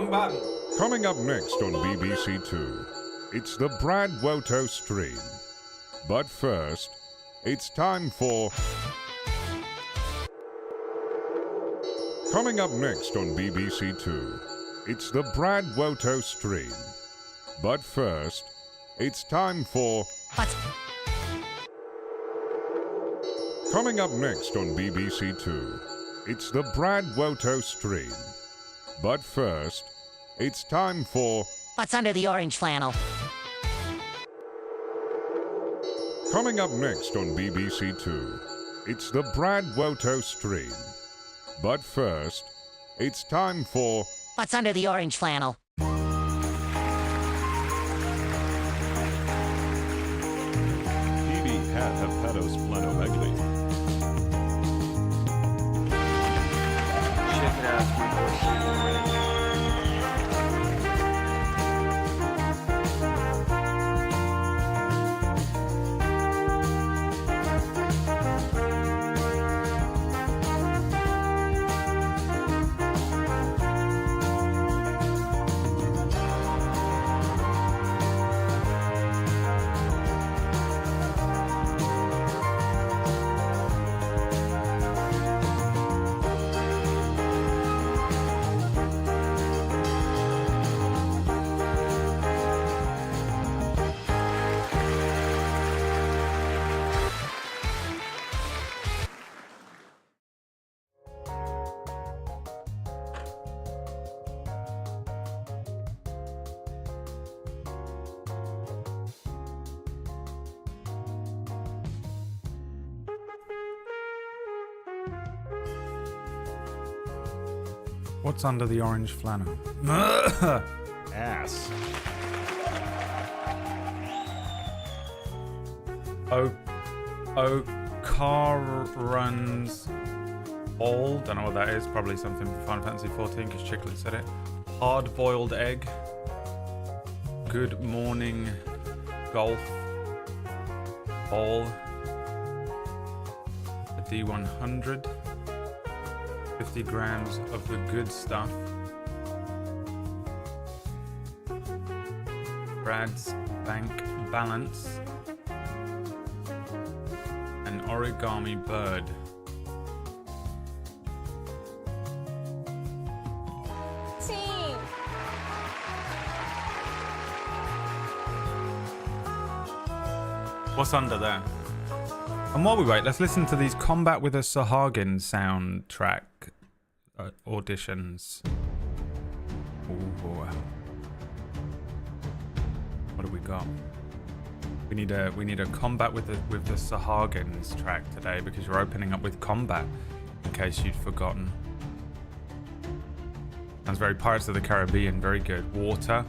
Wrong button. Coming up next on BBC Two, it's the Brad Woto stream. But first, it's time for... Coming up next on BBC Two, it's the Brad Woto stream. But first, it's time for... What? Coming up next on BBC Two, it's the Brad Woto stream. But first, it's time for... What's under the orange flannel? Coming up next on BBC Two, it's the Brad Woto stream. But first, it's time for... What's under the orange flannel? PB had hepatosplenomegaly. Chicken ass window. What's under the orange flannel? Ass. Ocarun's Ball. Don't know what that is. Probably something for Final Fantasy 14 because Chicklet said it. Hard-boiled egg. Good morning golf ball. A D100. 50 grams of the good stuff. Brad's Bank Balance. An origami bird. Team. What's under there? And while we wait, let's listen to these Combat with a Sahagin soundtrack auditions. Ooh. What do we got? We need a Combat with the Sahagins track today because you're opening up with Combat, in case you'd forgotten. Sounds very Pirates of the Caribbean, very good. Water.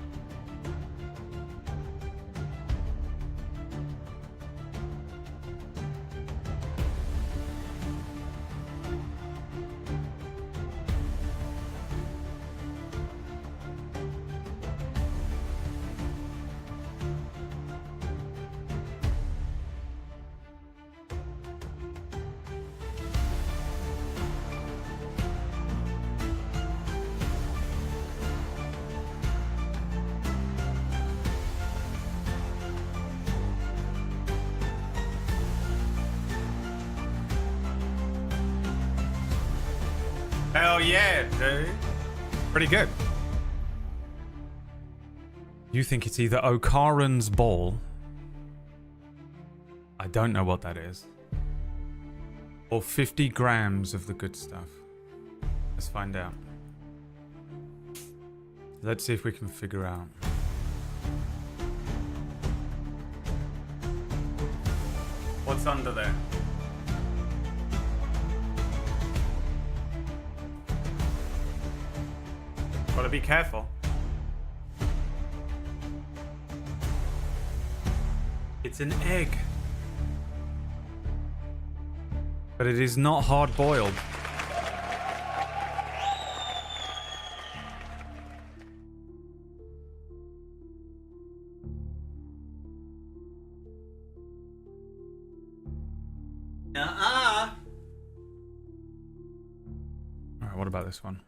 Hell yeah, dude. Pretty good. You think it's either Ocarun's Ball. I don't know what that is. Or 50 grams of the good stuff. Let's find out. Let's see if we can figure out. What's under there? Gotta be careful. It's an egg. But it is not hard boiled. Alright, what about this one?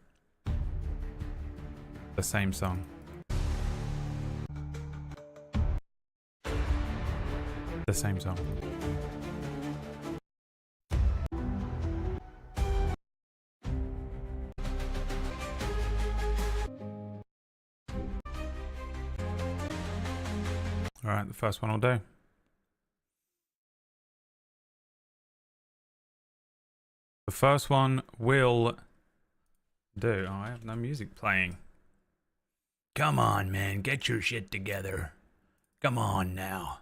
The same song. The same song. Alright, the first one will do. The first one will do. Oh, I have no music playing. Come on, man. Get your shit together. Come on now.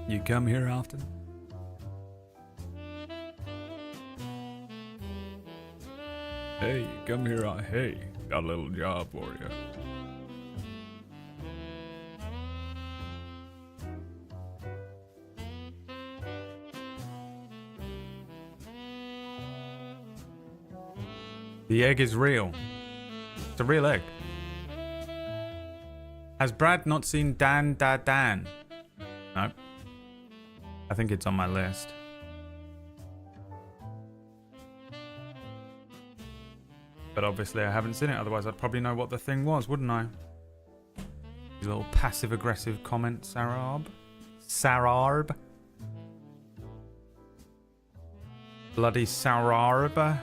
You come here often? Hey, you come here. Hey, got a little job for you. The egg is real. It's a real egg. Has Brad not seen Dan Da Dan? No. I think it's on my list. But obviously I haven't seen it, otherwise I'd probably know what the thing was, wouldn't I? You little passive-aggressive comment, Sararb. Sararb. Bloody Sararb.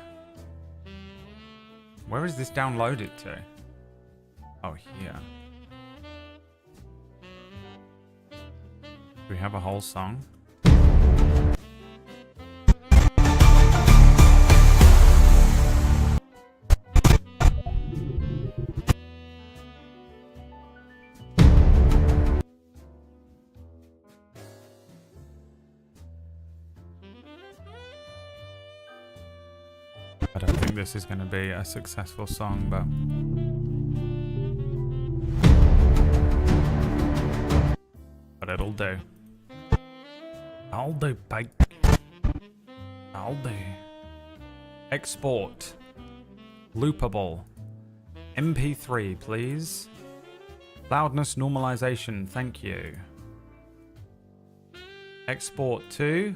Where is this downloaded to? Oh, here. Do we have a whole song? I don't think this is going to be a successful song, but it'll do. I'll do, bake. I'll do. Export. Loopable. MP3, please. Loudness normalization, thank you. Export to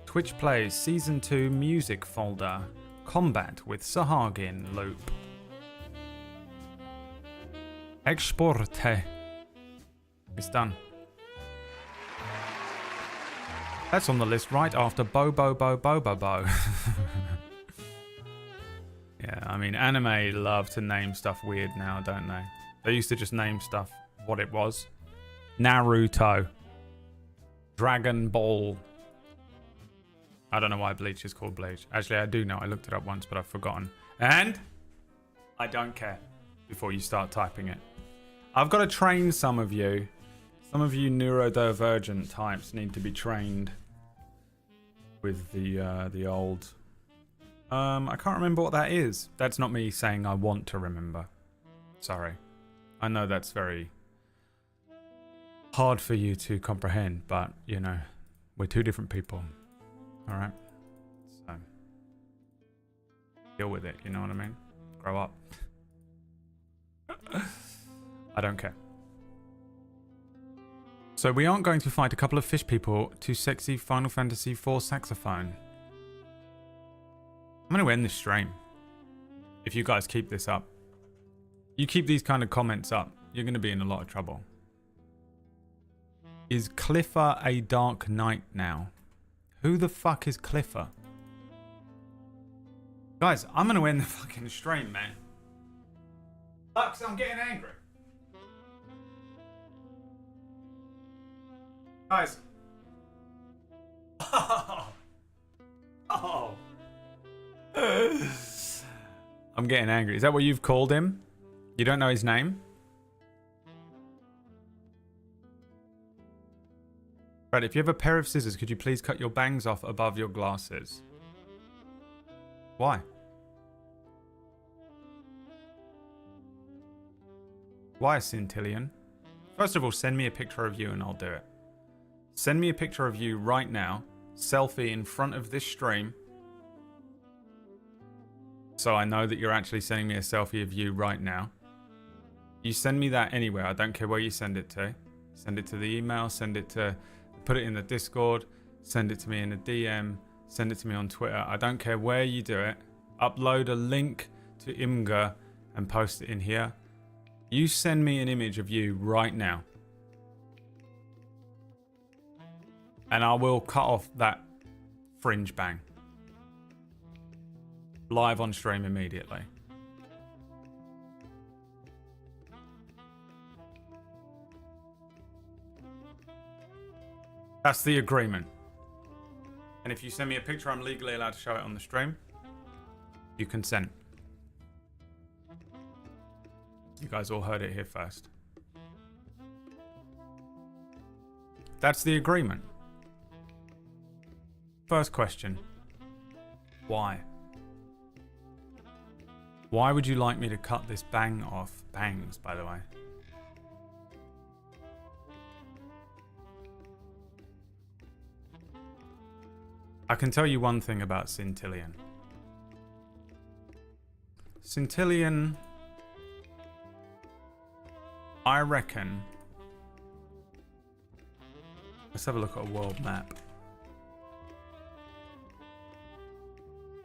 Twitch Plays Season 2 Music Folder. Combat with Sahagin Loop. Exporte. It's done. That's on the list right after Bo Bo Bo Bo Bo Bo. Yeah, I mean, anime love to name stuff weird now, don't they? They used to just name stuff what it was. Naruto. Dragon Ball. I don't know why Bleach is called Bleach. Actually, I do know. I looked it up once, but I've forgotten. And I don't care before you start typing it. I've got to train some of you. Some of you neurodivergent types need to be trained with the old. I can't remember what that is. That's not me saying I want to remember. Sorry. I know that's very hard for you to comprehend, but, you know, we're two different people. Alright? So, deal with it, you know what I mean? Grow up. I don't care. So we aren't going to fight a couple of fish people to sexy Final Fantasy IV saxophone. I'm going to end this stream. If you guys keep this up. You keep these kind of comments up, you're going to be in a lot of trouble. Is Cliffer a Dark Knight now? Who the fuck is Cliffer? Guys, I'm going to end the fucking stream, man. Lux, I'm getting angry. Guys. Oh. I'm getting angry. Is that what you've called him? You don't know his name? Brad, if you have a pair of scissors, could you please cut your bangs off above your glasses? Why? Why, Centillion? First of all, send me a picture of you and I'll do it. Send me a picture of you right now, selfie in front of this stream, so I know that you're actually sending me a selfie of you right now. You send me that anywhere, I don't care where you send it to. Send it to the email, send it to, put it in the Discord, send it to me in a DM, Send it to me on Twitter. I don't care where you do it. Upload a link to Imgur and post it in here. You send me an image of you right now. And I will cut off that fringe bang. Live on stream immediately. That's the agreement. And if you send me a picture, I'm legally allowed to show it on the stream. You consent. You guys all heard it here first. That's the agreement. First question. Why? Why would you like me to cut this bang off? Bangs, by the way. I can tell you one thing about Centillion. Centillion, I reckon... Let's have a look at a world map.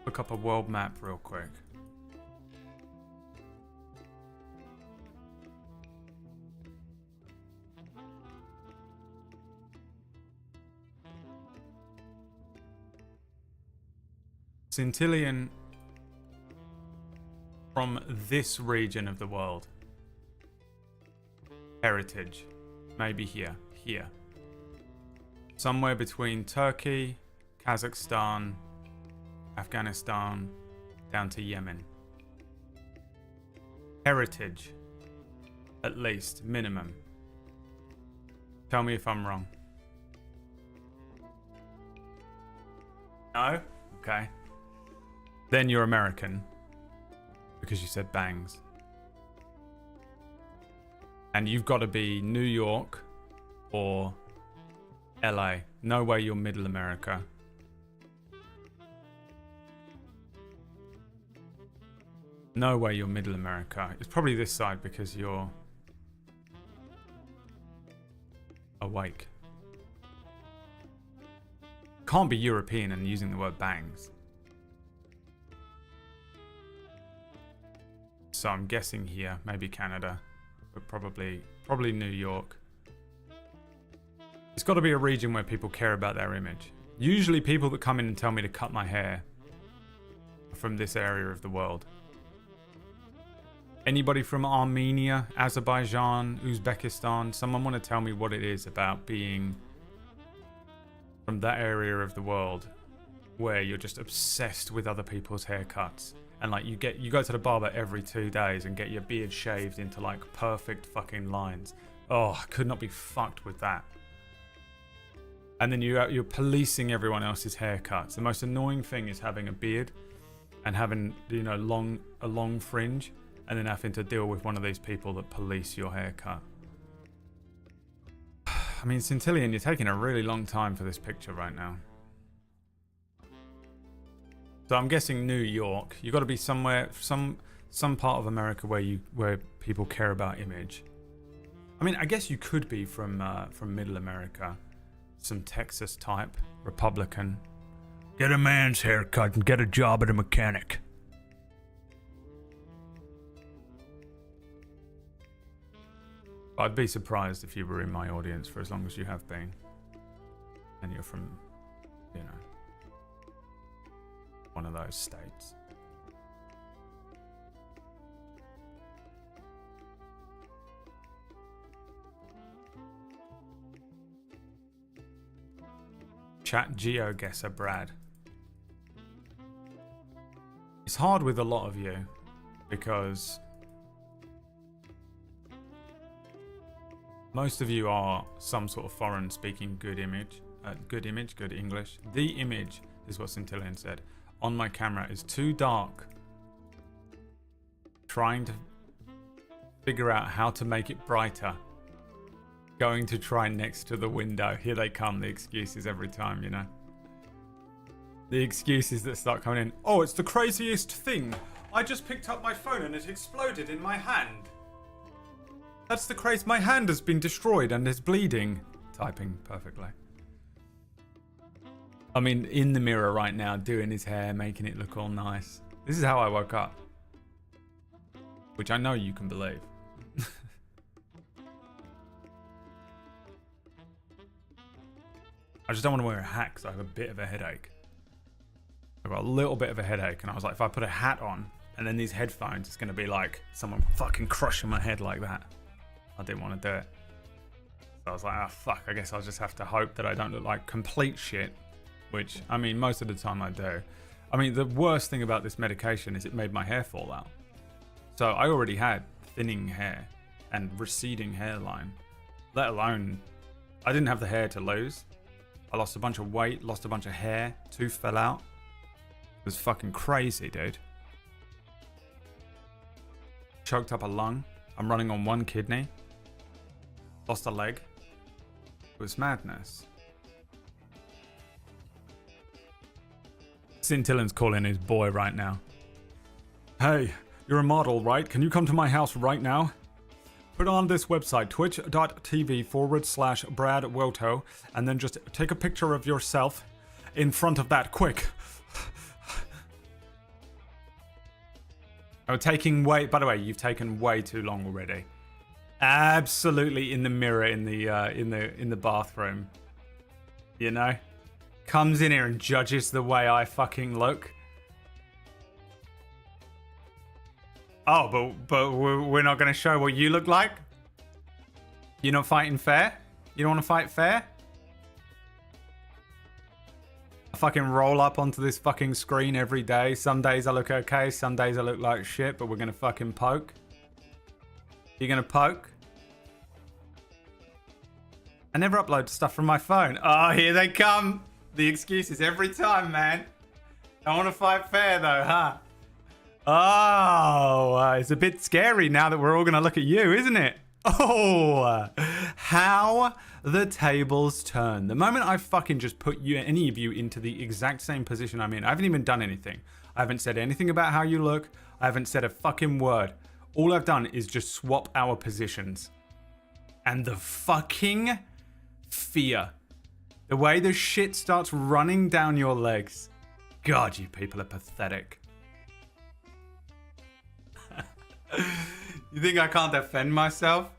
Look up a world map real quick. Centillion from this region of the world. Heritage. Maybe here. Here. Somewhere between Turkey, Kazakhstan, Afghanistan, down to Yemen. Heritage. At least. Minimum. Tell me if I'm wrong. No? Okay. Then you're American. Because you said bangs. And you've got to be New York or LA. No way you're Middle America. No way you're Middle America. It's probably this side because you're awake. Can't be European and using the word bangs. So I'm guessing here, maybe Canada, but probably New York. It's got to be a region where people care about their image. Usually people that come in and tell me to cut my hair are from this area of the world. Anybody from Armenia, Azerbaijan, Uzbekistan, someone want to tell me what it is about being from that area of the world where you're just obsessed with other people's haircuts. And like you go to the barber every 2 days and get your beard shaved into like perfect fucking lines. Oh, I could not be fucked with that. And then you're policing everyone else's haircuts. The most annoying thing is having a beard and having, you know, a long fringe and then having to deal with one of these people that police your haircut. I mean, Centillion, you're taking a really long time for this picture right now. So I'm guessing New York. You got to be somewhere, some part of America where people care about image. I mean, I guess you could be from Middle America, some Texas type, Republican. Get a man's haircut and get a job at a mechanic. I'd be surprised if you were in my audience for as long as you have been, and you're from, you know, one of those states. Chat GeoGuessr Brad. It's hard with a lot of you because most of you are some sort of foreign speaking good English. The image is what Centillion said. On my camera is too dark. Trying to figure out how to make it brighter. Going to try next to the window. Here they come, the excuses every time, you know. The excuses that start coming in. Oh, it's the craziest thing. I just picked up my phone and it exploded in my hand. That's the craze. My hand has been destroyed and is bleeding. Typing perfectly. I mean, in the mirror right now, doing his hair, making it look all nice. This is how I woke up. Which I know you can believe. I just don't want to wear a hat because I have a bit of a headache. I've got a little bit of a headache, and I was like, if I put a hat on and then these headphones, it's going to be like someone fucking crushing my head like that. I didn't want to do it. So I was like, ah, fuck, I guess I'll just have to hope that I don't look like complete shit. Which, I mean, most of the time I do. I mean, the worst thing about this medication is it made my hair fall out. So I already had thinning hair and receding hairline. Let alone, I didn't have the hair to lose. I lost a bunch of weight, lost a bunch of hair, tooth fell out. It was fucking crazy, dude. Choked up a lung. I'm running on one kidney. Lost a leg. It was madness. Scintillan's calling his boy right now. Hey, you're a model, right? Can you come to my house right now? Put on this website, twitch.tv/Brad Welto, and then just take a picture of yourself in front of that, quick. Oh, taking way, by the way, you've taken way too long already. Absolutely in the mirror in the bathroom. You know? Comes in here and judges the way I fucking look. Oh, but we're not going to show what you look like? You're not fighting fair? You don't want to fight fair? I fucking roll up onto this fucking screen every day. Some days I look okay, some days I look like shit, but we're going to fucking poke. You going to poke? I never upload stuff from my phone. Oh, here they come. The excuses every time, man. I want to fight fair though, huh? Oh, it's a bit scary now that we're all going to look at you, isn't it? Oh, how the tables turn. The moment I fucking just put you, any of you, into the exact same position I'm in, I haven't even done anything. I haven't said anything about how you look. I haven't said a fucking word. All I've done is just swap our positions. And the fucking fear. The way the shit starts running down your legs. God, you people are pathetic. You think I can't defend myself?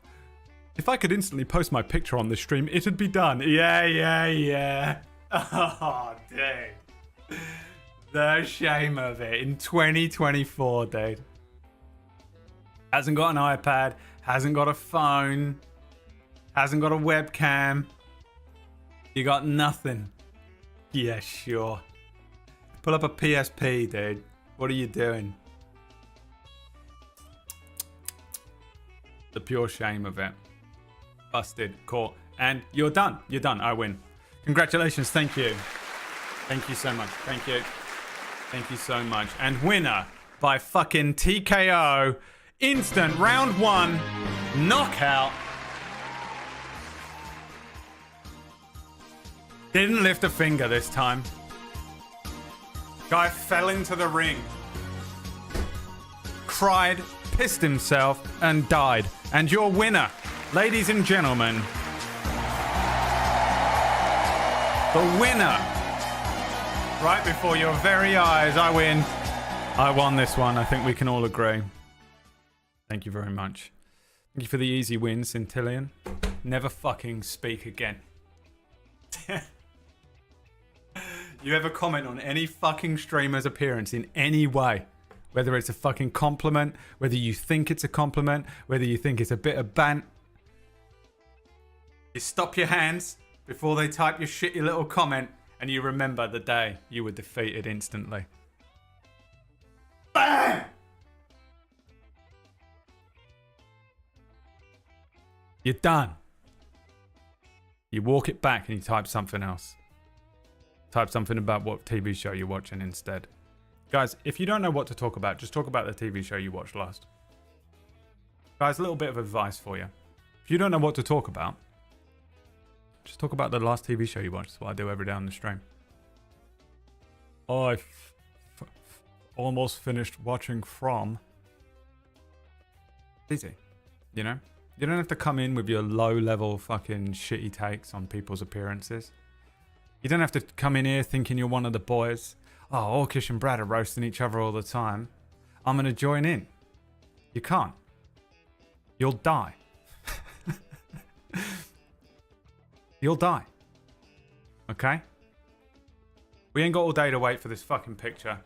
If I could instantly post my picture on the stream, it'd be done. Yeah. Oh, dude. The shame of it in 2024, dude. Hasn't got an iPad, hasn't got a phone, hasn't got a webcam. You got nothing. Yeah, sure. Pull up a PSP, dude. What are you doing? The pure shame of it. Busted, caught, and you're done. You're done. I win. Congratulations. Thank you. Thank you so much. Thank you. Thank you so much. And winner by fucking TKO. Instant round 1 knockout. Didn't lift a finger this time. Guy fell into the ring. Cried, pissed himself, and died. And your winner, ladies and gentlemen. The winner. Right before your very eyes, I win. I won this one. I think we can all agree. Thank you very much. Thank you for the easy win, Scintillan. Never fucking speak again. You ever comment on any fucking streamer's appearance in any way, whether it's a fucking compliment, whether you think it's a compliment, whether you think it's a bit of bant, you stop your hands before they type your shitty little comment, and you remember the day you were defeated instantly. Bang! You're done. You walk it back and you type something else. Type something about what TV show you're watching instead. Guys, if you don't know what to talk about, just talk about the TV show you watched last. Guys, a little bit of advice for you. If you don't know what to talk about, just talk about the last TV show you watched. That's what I do every day on the stream. Oh, I almost finished watching From. Easy. You know? You don't have to come in with your low-level fucking shitty takes on people's appearances. You don't have to come in here thinking you're one of the boys. Oh, Orcish and Brad are roasting each other all the time. I'm going to join in. You can't. You'll die. You'll die. Okay? We ain't got all day to wait for this fucking picture.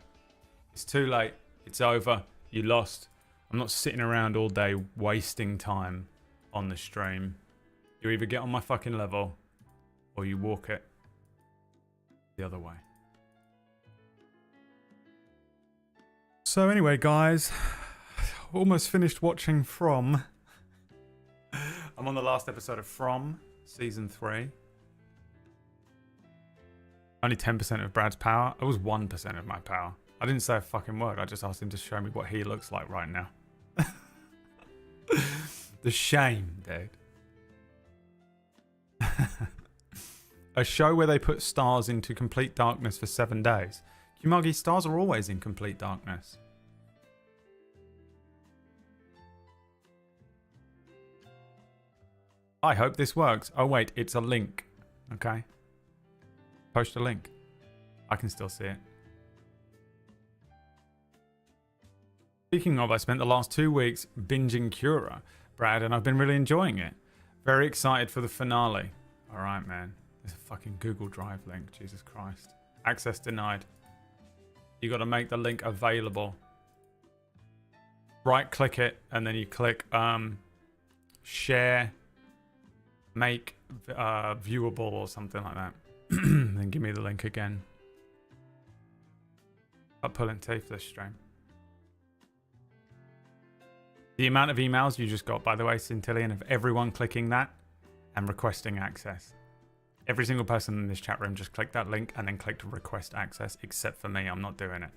It's too late. It's over. You lost. I'm not sitting around all day wasting time on the stream. You either get on my fucking level or you walk it the other way. So anyway, guys, almost finished watching From. I'm on the last episode of From, season 3. Only 10% of Brad's power. It was 1% of my power. I didn't say a fucking word. I just asked him to show me what he looks like right now. The shame, dude. A show where they put stars into complete darkness for 7 days. Kumagi, stars are always in complete darkness. I hope this works. Oh wait, it's a link. Okay. Post a link. I can still see it. Speaking of, I spent the last 2 weeks binging Cura, Brad, and I've been really enjoying it. Very excited for the finale. Alright, man. There's a fucking Google Drive link. Jesus Christ. Access denied. You got to make the link available. Right click it, and then you click share, make viewable or something like that. Then give me the link again. I'll pull in teeth this stream. The amount of emails you just got, by the way, Centillion, of everyone clicking that and requesting access. Every single person in this chat room just clicked that link and then clicked request access, except for me. I'm not doing it.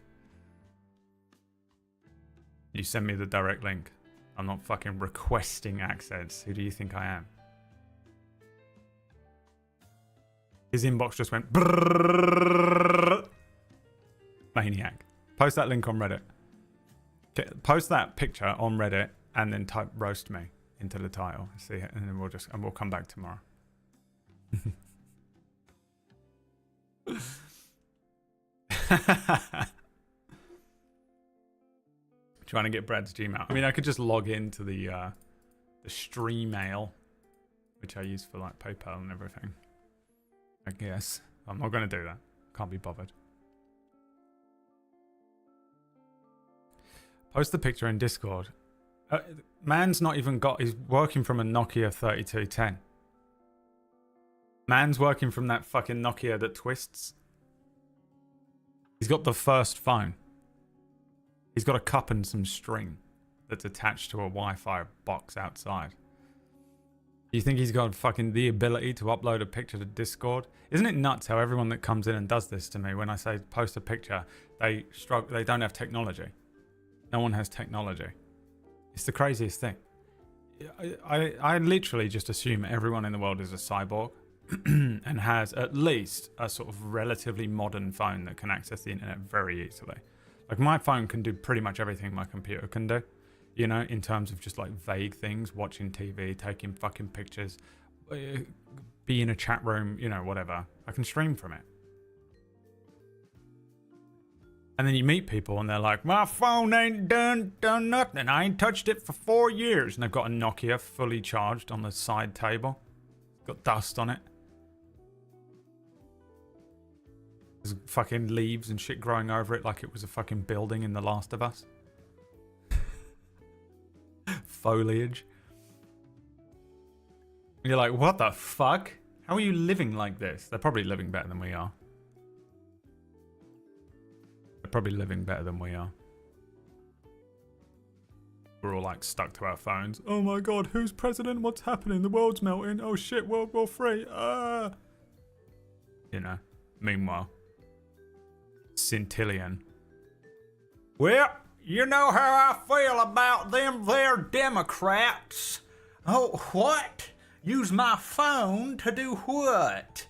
You send me the direct link. I'm not fucking requesting access. Who do you think I am? His inbox just went brrrr. Maniac. Post that link on Reddit. Post that picture on Reddit and then type roast me into the title. See it, and then we'll come back tomorrow. Trying to get Brad's Gmail. I mean, I could just log into the Streamail, which I use for like PayPal and everything. I guess I'm not going to do that. Can't be bothered. Post the picture in Discord. Man's not even got... He's working from a Nokia 3210. Man's working from that fucking Nokia that twists. He's got the first phone. He's got a cup and some string that's attached to a Wi-Fi box outside. Do you think he's got fucking the ability to upload a picture to Discord? Isn't it nuts how everyone that comes in and does this to me, when I say post a picture, they don't have technology. No one has technology. It's the craziest thing. I literally just assume everyone in the world is a cyborg and has at least a sort of relatively modern phone that can access the internet very easily. Like my phone can do pretty much everything my computer can do, you know, in terms of just like vague things, watching TV, taking fucking pictures, be in a chat room, you know, whatever. I can stream from it. And then you meet people and they're like, my phone ain't done nothing. I ain't touched it for 4 years. And they've got a Nokia fully charged on the side table. Got dust on it. There's fucking leaves and shit growing over it like it was a fucking building in The Last of Us. Foliage. And you're like, what the fuck? How are you living like this? They're probably living better than we are. Probably living better than we are. We're all like stuck to our phones. Oh my god, who's president? What's happening? The world's melting. Oh shit, World War III. You know. Meanwhile, Centillion. Well, you know how I feel about them there Democrats. Oh, what? Use my phone to do what?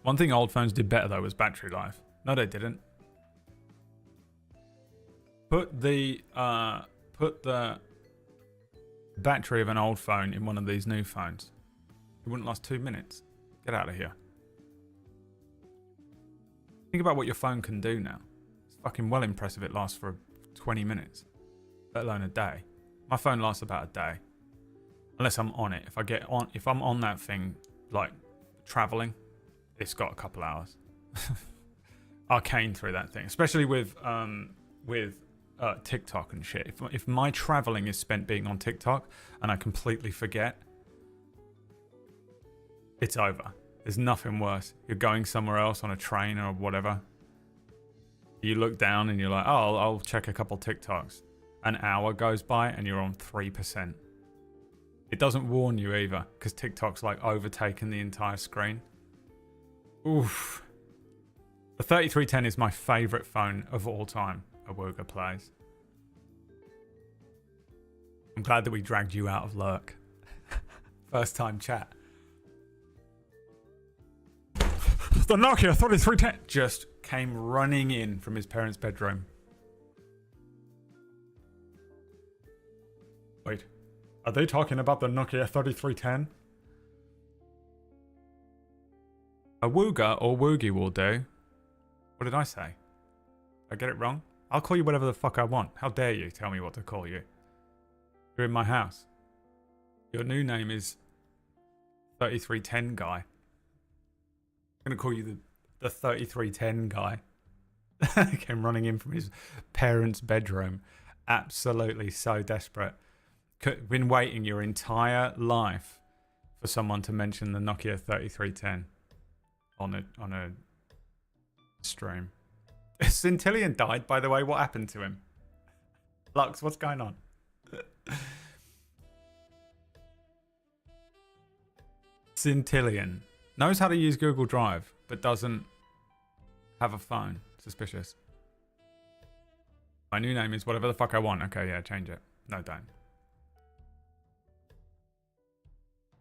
One thing old phones did better though was battery life. No, they didn't. Put the battery of an old phone in one of these new phones. It wouldn't last 2 minutes. Get out of here. Think about what your phone can do now. It's fucking well impressive it lasts for 20 minutes, let alone a day. My phone lasts about a day. Unless I'm on it. If I'm on that thing, like traveling, it's got a couple hours. Arcane through that thing, especially with TikTok and shit. If my traveling is spent being on TikTok and I completely forget, it's over. There's nothing worse. You're going somewhere else on a train or whatever. You look down and you're like, oh, I'll check a couple TikToks. An hour goes by and you're on 3%. It doesn't warn you either, because TikTok's like overtaken the entire screen. Oof. The 3310 is my favourite phone of all time, Awuga plays. I'm glad that we dragged you out of Lurk. First time chat. The Nokia 3310 just came running in from his parents' bedroom. Wait, are they talking about the Nokia 3310? Awuga or Woogie will do. What did I say? Did I get it wrong? I'll call you whatever the fuck I want. How dare you tell me what to call you? You're in my house. Your new name is 3310 guy. I'm going to call you the 3310 guy. Came running in from his parents' bedroom. Absolutely so desperate. Been waiting your entire life for someone to mention the Nokia 3310 on a stream. Centillion died, by the way. What happened to him? Lux, what's going on? Centillion knows how to use Google Drive, but doesn't have a phone. Suspicious. My new name is whatever the fuck I want. Okay, yeah, change it. No, don't.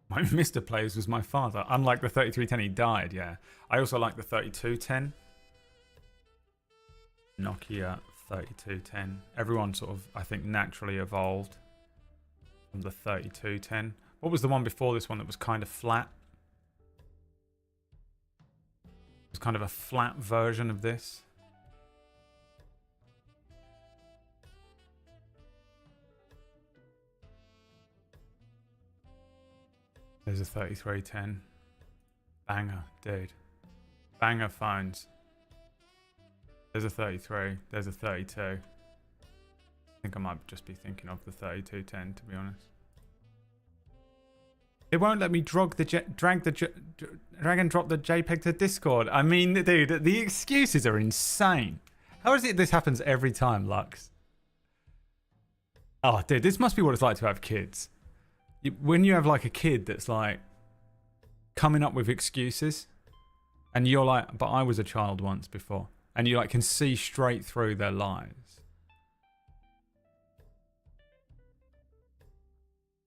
My Mr. Plays was my father. Unlike the 3310, he died, yeah. I also like the 3210. Nokia 3210. Everyone sort of, I think, naturally evolved from the 3210. What was the one before this one that was kind of flat? It was kind of a flat version of this. There's a 3310. Banger, dude. Banger phones. There's a 33. There's a 32. I think I might just be thinking of the 3210, to be honest. It won't let me drag and drop the JPEG to Discord. I mean, dude, the excuses are insane. How is it this happens every time, Lux? Oh, dude, this must be what it's like to have kids. When you have like a kid that's like coming up with excuses and you're like, but I was a child once before, and you like can see straight through their lies.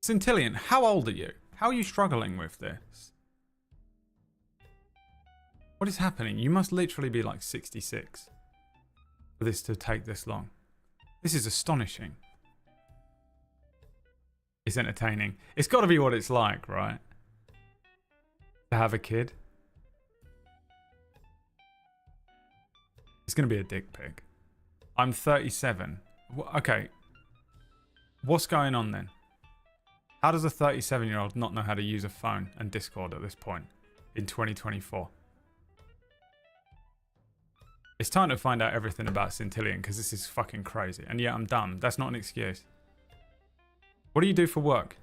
Centillion, how old are you? How are you struggling with this? What is happening? You must literally be like 66 for this to take this long. This is astonishing. It's entertaining. It's got to be what it's like, right? To have a kid. It's going to be a dick pic. I'm 37. Okay. What's going on then? How does a 37-year-old not know how to use a phone and Discord at this point in 2024? It's time to find out everything about Centillion because this is fucking crazy. And yeah, I'm dumb. That's not an excuse. What do you do for work?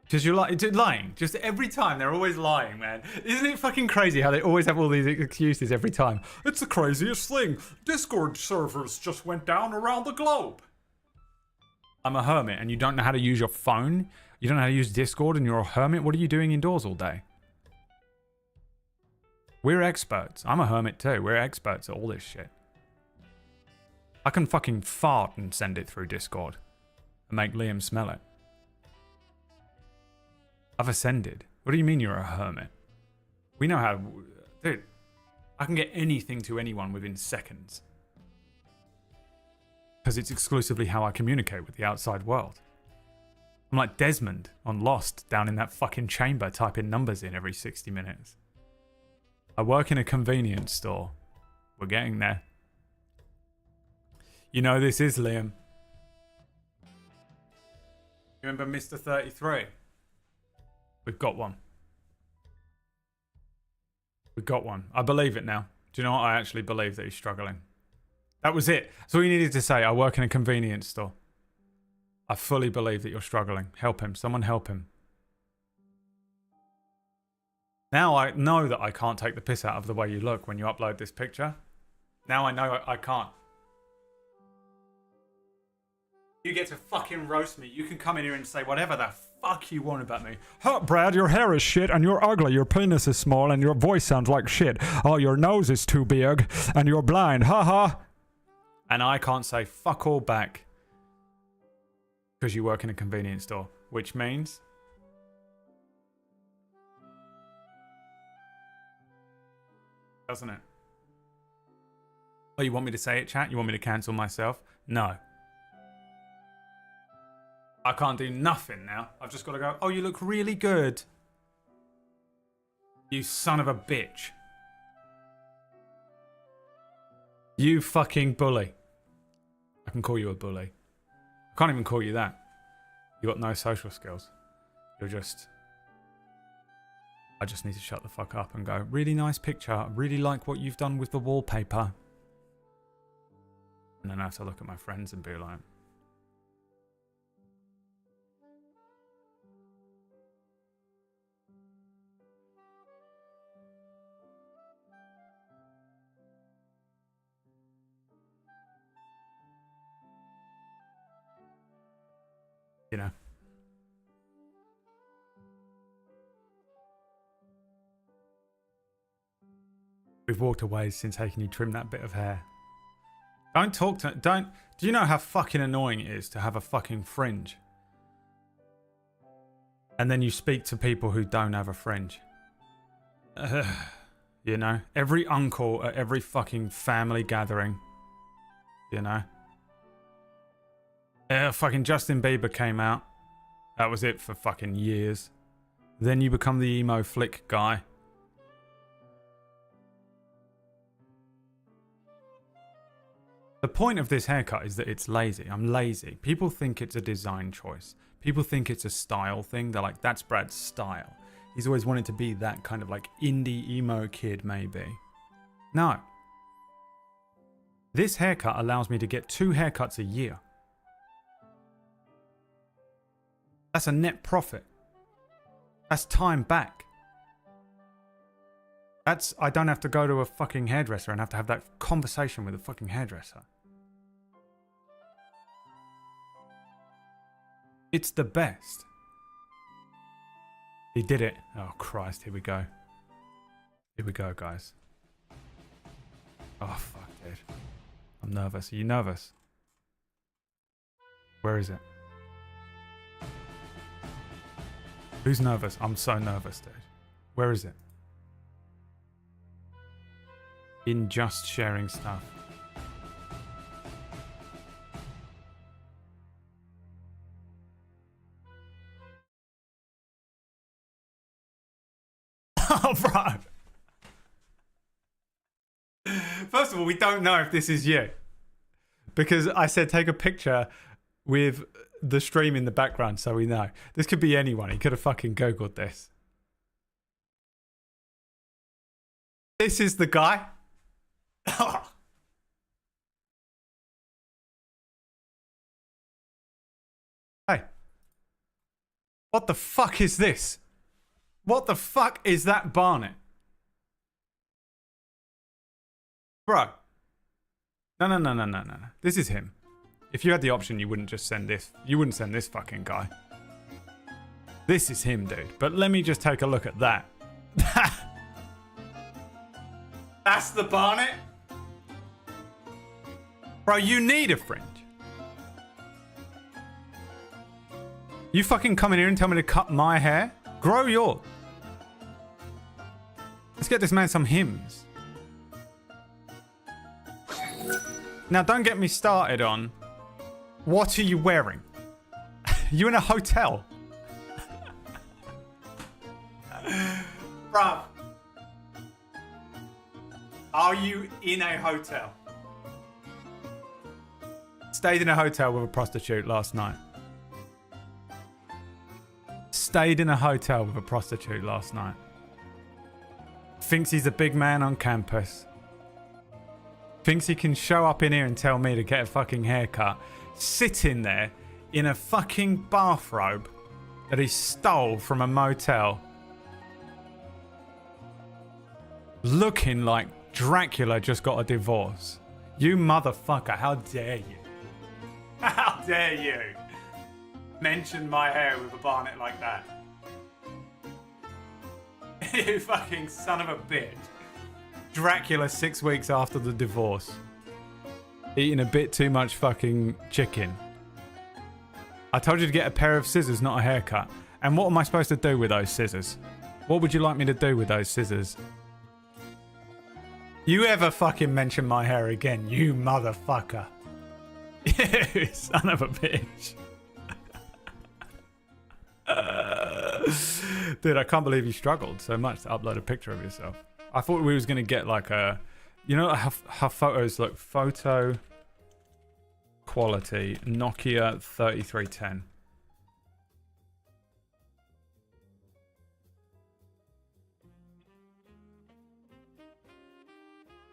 Because you're lying. Just every time, they're always lying, man. Isn't it fucking crazy how they always have all these excuses every time? It's the craziest thing. Discord servers just went down around the globe. I'm a hermit and you don't know how to use your phone? You don't know how to use Discord and you're a hermit? What are you doing indoors all day? We're experts. I'm a hermit too. We're experts at all this shit. I can fucking fart and send it through Discord and make Liam smell it. I've ascended. What do you mean you're a hermit? We know how... Dude, I can get anything to anyone within seconds. Because it's exclusively how I communicate with the outside world. I'm like Desmond on Lost, down in that fucking chamber, typing numbers in every 60 minutes. I work in a convenience store. We're getting there. You know this is Liam. You remember Mr. 33? We've got one. We've got one. I believe it now. Do you know what? I actually believe that he's struggling. That was it. That's all you needed to say. I work in a convenience store. I fully believe that you're struggling. Help him. Someone help him. Now I know that I can't take the piss out of the way you look when you upload this picture. Now I know I can't. You get to fucking roast me. You can come in here and say whatever the fuck you want about me. Huh, Brad, your hair is shit and you're ugly. Your penis is small and your voice sounds like shit. Oh, your nose is too big and you're blind. Ha ha. And I can't say fuck all back because you work in a convenience store, which means doesn't it? Oh, you want me to say it, chat? You want me to cancel myself? No. I can't do nothing now. I've just got to go, oh, you look really good. You son of a bitch. You fucking bully. I can call you a bully. I can't even call you that. You got no social skills. You're just... I just need to shut the fuck up and go, really nice picture. I really like what you've done with the wallpaper. And then I have to look at my friends and be like... You know. We've walked away since Haken you trim that bit of hair. Don't talk to... Do you know how fucking annoying it is to have a fucking fringe? And then you speak to people who don't have a fringe. You know? Every uncle at every fucking family gathering. You know? Fucking Justin Bieber came out. That was it for fucking years. Then you become the emo flick guy. The point of this haircut is that it's lazy. I'm lazy. People think it's a design choice. People think it's a style thing. They're like, that's Brad's style. He's always wanted to be that kind of like indie emo kid, maybe. No. This haircut allows me to get 2 haircuts a year. That's a net profit. That's time back. I don't have to go to a fucking hairdresser and have to have that conversation with a fucking hairdresser. It's the best. He did it. Oh Christ, here we go. Here we go, guys. Oh fuck, dude. I'm nervous. Are you nervous? Where is it? Who's nervous? I'm so nervous, dude. Where is it? In just sharing stuff. Oh, bro. First of all, we don't know if this is you. Because I said take a picture with the stream in the background so we know. This could be anyone. He could have fucking Googled this. This is the guy. Hey. What the fuck is this? What the fuck is that Barnet? Bro. No. This is him. If you had the option, you wouldn't just send this. You wouldn't send this fucking guy. This is him, dude. But let me just take a look at that. That's the Barnet? Bro, you need a fringe. You fucking come in here and tell me to cut my hair? Grow yours. Let's get this man some hymns. Now, don't get me started on what are you wearing? You in a hotel? Bruv. Are you in a hotel? Stayed in a hotel with a prostitute last night. Stayed in a hotel with a prostitute last night. Thinks he's a big man on campus. Thinks he can show up in here and tell me to get a fucking haircut. Sitting there in a fucking bathrobe that he stole from a motel. Looking like Dracula just got a divorce. You motherfucker, how dare you? How dare you mention my hair with a barnet like that? You fucking son of a bitch. Dracula 6 weeks after the divorce. Eating a bit too much fucking chicken. I told you to get a pair of scissors, not a haircut. And what am I supposed to do with those scissors? What would you like me to do with those scissors? You ever fucking mention my hair again, you motherfucker. You son of a bitch. Dude, I can't believe you struggled so much to upload a picture of yourself. I thought we was going to get like a... You know how photos look? Photo quality. Nokia 3310.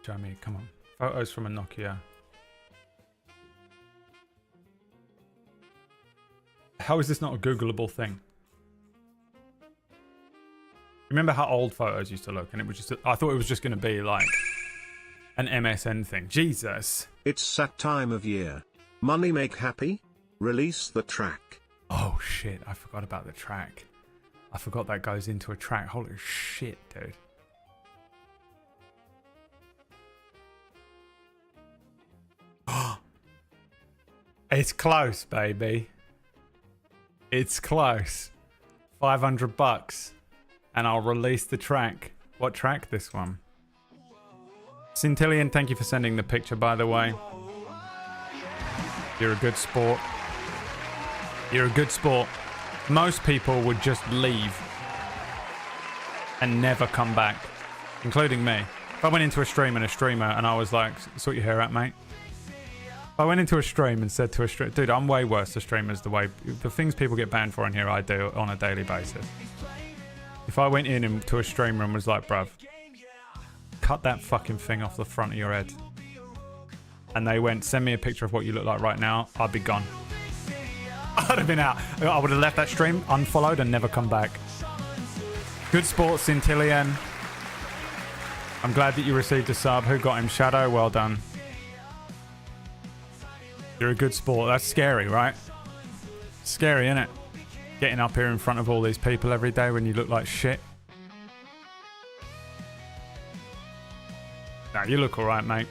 Show me, come on. Photos from a Nokia. How is this not a Googleable thing? Remember how old photos used to look? And it was just, I thought it was just going to be like an MSN thing. Jesus. It's that time of year. Money make happy? Release the track. Oh shit, I forgot about the track. I forgot that goes into a track. Holy shit, dude. It's close, baby. It's close. $500. And I'll release the track. What track? This one. Centillion, thank you for sending the picture, by the way. You're a good sport. You're a good sport. Most people would just leave and never come back, including me. If I went into a stream and a streamer and I was like, sort your hair out, mate. If I went into a stream and said to a streamer, dude, I'm way worse to streamers the things people get banned for in here, I do on a daily basis. If I went in into a streamer and was like, bruv, cut that fucking thing off the front of your head. And they went, send me a picture of what you look like right now, I'd be gone. I'd have been out. I would have left that stream, unfollowed, and never come back. Good sport, Centillion. I'm glad that you received a sub. Who got him? Shadow, well done. You're a good sport. That's scary, right? Scary, isn't it? Getting up here in front of all these people every day when you look like shit. Nah, you look alright, mate.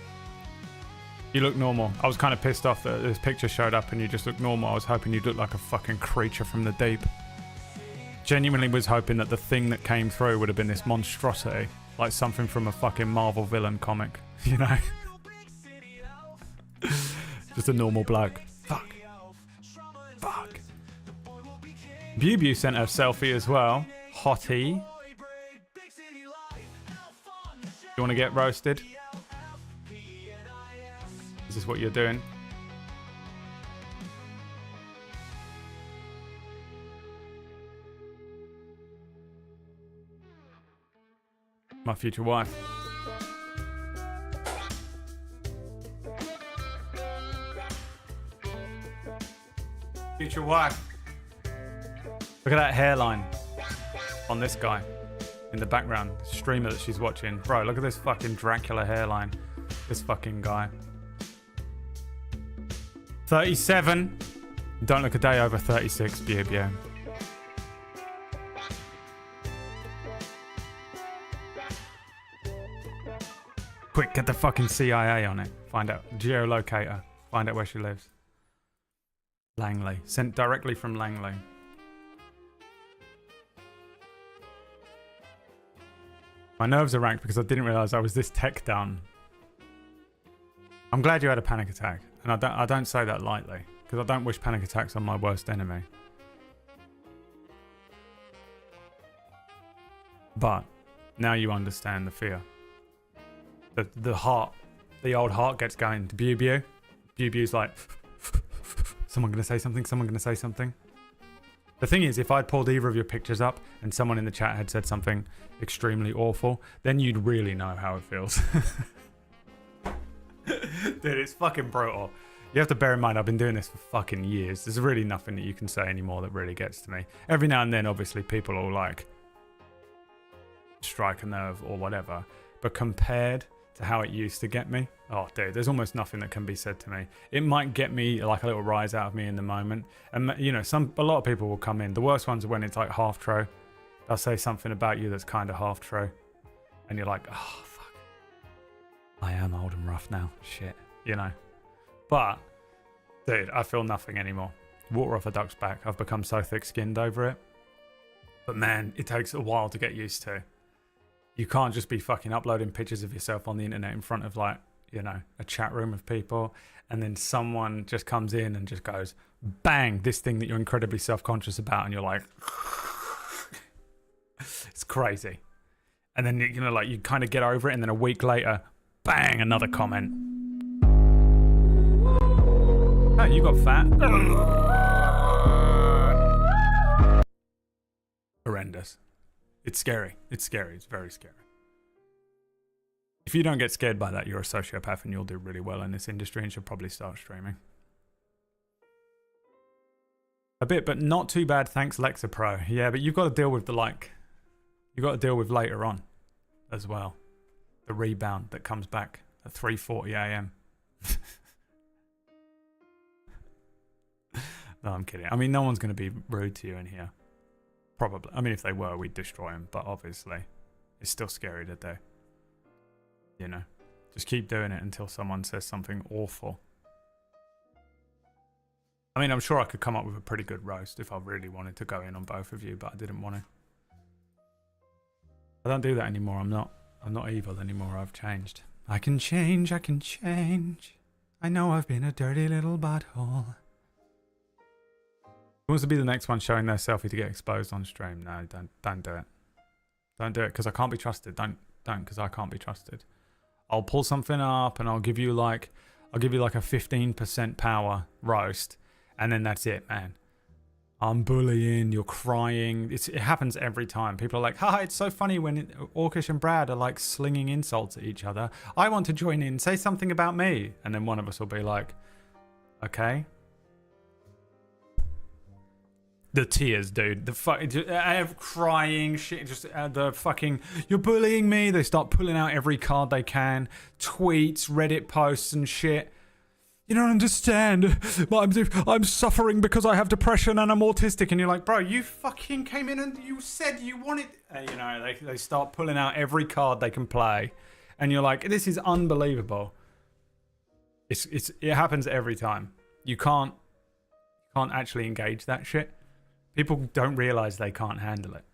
You look normal. I was kind of pissed off that this picture showed up and you just look normal. I was hoping you'd look like a fucking creature from the deep. Genuinely was hoping that the thing that came through would have been this monstrosity. Like something from a fucking Marvel villain comic. You know? Just a normal bloke. Fuck. Fuck. Bubu sent a selfie as well. Hottie. You want to get roasted? Is this what you're doing? My future wife. Future wife. Look at that hairline on this guy in the background. Streamer that she's watching. Bro, look at this fucking Dracula hairline. This fucking guy. 37. Don't look a day over 36, Bubio. Quick, get the fucking CIA on it. Find out. Geolocator. Find out where she lives. Langley. Sent directly from Langley. My nerves are racked because I didn't realise I was this tech down. I'm glad you had a panic attack. And I don't say that lightly. Because I don't wish panic attacks on my worst enemy. But now you understand the fear. The heart, the old heart gets going to Bew. Bew's like, someone gonna say something, someone gonna say something. The thing is, if I'd pulled either of your pictures up and someone in the chat had said something extremely awful, then you'd really know how it feels. Dude, it's fucking brutal. You have to bear in mind, I've been doing this for fucking years. There's really nothing that you can say anymore that really gets to me. Every now and then, obviously, people will like strike a nerve or whatever. But compared to how it used to get me, oh dude, there's almost nothing that can be said to me. It might get me like a little rise out of me in the moment, and you know, a lot of people will come in. The worst ones are when it's like half true. They'll say something about you that's kind of half true, and you're like, oh fuck, I am old and rough now, shit, you know. But dude, I feel nothing anymore. Water off a duck's back. I've become so thick-skinned over it. But man, it takes a while to get used to. You can't just be fucking uploading pictures of yourself on the internet in front of, like, you know, a chat room of people, and then someone just comes in and just goes, bang, this thing that you're incredibly self-conscious about, and you're like, it's crazy. And then, you know, like, you kind of get over it, and then a week later, bang, another comment. Oh, you got fat. Horrendous. It's scary. It's scary. It's very scary. If you don't get scared by that, you're a sociopath and you'll do really well in this industry and should probably start streaming. A bit, but not too bad, thanks Lexa Pro. Yeah, but you've got to deal with the, like, you've got to deal with later on as well. The rebound that comes back at 3:40 a.m. No, I'm kidding. I mean, no one's going to be rude to you in here. Probably. I mean, if they were, we'd destroy them. But obviously, it's still scary to do. You know? Just keep doing it until someone says something awful. I mean, I'm sure I could come up with a pretty good roast if I really wanted to go in on both of you, but I didn't want to. I don't do that anymore. I'm not evil anymore. I've changed. I can change. I can change. I know I've been a dirty little butthole. Who wants to be the next one showing their selfie to get exposed on stream? No, don't do it. Don't do it because I can't be trusted. Don't because I can't be trusted. I'll pull something up and I'll give you like a 15% power roast, and then that's it, man. I'm bullying, you're crying. It happens every time. People are like, "Hi, it's so funny when Orcish and Brad are like slinging insults at each other. I want to join in, say something about me," and then one of us will be like, "Okay." The tears, dude. The crying shit. Just the fucking, you're bullying me. They start pulling out every card they can. Tweets, Reddit posts and shit. You don't understand. I'm suffering because I have depression and I'm autistic. And you're like, bro, you fucking came in and you said you wanted. You know, they start pulling out every card they can play. And you're like, this is unbelievable. It happens every time. You can't actually engage that shit. People don't realize they can't handle it.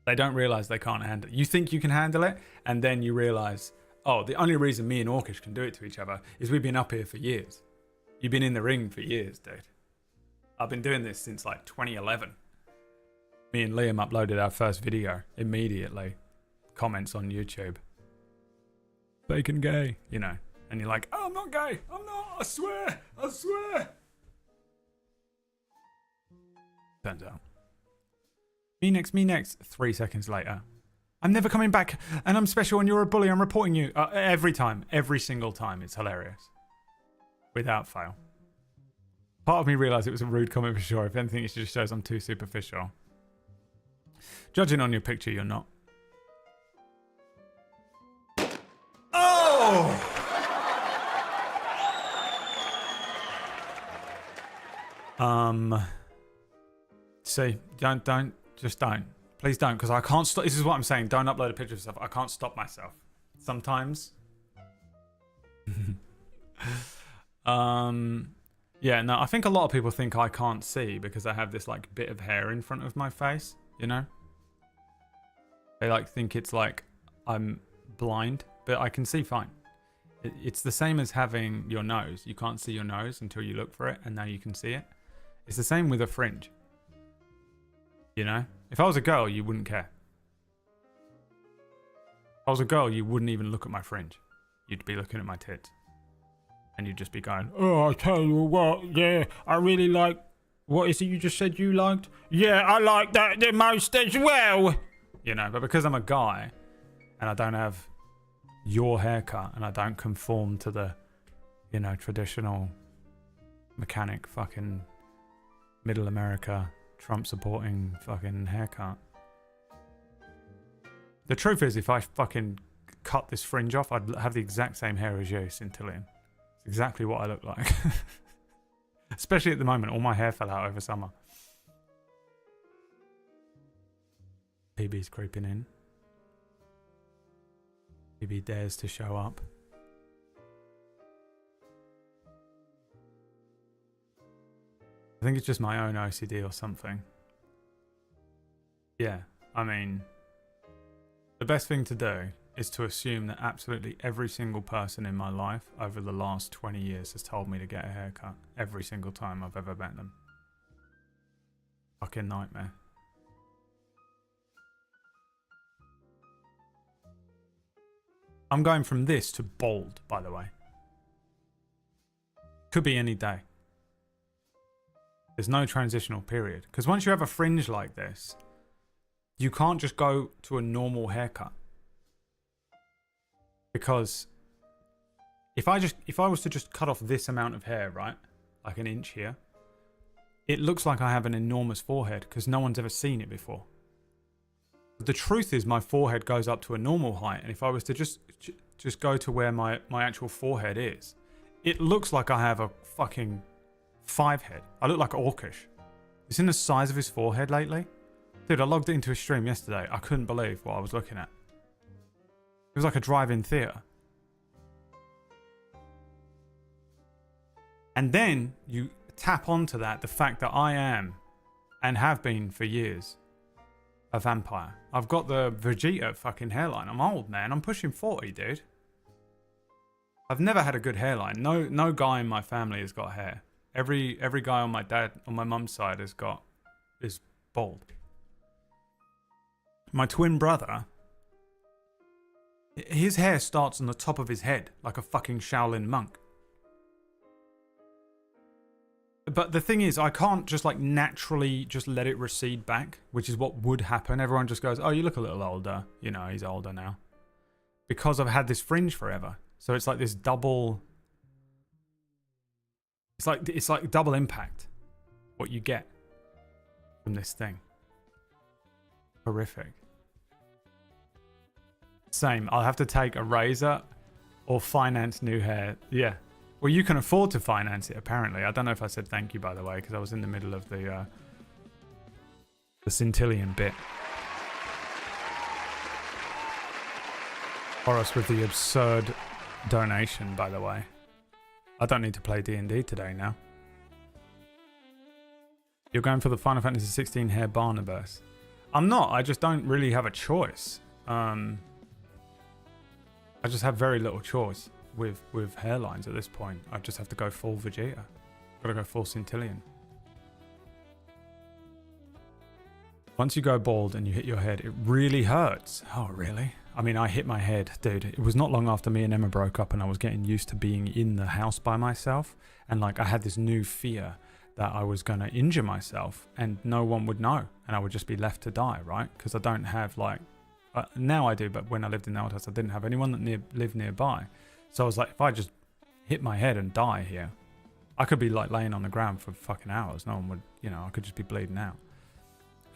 They don't realize they can't handle it. You think you can handle it, and then you realize, oh, the only reason me and Orcish can do it to each other is we've been up here for years. You've been in the ring for years, dude. I've been doing this since like 2011. Me and Liam uploaded our first video immediately. Comments on YouTube. Fake and gay, you know. And you're like, oh, I'm not gay. I'm not. I swear. I swear. Turns out. Me next. 3 seconds later. I'm never coming back, and I'm special, and you're a bully. I'm reporting you. Every time. Every single time. It's hilarious. Without fail. Part of me realised it was a rude comment for sure. If anything, it just shows I'm too superficial. Judging on your picture, you're not. Oh! See, don't. Please don't, because I can't stop. This is what I'm saying. Don't upload a picture of yourself. I can't stop myself. Sometimes. Yeah, no, I think a lot of people think I can't see because I have this like bit of hair in front of my face, you know? They like think it's like I'm blind, but I can see fine. It's the same as having your nose. You can't see your nose until you look for it, and now you can see it. It's the same with a fringe. You know? If I was a girl, you wouldn't care. I was a girl, you wouldn't even look at my fringe. You'd be looking at my tits. And you'd just be going, oh, I tell you what, yeah, I really like... What is it you just said you liked? Yeah, I like that the most as well. You know, but because I'm a guy, and I don't have your haircut, and I don't conform to the, you know, traditional mechanic fucking middle America, Trump supporting fucking haircut. The truth is, if I fucking cut this fringe off, I'd have the exact same hair as you, Centillion. It's exactly what I look like. Especially at the moment, all my hair fell out over summer. PB's creeping in. PB dares to show up. I think it's just my own OCD or something. Yeah, I mean, the best thing to do is to assume that absolutely every single person in my life over the last 20 years has told me to get a haircut. Every single time I've ever met them. Fucking nightmare. I'm going from this to bald, by the way. Could be any day. There's no transitional period. Because once you have a fringe like this, you can't just go to a normal haircut. Because if I was to just cut off this amount of hair, right? Like an inch here, it looks like I have an enormous forehead because no one's ever seen it before. But the truth is my forehead goes up to a normal height, and if I was to just go to where my actual forehead is, it looks like I have a fucking 5 head. I look like Orcish. You seen the size of his forehead lately? Dude, I logged into his stream yesterday. I couldn't believe what I was looking at. It was like a drive-in theatre. And then you tap onto that, the fact that I am, and have been for years, a vampire. I've got the Vegeta fucking hairline. I'm old, man. I'm pushing 40, dude. I've never had a good hairline. No guy in my family has got hair. Every guy on my mum's side is bald. My twin brother, his hair starts on the top of his head like a fucking Shaolin monk. But the thing is, I can't just like naturally just let it recede back, which is what would happen. Everyone just goes, oh, you look a little older. You know, he's older now. Because I've had this fringe forever. So it's like this double... It's like double impact, what you get from this thing. Horrific. Same, I'll have to take a razor or finance new hair. Yeah. Well, you can afford to finance it, apparently. I don't know if I said thank you, by the way, because I was in the middle of the Centillion bit. Horace with the absurd donation, by the way. I don't need to play D&D today now. You're going for the Final Fantasy 16 hair Barnabas. I'm not. I just don't really have a choice. I just have very little choice with hairlines at this point. I just have to go full Vegeta. Gotta go full Centillion. Once you go bald and you hit your head, it really hurts. Oh, really? I mean, I hit my head, dude. It was not long after me and Emma broke up and I was getting used to being in the house by myself. And like, I had this new fear that I was going to injure myself and no one would know. And I would just be left to die, right? Because I don't have like, now I do, but when I lived in the old house, I didn't have anyone that lived nearby. So I was like, if I just hit my head and die here, I could be like laying on the ground for fucking hours. No one would, you know, I could just be bleeding out.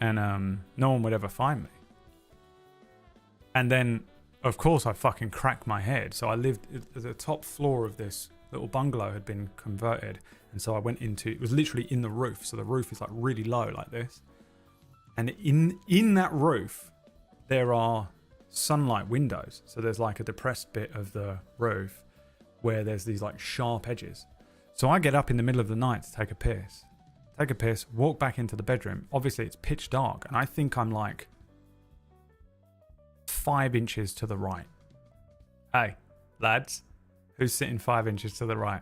And no one would ever find me. And then, of course, I fucking cracked my head. So I lived, the top floor of this little bungalow had been converted. And so I went into, it was literally in the roof. So the roof is like really low like this. And in that roof, there are sunlight windows. So there's like a depressed bit of the roof where there's these like sharp edges. So I get up in the middle of the night to take a piss, walk back into the bedroom. Obviously it's pitch dark and I think I'm like 5 inches to the right. Hey, lads, who's sitting 5 inches to the right?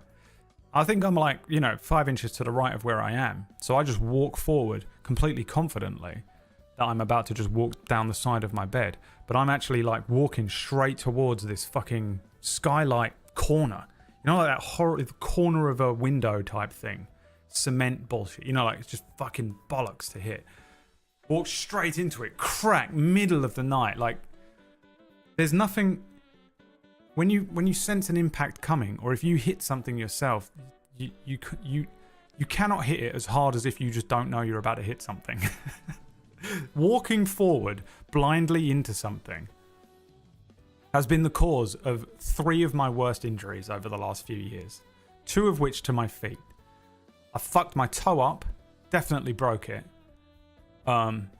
I think I'm like, you know, 5 inches to the right of where I am. So I just walk forward completely confidently that I'm about to just walk down the side of my bed, but I'm actually like walking straight towards this fucking skylight corner. You know, like that corner of a window type thing. Cement bullshit. You know, like it's just fucking bollocks to hit. Walk straight into it. Crack. Middle of the night. Like, there's nothing... When you sense an impact coming, or if you hit something yourself, you cannot hit it as hard as if you just don't know you're about to hit something. Walking forward blindly into something has been the cause of 3 of my worst injuries over the last few years. 2 of which to my feet. I fucked my toe up, definitely broke it.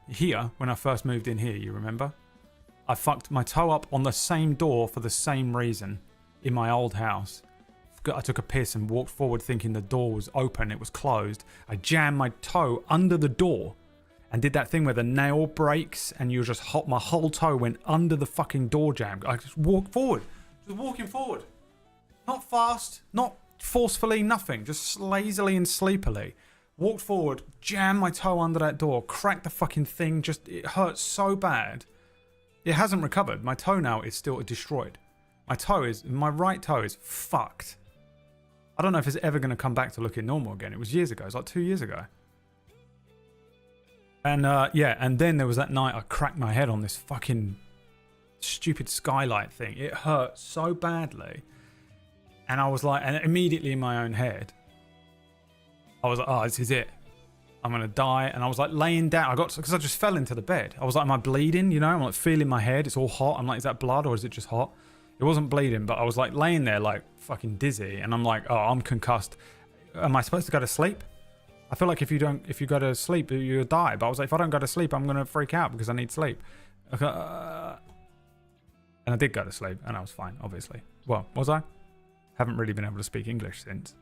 Here, when I first moved in here, you remember? I fucked my toe up on the same door for the same reason in my old house. I took a piss and walked forward thinking the door was open, it was closed. I jammed my toe under the door and did that thing where the nail breaks and you just my whole toe went under the fucking door jamb. I just walked forward, just walking forward. Not fast, not forcefully, nothing, just lazily and sleepily. Walked forward, jammed my toe under that door, cracked the fucking thing, just it hurt so bad. It hasn't recovered. My toenail is still destroyed. My right toe is fucked. I don't know if it's ever going to come back to looking normal again. It was years ago. It was like 2 years ago. And and then there was that night I cracked my head on this fucking stupid skylight thing. It hurt so badly. And I was like, and immediately in my own head, I was like, oh, this is it. I'm going to die. And I was like laying down. Because I just fell into the bed. I was like, am I bleeding? You know, I'm like feeling my head. It's all hot. I'm like, is that blood or is it just hot? It wasn't bleeding, but I was like laying there like fucking dizzy. And I'm like, oh, I'm concussed. Am I supposed to go to sleep? I feel like if you go to sleep, you'll die. But I was like, if I don't go to sleep, I'm going to freak out because I need sleep. And I did go to sleep and I was fine, obviously. Well, was I? Haven't really been able to speak English since.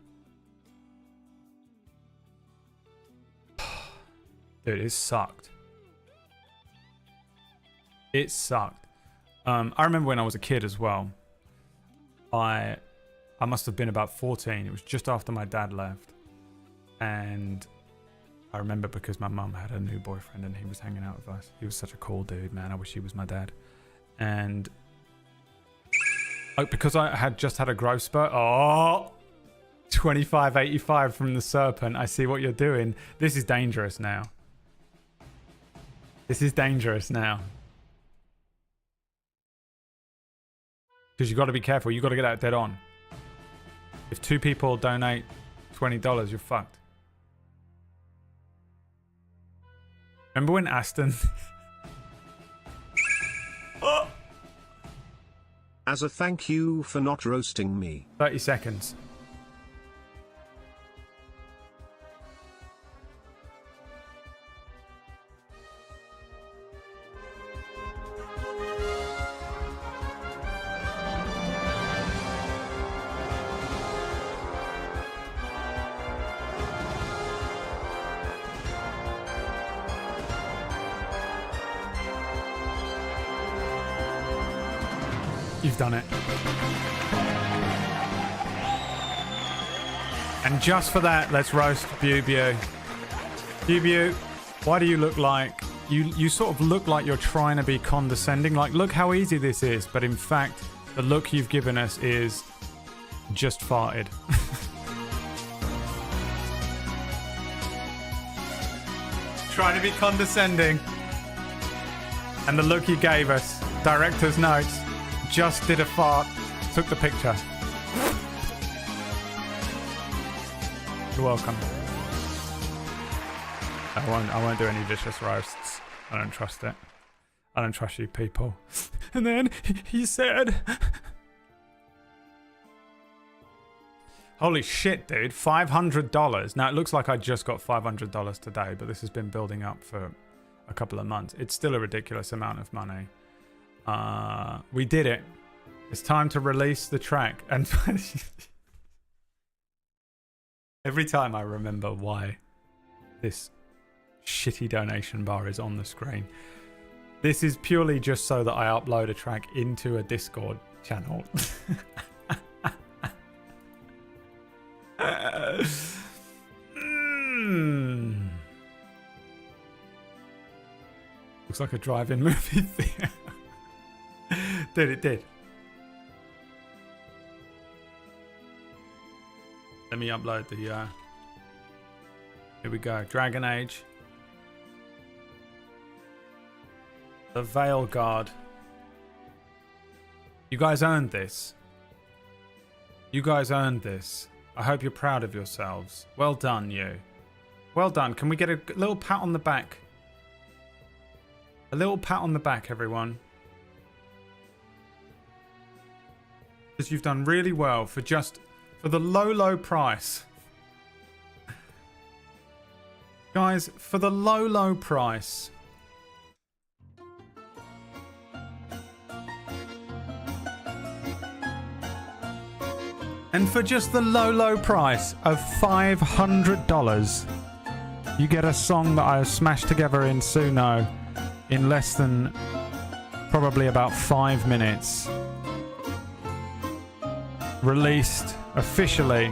Dude, it sucked. It sucked. I remember when I was a kid as well. I must have been about 14. It was just after my dad left. And I remember because my mum had a new boyfriend and he was hanging out with us. He was such a cool dude, man. I wish he was my dad. And because I had just had a growth spurt. Oh, 2585 from the serpent. I see what you're doing. This is dangerous now. This is dangerous now. Because you got to be careful. You got to get out dead on. If 2 people donate $20, you're fucked. Remember when Aston... As a thank you for not roasting me. 30 seconds. You've done it. And just for that, let's roast Bubu. Bubu, why do you look like... You sort of look like you're trying to be condescending. Like, look how easy this is. But in fact, the look you've given us is just farted. Trying to be condescending. And the look you gave us, director's notes, just did a fart, took the picture. You're welcome. I won't do any vicious roasts. I don't trust it. I don't trust you people. And then he said... Holy shit, dude. $500. Now, it looks like I just got $500 today, but this has been building up for a couple of months. It's still a ridiculous amount of money. We did it. It's time to release the track. And every time I remember why this shitty donation bar is on the screen. This is purely just so that I upload a track into a Discord channel. Looks like a drive-in movie theater. Dude, it did. Let me upload the... Here we go. Dragon Age. The Veil Guard. You guys earned this. You guys earned this. I hope you're proud of yourselves. Well done, you. Well done. Can we get a little pat on the back? A little pat on the back, everyone. Because you've done really well for the low price. Guys, for the low price. And for just the low price of $500, you get a song that I smashed together in Suno in less than probably about 5 minutes. Released officially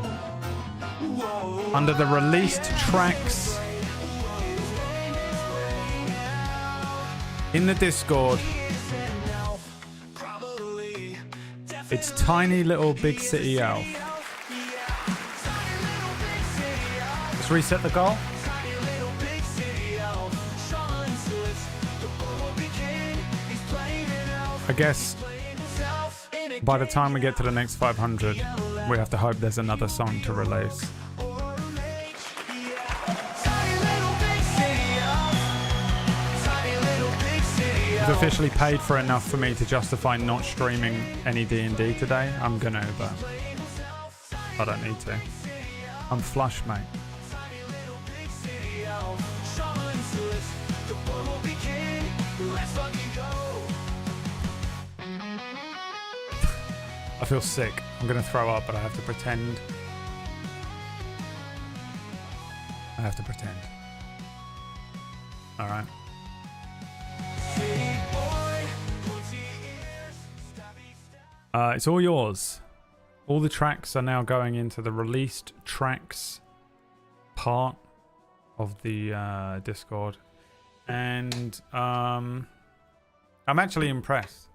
under the released tracks in the Discord. It's Tiny Little Big City Elf. Let's reset the goal. I guess by the time we get to the next 500, we have to hope there's another song to release. It's officially paid for enough for me to justify not streaming any D&D today. I'm gonna, but I don't need to. I'm flush, mate. I feel sick. I'm gonna throw up, but I have to pretend. I have to pretend. Alright. It's all yours. All the tracks are now going into the released tracks part of the Discord. And I'm actually impressed.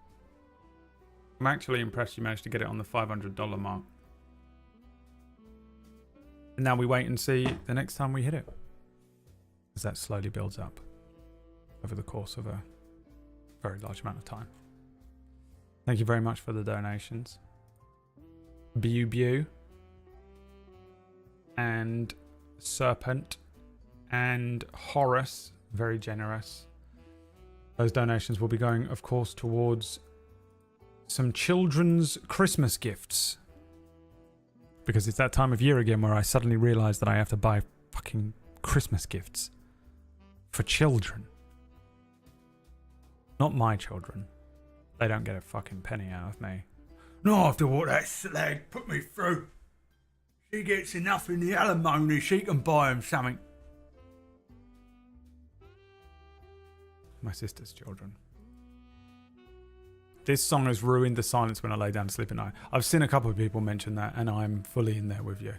I'm actually impressed you managed to get it on the $500 mark. And now we wait and see the next time we hit it. As that slowly builds up over the course of a very large amount of time. Thank you very much for the donations. Bew and Serpent and Horace, very generous. Those donations will be going, of course, towards some children's Christmas gifts. Because it's that time of year again where I suddenly realise that I have to buy fucking Christmas gifts for children. Not my children. They don't get a fucking penny out of me. Not after what that slag put me through. She gets enough in the alimony, she can buy him something. My sister's children. This song has ruined the silence when I lay down to sleep at night. I've seen a couple of people mention that, and I'm fully in there with you.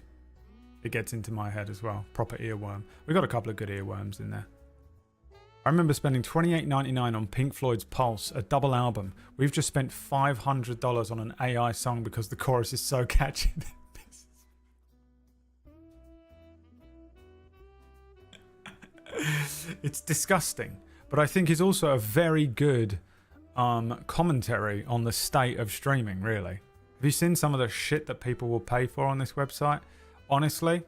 It gets into my head as well. Proper earworm. We got a couple of good earworms in there. I remember spending $28.99 on Pink Floyd's Pulse, a double album. We've just spent $500 on an AI song because the chorus is so catchy. It's disgusting, but I think it's also a very good commentary on the state of streaming, really. Have you seen some of the shit that people will pay for on this website? Honestly,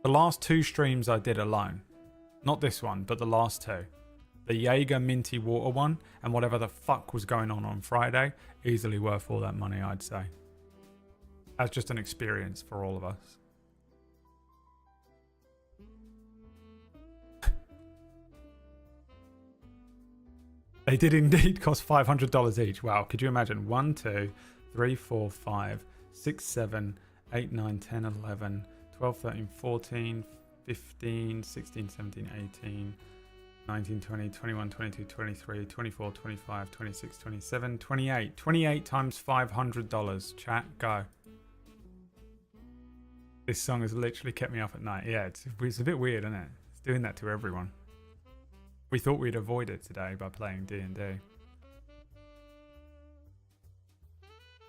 the last 2 streams I did alone, not this one, but the last 2. The Jaeger Minty Water one and whatever the fuck was going on Friday, easily worth all that money, I'd say. That's just an experience for all of us. They did indeed cost $500 each. Wow, could you imagine? 1, 2, 3, 4, 5, 6, 7, 8, 9, 10, 11, 12, 13, 14, 15, 16, 17, 18, 19, 20, 21, 22, 23, 24, 25, 26, 27, 28. 28 times $500. Chat, go. This song has literally kept me up at night. Yeah, it's a bit weird, isn't it? It's doing that to everyone. We thought we'd avoid it today by playing D&D.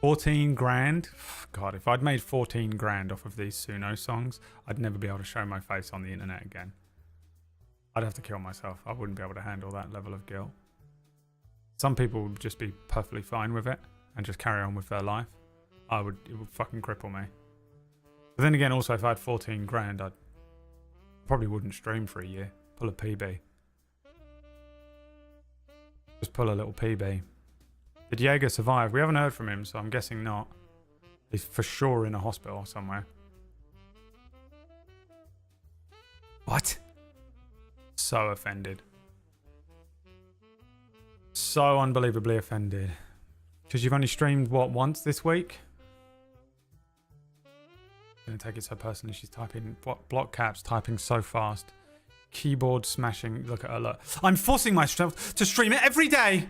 14 grand? God, if I'd made 14 grand off of these Suno songs, I'd never be able to show my face on the internet again. I'd have to kill myself. I wouldn't be able to handle that level of guilt. Some people would just be perfectly fine with it and just carry on with their life. It would fucking cripple me. But then again, also, if I had 14 grand, I probably wouldn't stream for a year. Pull a PB. Just pull a little PB. Did Jaeger survive? We haven't heard from him, so I'm guessing not. He's for sure in a hospital somewhere. What? So offended. So unbelievably offended. Because you've only streamed, what, once this week? I'm going to take it so personally. She's typing, what, block caps, typing so fast. Keyboard smashing. Look at her, look. I'm forcing myself to stream it every day.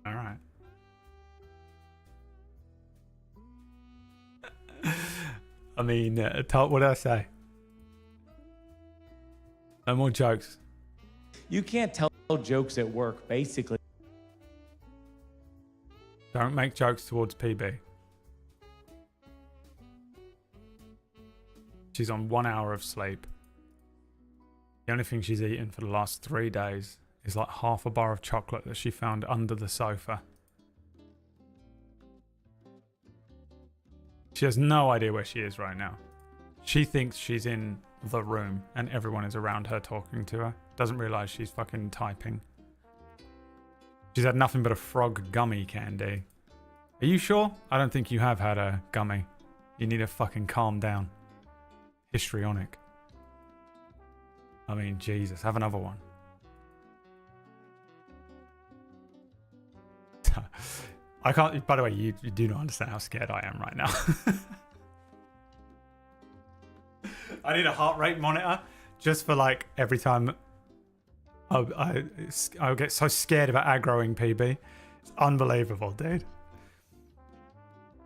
All right. I mean, what did I say? No more jokes. You can't tell jokes at work, basically. Don't make jokes towards PB. She's on 1 hour of sleep. The only thing she's eaten for the last 3 days is like half a bar of chocolate that she found under the sofa. She has no idea where she is right now. She thinks she's in the room and everyone is around her talking to her. Doesn't realize she's fucking typing. She's had nothing but a frog gummy candy. Are you sure? I don't think you have had a gummy. You need to fucking calm down. Histrionic. I mean, Jesus, have another one. I can't, by the way, you do not understand how scared I am right now. I need a heart rate monitor just for like every time I'll get so scared about aggroing PB. It's unbelievable, dude.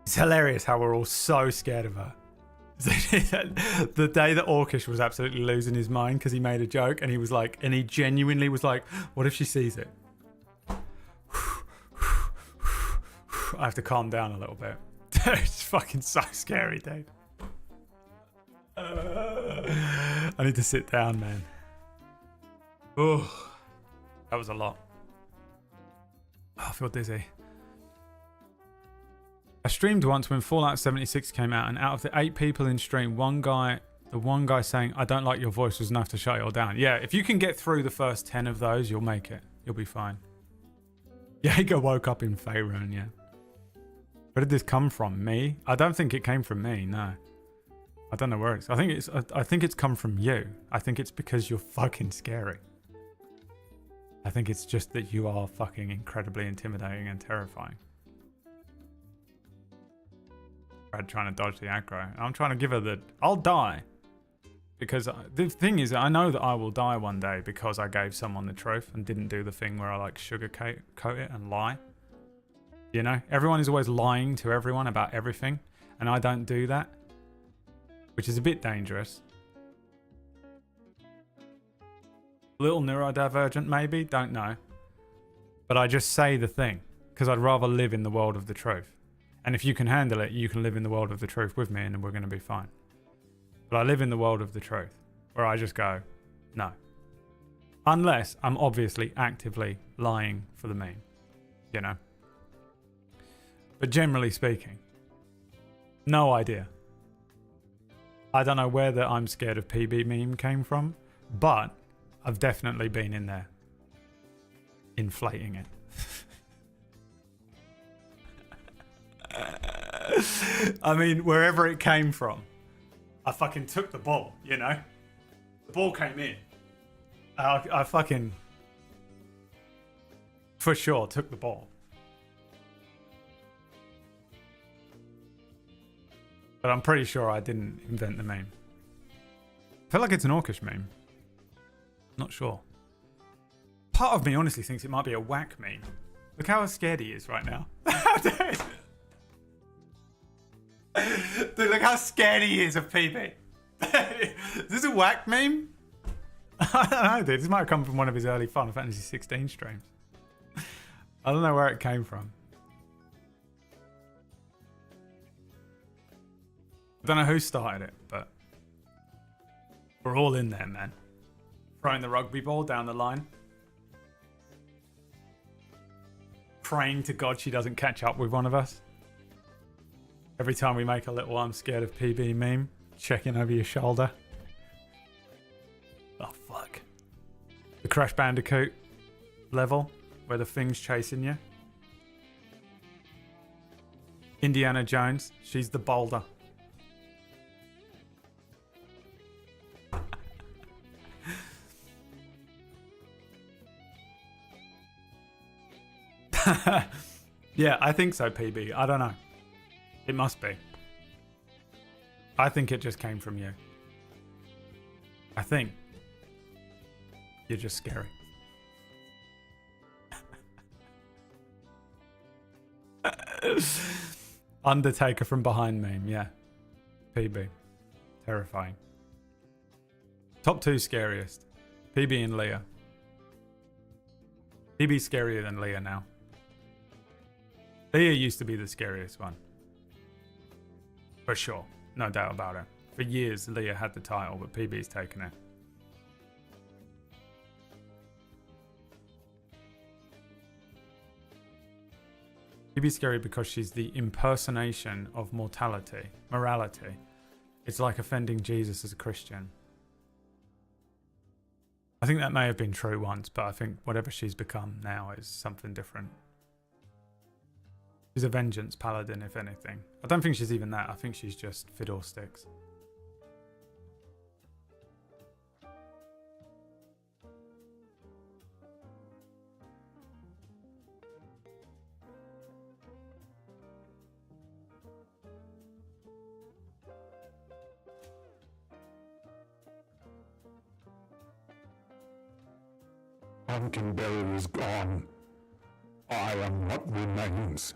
It's hilarious how we're all so scared of her. The day that Orkish was absolutely losing his mind because he made a joke and he genuinely was like, what if she sees it? I have to calm down a little bit. It's fucking so scary, dude. I need to sit down, man. Oh, that was a lot. Oh, I feel dizzy. I streamed once when Fallout 76 came out, and out of the 8 people in stream, the one guy saying, I don't like your voice was enough to shut it all down. Yeah, if you can get through the first 10 of those, you'll make it. You'll be fine. Jaeger woke up in Faerun, yeah. Where did this come from? Me? I don't think it came from me, no. I don't know where it's... I think it's come from you. I think it's because you're fucking scary. I think it's just that you are fucking incredibly intimidating and terrifying. Brad trying to dodge the aggro. I'm trying to give her the... I'll die. Because the thing is, I know that I will die one day because I gave someone the truth and didn't do the thing where I like sugarcoat it and lie. You know? Everyone is always lying to everyone about everything. And I don't do that. Which is a bit dangerous. A little neurodivergent maybe, don't know. But I just say the thing. Because I'd rather live in the world of the truth. And if you can handle it, you can live in the world of the truth with me and we're going to be fine. But I live in the world of the truth. Where I just go, no. Unless I'm obviously actively lying for the meme. You know? But generally speaking, no idea. I don't know where the I'm scared of PB meme came from, but I've definitely been in there. Inflating it. I mean, wherever it came from, I fucking took the ball, you know? The ball came in. I fucking, for sure, took the ball. But I'm pretty sure I didn't invent the meme. I feel like it's an Orcish meme. Not sure. Part of me honestly thinks it might be a whack meme. Look how scared he is right now. Dude, look how scared he is of PB. Is this a whack meme? I don't know, dude. This might have come from one of his early Final Fantasy 16 streams. I don't know where it came from. I don't know who started it, but we're all in there, man. Throwing the rugby ball down the line. Praying to God she doesn't catch up with one of us. Every time we make a little I'm scared of PB meme, checking over your shoulder. Oh, fuck. The Crash Bandicoot level where the thing's chasing you. Indiana Jones, she's the boulder. Yeah, I think so, PB. I don't know. It must be. I think it just came from you. I think. You're just scary. Undertaker from behind meme, yeah. PB. Terrifying. Top 2 scariest. PB and Leah. PB's scarier than Leah now. Leah used to be the scariest one. For sure. No doubt about it. For years, Leah had the title, but PB's taken it. PB's scary because she's the impersonation of morality. It's like offending Jesus as a Christian. I think that may have been true once, but I think whatever she's become now is something different. She's a vengeance paladin, if anything. I don't think she's even that. I think she's just fiddlesticks. Pumpkinberry is gone. I am what remains.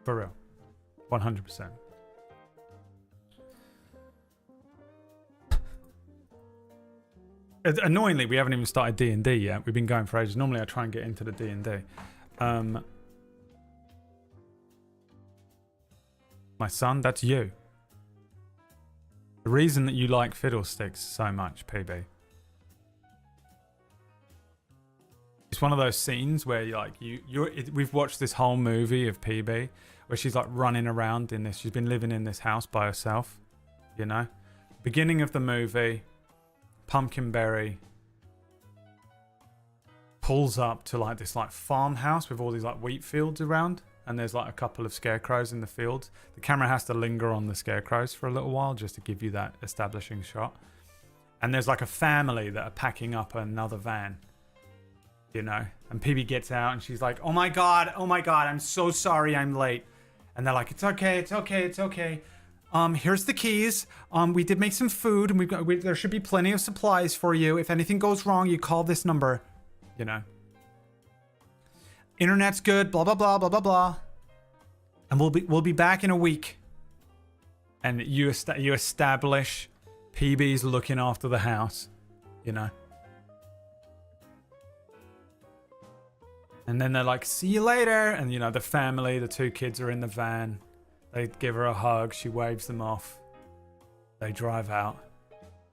For real. 100%. Annoyingly, we haven't even started D&D yet. We've been going for ages. Normally I try and get into the D&D. My son, that's you. The reason that you like Fiddlesticks so much, PB. It's one of those scenes where we've watched this whole movie of PB where she's like running around in this. She's been living in this house by herself, you know. Beginning of the movie, Pumpkinberry pulls up to like this like farmhouse with all these like wheat fields around, and there's like a couple of scarecrows in the field. The camera has to linger on the scarecrows for a little while just to give you that establishing shot. And there's like a family that are packing up another van. You know, and PB gets out and she's like, oh my god, I'm so sorry I'm late. And they're like, it's okay. Here's the keys. We did make some food and there should be plenty of supplies for you. If anything goes wrong, you call this number. You know. Internet's good, blah blah blah blah blah blah. And we'll be back in a week. And you establish PB's looking after the house, you know. And then they're like, see you later. And, you know, the family, the 2 kids are in the van. They give her a hug. She waves them off. They drive out.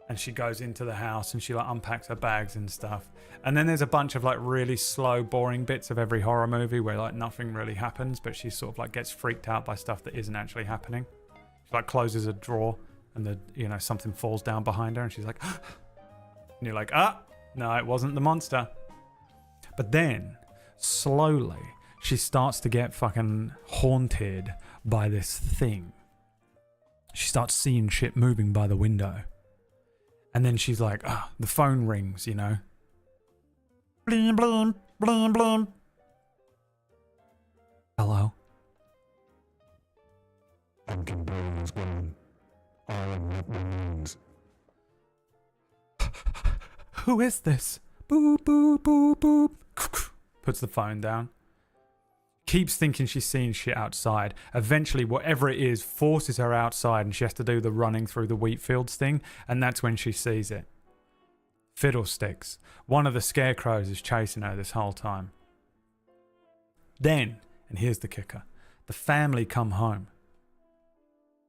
And she goes into the house and she, like, unpacks her bags and stuff. And then there's a bunch of, like, really slow, boring bits of every horror movie where, like, nothing really happens. But she sort of, like, gets freaked out by stuff that isn't actually happening. She, like, closes a drawer and, something falls down behind her. And she's like, and you're like, no, it wasn't the monster. But then slowly she starts to get fucking haunted by this thing. She starts seeing shit moving by the window. And then she's like, the phone rings, you know. Blim, blim, blim, blim. Hello? Pumpkinberry is gone. I am what remains. Who is this? Boop, boop, boop, boop. Puts the phone down. Keeps thinking she's seeing shit outside. Eventually, whatever it is forces her outside and she has to do the running through the wheat fields thing. And that's when she sees it. Fiddlesticks. One of the scarecrows is chasing her this whole time. Then, and here's the kicker, the family come home.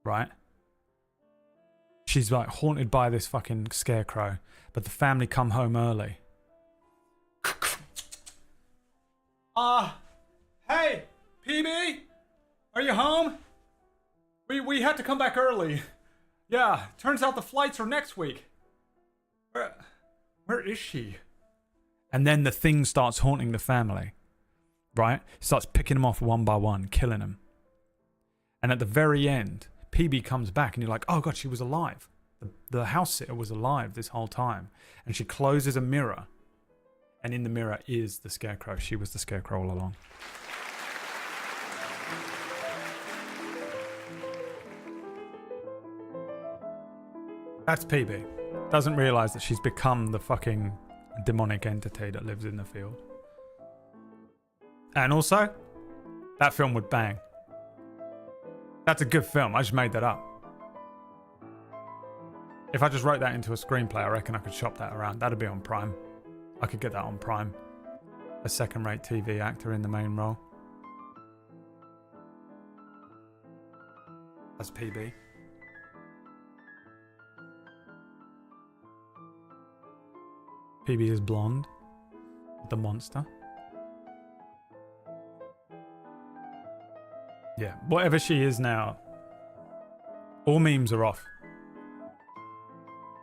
Right? She's like haunted by this fucking scarecrow, but the family come home early. Hey, PB, are you home? We had to come back early. Yeah, turns out the flights are next week. Where is she? And then the thing starts haunting the family, right? Starts picking them off one by one, killing them. And at the very end, PB comes back and you're like, oh God, she was alive. The house sitter was alive this whole time. And she closes a mirror. And in the mirror is the scarecrow. She was the scarecrow all along. That's PB. Doesn't realise that she's become the fucking demonic entity that lives in the field. And also, that film would bang. That's a good film. I just made that up. If I just wrote that into a screenplay, I reckon I could shop that around. That'd be on Prime. I could get that on Prime. A second-rate TV actor in the main role. That's PB. PB is blonde. The monster. Yeah, whatever she is now, all memes are off.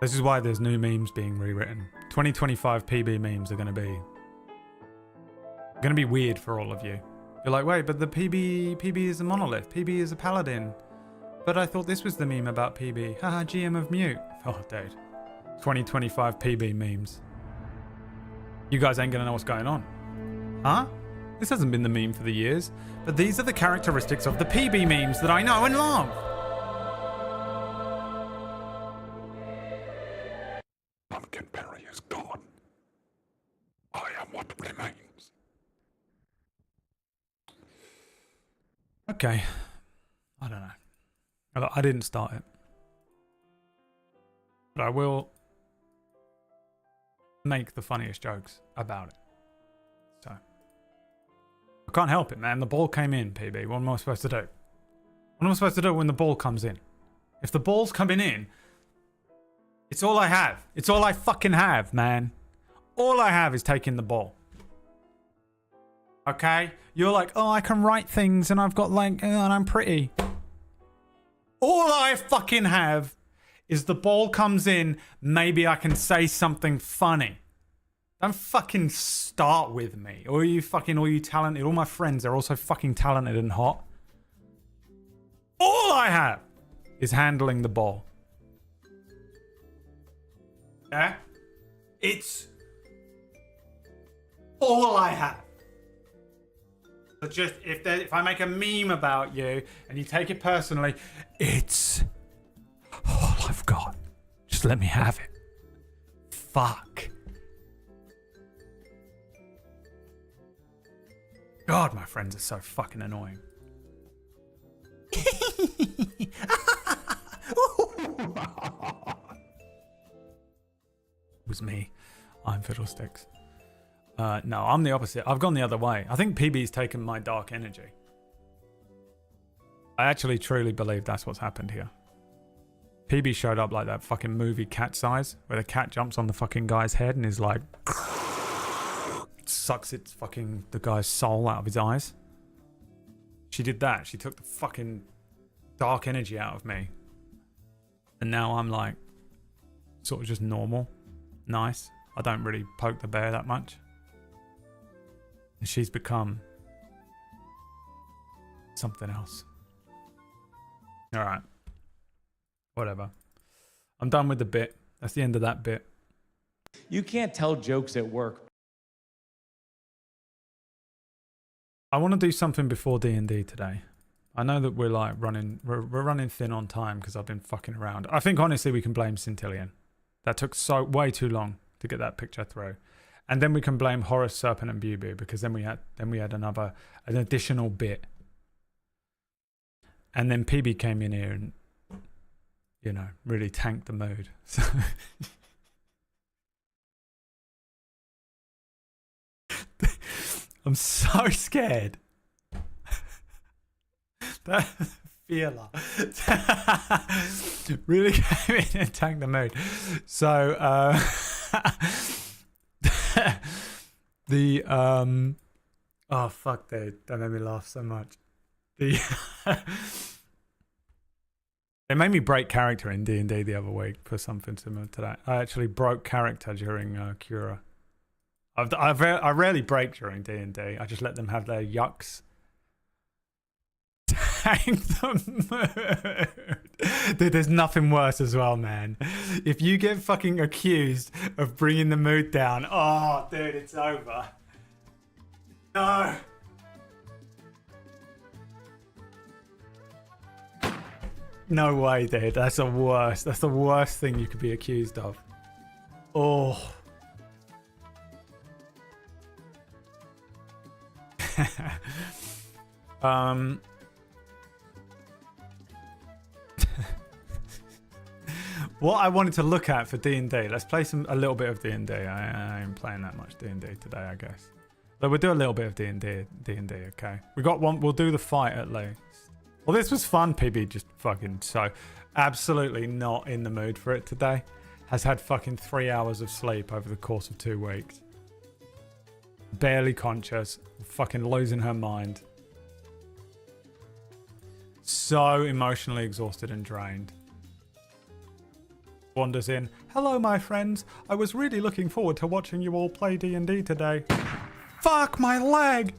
This is why there's new memes being rewritten. 2025 PB memes are going to be weird for all of you. You're like, wait, but the PB is a monolith. PB is a paladin. But I thought this was the meme about PB. Haha, GM of Mute. Oh, dude. 2025 PB memes. You guys ain't going to know what's going on. Huh? This hasn't been the meme for the years. But these are the characteristics of the PB memes that I know and love. Pumpkin Perry is gone. I am what remains. Okay. I don't know. I didn't start it. But I will make the funniest jokes about it. So. I can't help it, man. The ball came in, PB. What am I supposed to do? What am I supposed to do when the ball comes in? If the ball's coming in, it's all I have. It's all I fucking have, man. All I have is taking the ball. Okay? You're like, oh, I can write things and I've got like, and I'm pretty. All I fucking have is the ball comes in, maybe I can say something funny. Don't fucking start with me. All you talented, all my friends are also fucking talented and hot. All I have is handling the ball. Yeah? It's all I have. But just if I make a meme about you and you take it personally, it's all I've got. Just let me have it. Fuck. God, my friends are so fucking annoying. It was me. I'm Fiddlesticks. No, I'm the opposite. I've gone the other way. I think PB's taken my dark energy. I actually truly believe that's what's happened here. PB showed up like that fucking movie Cat's Eyes, where the cat jumps on the fucking guy's head and is like... sucks the guy's soul out of his eyes. She did that. She took the fucking dark energy out of me. And now I'm like... sort of just normal. Nice. I don't really poke the bear that much. And she's become something else. Alright. Whatever. I'm done with the bit. That's the end of that bit. You can't tell jokes at work. I want to do something before D&D today. I know that we're like running thin on time because I've been fucking around. I think honestly we can blame Centillion. That took way too long. to get that picture through. And then we can blame Horace, Serpent, and Bubu, because then we had an additional bit. And then PB came in here and, you know, really tanked the mood. So I'm so scared. That feeler really came in and tanked the mood. So oh fuck, dude, that made me laugh so much. It made me break character in D&D the other week for something similar to that. I actually broke character during Cura. I rarely break during D&D. I just let them have their yucks. Tank the mood. Dude, there's nothing worse as well, man. If you get fucking accused of bringing the mood down, oh, dude, it's over. No. No way, dude. That's the worst. That's the worst thing you could be accused of. Oh. What I wanted to look at for D&D. Let's play a little bit of D&D. I ain't playing that much D&D today, I guess. But we'll do a little bit of D&D, okay? We got one. We'll do the fight at least. Well, this was fun. PB just fucking so absolutely not in the mood for it today. Has had fucking 3 hours of sleep over the course of 2 weeks. Barely conscious. Fucking losing her mind. So emotionally exhausted and drained. Wanders in. Hello, my friends. I was really looking forward to watching you all play D&D today. Fuck my leg!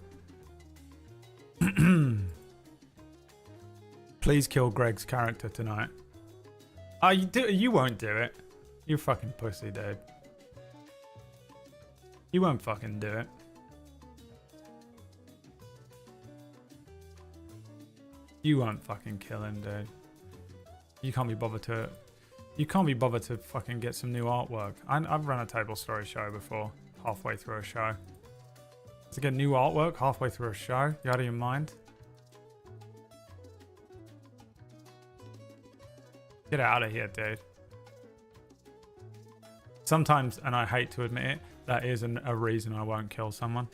Please kill Greg's character tonight. Oh, you won't do it. You fucking pussy, dude. You won't fucking do it. You won't fucking kill him, dude. You can't be bothered to... You can't be bothered to fucking get some new artwork. I've run a table story show before, halfway through a show. To get new artwork halfway through a show? You out of your mind? Get out of here, dude. Sometimes, and I hate to admit it, that is a reason I won't kill someone.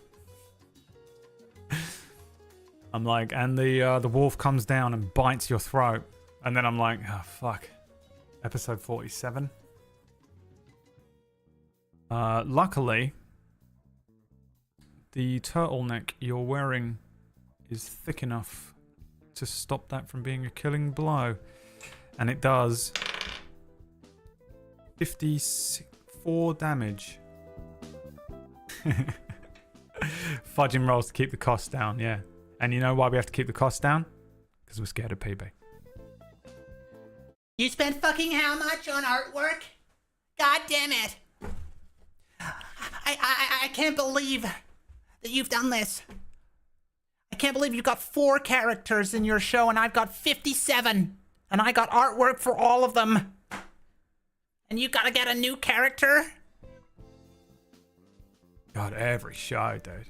I'm like, and the wolf comes down and bites your throat. And then I'm like, oh, fuck. Episode 47. Luckily, the turtleneck you're wearing is thick enough to stop that from being a killing blow. And it does 54 damage. Fudging rolls to keep the cost down, yeah. And you know why we have to keep the cost down? Because we're scared of PB. You spent fucking how much on artwork? God damn it. I can't believe that you've done this. I can't believe you've got 4 characters in your show and I've got 57. And I got artwork for all of them. And you gotta get a new character? God, every show, dude.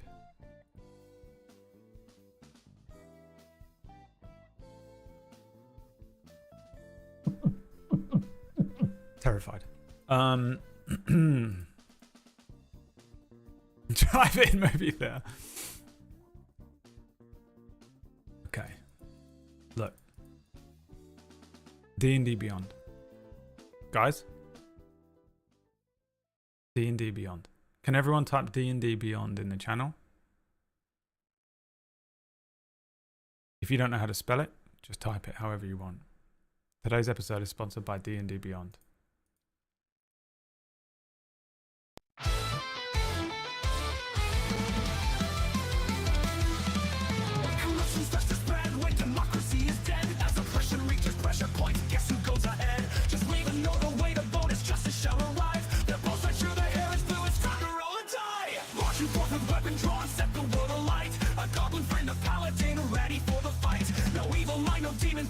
Terrified. Drive-in movie there. Okay. Look. D&D Beyond. Guys? D&D Beyond. Can everyone type D&D Beyond in the channel? If you don't know how to spell it, just type it however you want. Today's episode is sponsored by D&D Beyond.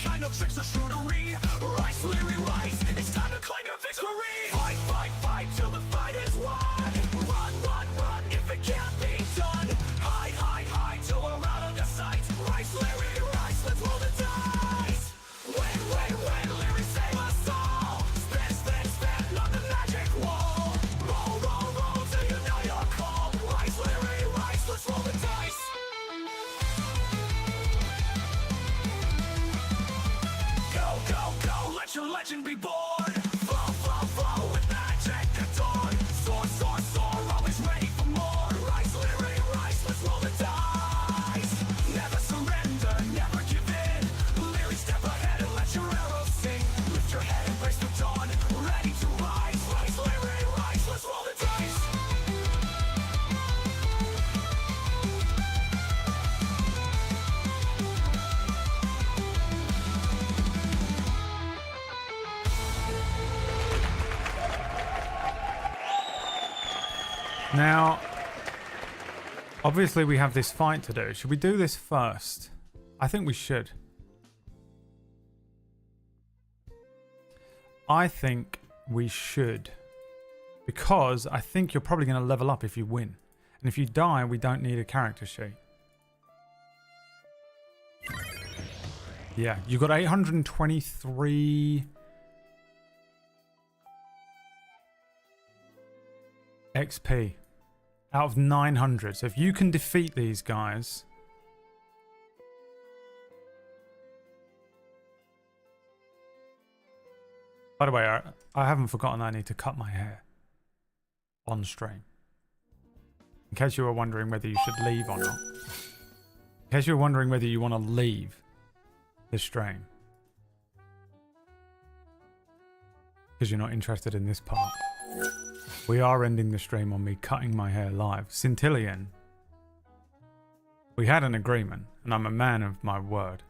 Kind of tricks or shootery. Rise, Leary, rise. It's time to claim your victory. Fight, fight, fight till the fight is won. Now, obviously we have this fight to do. Should we do this first? I think we should. I think we should. Because I think you're probably going to level up if you win. And if you die, we don't need a character sheet. Yeah, you got 823 XP out of 900. So if you can defeat these guys, by the way, I haven't forgotten I need to cut my hair on stream. In case you were wondering whether you should leave or not. In case you were wondering whether you want to leave the stream. Because you're not interested in this part. We are ending the stream on me cutting my hair live. Centillion. We had an agreement, and I'm a man of my word.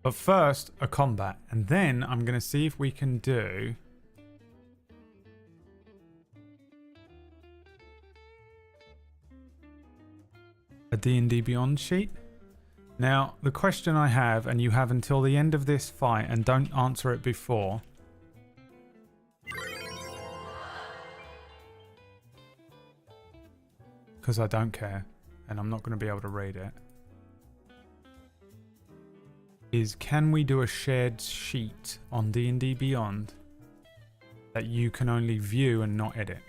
But first, a combat. And then I'm going to see if we can do... a D&D Beyond sheet. Now, the question I have, and you have until the end of this fight, and don't answer it before. Because I don't care, and I'm not going to be able to read it. Is can we do a shared sheet on D&D Beyond that you can only view and not edit?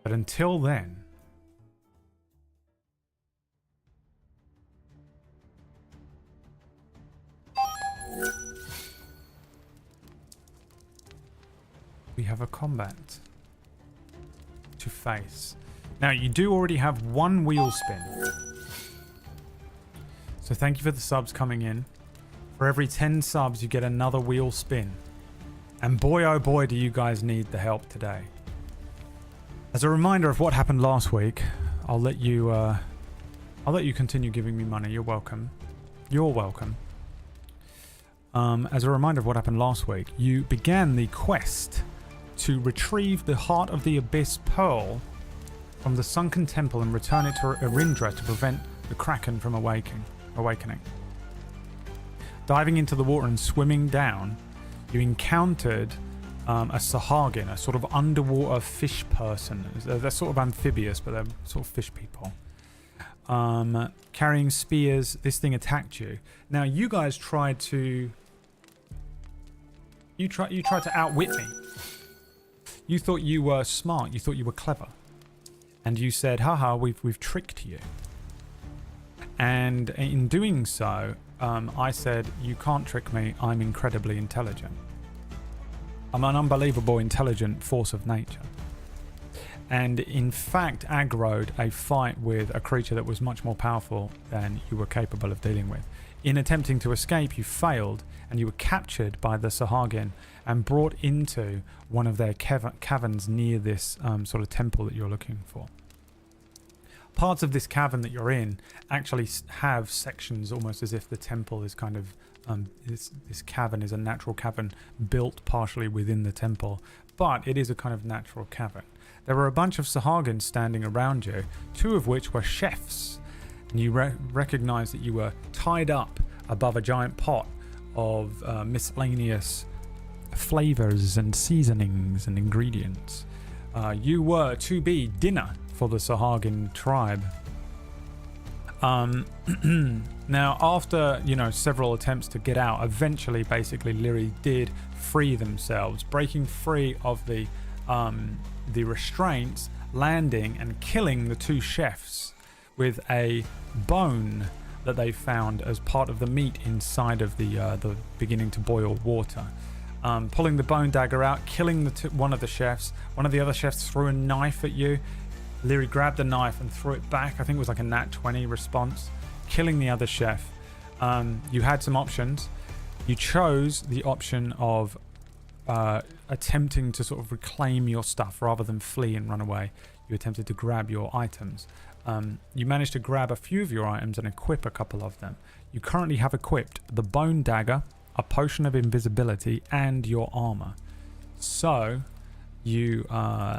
But until then... we have a combat to face. Now, you do already have one wheel spin. So thank you for the subs coming in. For every 10 subs, you get another wheel spin. And boy, oh boy, do you guys need the help today. As a reminder of what happened last week, I'll let you continue giving me money. You're welcome. You're welcome. As a reminder of what happened last week, you began the quest to retrieve the Heart of the Abyss Pearl from the sunken temple and return it to Erindra to prevent the Kraken from awakening. Diving into the water and swimming down, you encountered a Sahagin, a sort of underwater fish person. They're sort of amphibious, but they're sort of fish people. Carrying spears, this thing attacked you. Now, you guys tried to... You tried to outwit me. You thought you were smart. You thought you were clever. And you said, haha, we've tricked you. And in doing so, I said, you can't trick me. I'm incredibly intelligent. I'm an unbelievable intelligent force of nature. And in fact, aggroed a fight with a creature that was much more powerful than you were capable of dealing with. In attempting to escape, you failed, and you were captured by the Sahagin and brought into one of their caverns near this sort of temple that you're looking for. Parts of this cavern that you're in actually have sections almost as if the temple is kind of... this cavern is a natural cavern built partially within the temple, but it is a kind of natural cavern. There were a bunch of Sahagins standing around you, two of which were chefs. And you recognize that you were tied up above a giant pot of miscellaneous flavors and seasonings and ingredients. You were to be dinner for the Sahagin tribe. Now, after, several attempts to get out, eventually, basically, Lyri did free themselves, breaking free of the restraints, landing and killing the two chefs with a bone that they found as part of the meat inside of the beginning to boil water. Pulling the bone dagger out, killing one of the chefs. One of the other chefs threw a knife at you. Lyri grabbed the knife and threw it back. I think it was like a nat 20 response, killing the other chef. You had some options. You chose the option of attempting to sort of reclaim your stuff rather than flee and run away. You attempted to grab your items. You managed to grab a few of your items and equip a couple of them. You currently have equipped the bone dagger, a potion of invisibility, and your armor. So you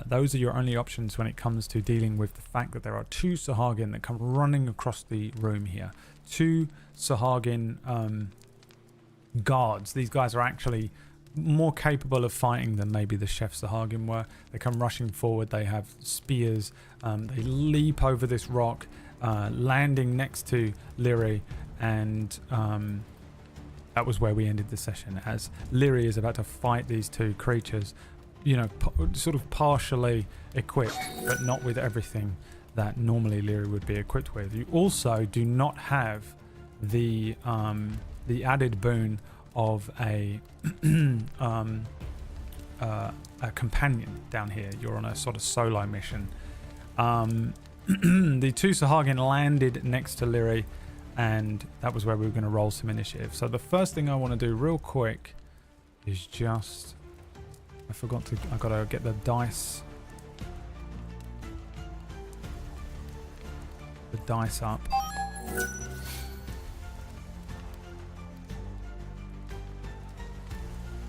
those are your only options when it comes to dealing with the fact that there are 2 Sahagin that come running across the room here. 2 Sahagin guards. These guys are actually more capable of fighting than maybe the Chef Sahagin were. They come rushing forward. They have spears. They leap over this rock, landing next to Lyri, and that was where we ended the session, as Lyri is about to fight these 2 creatures, you know, sort of partially equipped, but not with everything that normally Lyri would be equipped with. You also do not have the added boon of a companion down here. You're on a sort of solo mission. The 2 Sahagin landed next to Lyri, and that was where we were going to roll some initiative. So the first thing I want to do real quick is just... I gotta get the dice. The dice up.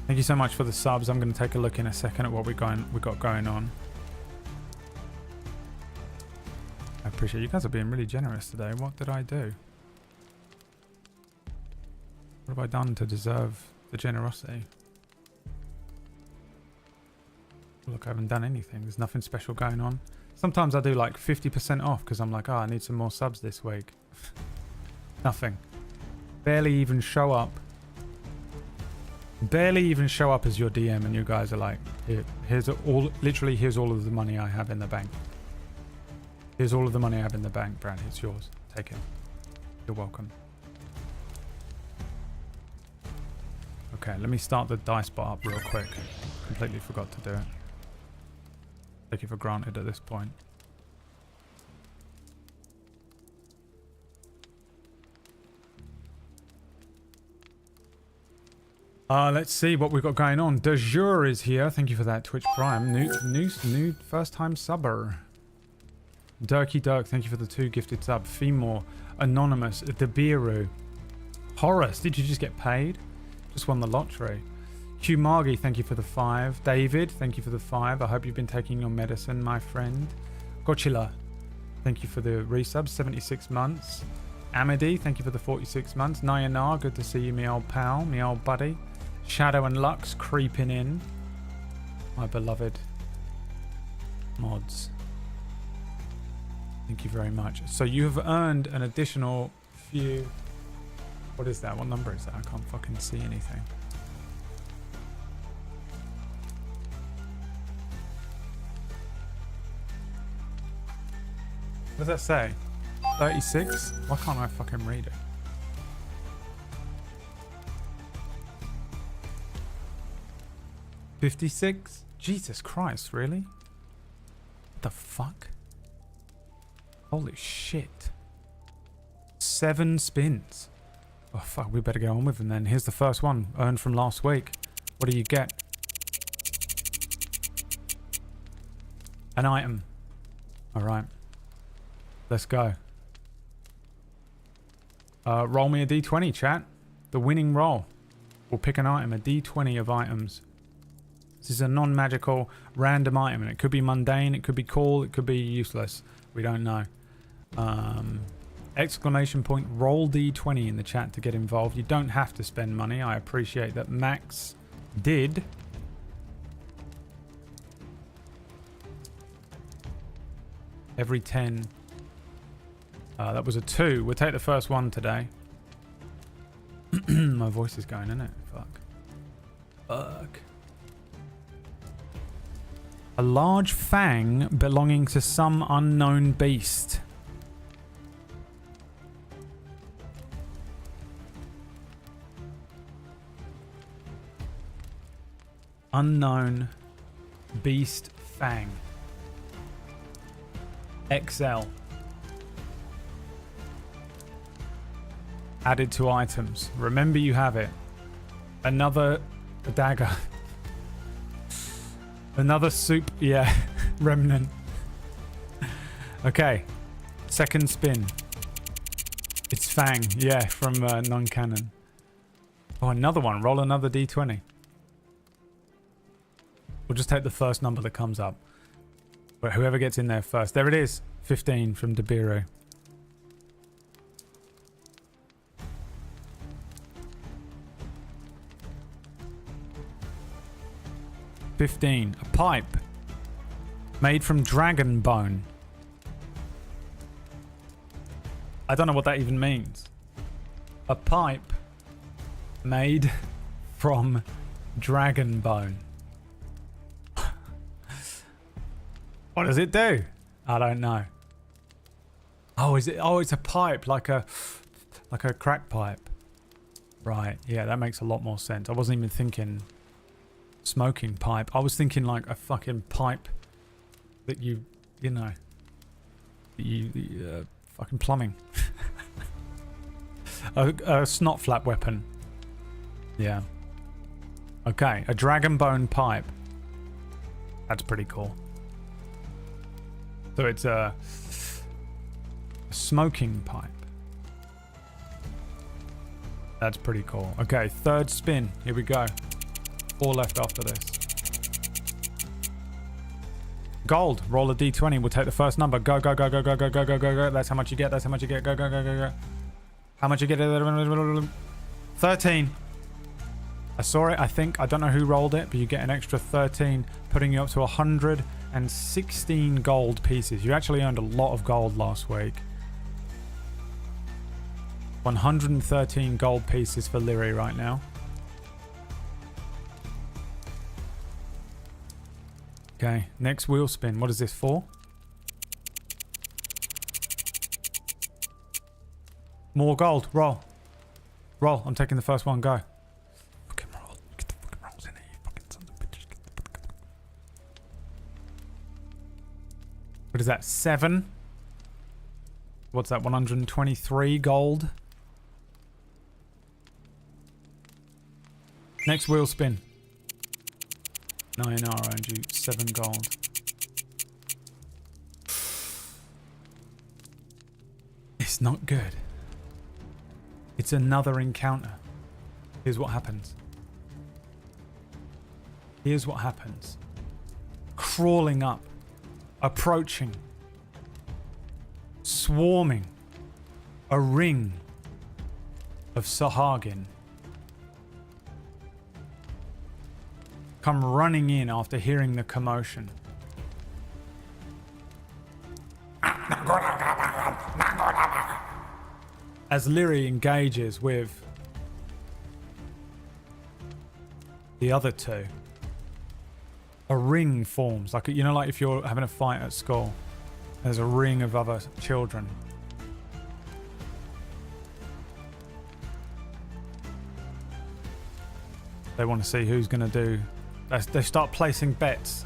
Thank you so much for the subs. I'm going to take a look in a second at what we got going on. I appreciate you guys are being really generous today. What did I do? What have I done to deserve the generosity? Look, I haven't done anything. There's nothing special going on. Sometimes I do like 50% off because I'm like, oh, I need some more subs this week. Nothing. Barely even show up. Barely even show up as your DM, and you guys are like, here's all of the money I have in the bank. Here's all of the money I have in the bank, Brad. It's yours. Take it. You're welcome. Okay, let me start the dice bar up real quick. Completely forgot to do it. Take it for granted at this point. Let's see what we've got going on. De Jure is here. Thank you for that Twitch Prime. New first time subber. Durky Dirk, thank you for the 2 gifted sub. Femor, Anonymous, Debiru. Horace, did you just get paid? Just won the lottery. Q Margie, thank you for the 5. David, thank you for the 5. I hope you've been taking your medicine, my friend. Gochila, thank you for the resub, 76 months. Amity, thank you for the 46 months. Nayanar, good to see you, me old pal, me old buddy. Shadow and Lux creeping in. My beloved mods. Thank you very much. So you have earned an additional few... What is that? What number is that? I can't fucking see anything. What does that say? 36? Why can't I fucking read it? $56? Jesus Christ, really? What the fuck? Holy shit. 7 spins. Oh fuck, we better get on with them then. Here's the first one, earned from last week. What do you get? An item. Alright. Let's go. Roll me a d20, chat. The winning roll. We'll pick an item, a d20 of items. This is a non-magical random item, and it could be mundane, it could be cool, it could be useless. We don't know. Exclamation point, roll d20 in the chat to get involved. You don't have to spend money. I appreciate that Max did. Every 10. That was a 2. We'll take the first one today. My voice is going, isn't it? Fuck. A large fang belonging to some unknown beast. Unknown beast fang. XL. Added to items. Remember you have it. Another dagger. Another soup. Yeah. Remnant. Okay. Second spin. It's Fang. Yeah, from non-canon. Oh, another one. Roll another d20. We'll just take the first number that comes up. But whoever gets in there first. There it is. 15 from Debiru. A pipe made from dragon bone. I don't know what that even means. A pipe made from dragon bone. What does it do? I don't know. Oh, is it? Oh, it's a pipe, like a crack pipe. Right. Yeah, that makes a lot more sense. I wasn't even thinking smoking pipe. I was thinking like a fucking pipe that you know, fucking plumbing. a snot flap weapon. Yeah. Okay, a dragon bone pipe. That's pretty cool. So it's a smoking pipe. That's pretty cool. Okay, third spin. Here we go. 4 left after this. Gold. Roll a d20. We'll take the first number. Go, go, go, go, go, go, go, go, go, go. That's how much you get. That's how much you get. Go, go, go, go, go. How much you get? 13. I saw it, I think. I don't know who rolled it, but you get an extra 13, putting you up to 116 gold pieces. You actually earned a lot of gold last week. 113 gold pieces for Lyri right now. Okay, next wheel spin. What is this for? More gold. Roll. Roll. I'm taking the first one. Go. Fucking roll. Get the fucking rolls in there, you fucking sons of bitches. What is that? 7? What's that? 123 gold. Next wheel spin. 9 RNG, 7 gold. It's not good. It's another encounter. Here's what happens. Here's what happens. Crawling up. Approaching. Swarming. A ring of Sahagin. Come running in after hearing the commotion. As Lyri engages with the other two, a ring forms. Like, you know, like if you're having a fight at school, there's a ring of other children. They want to see who's going to do. They start placing bets.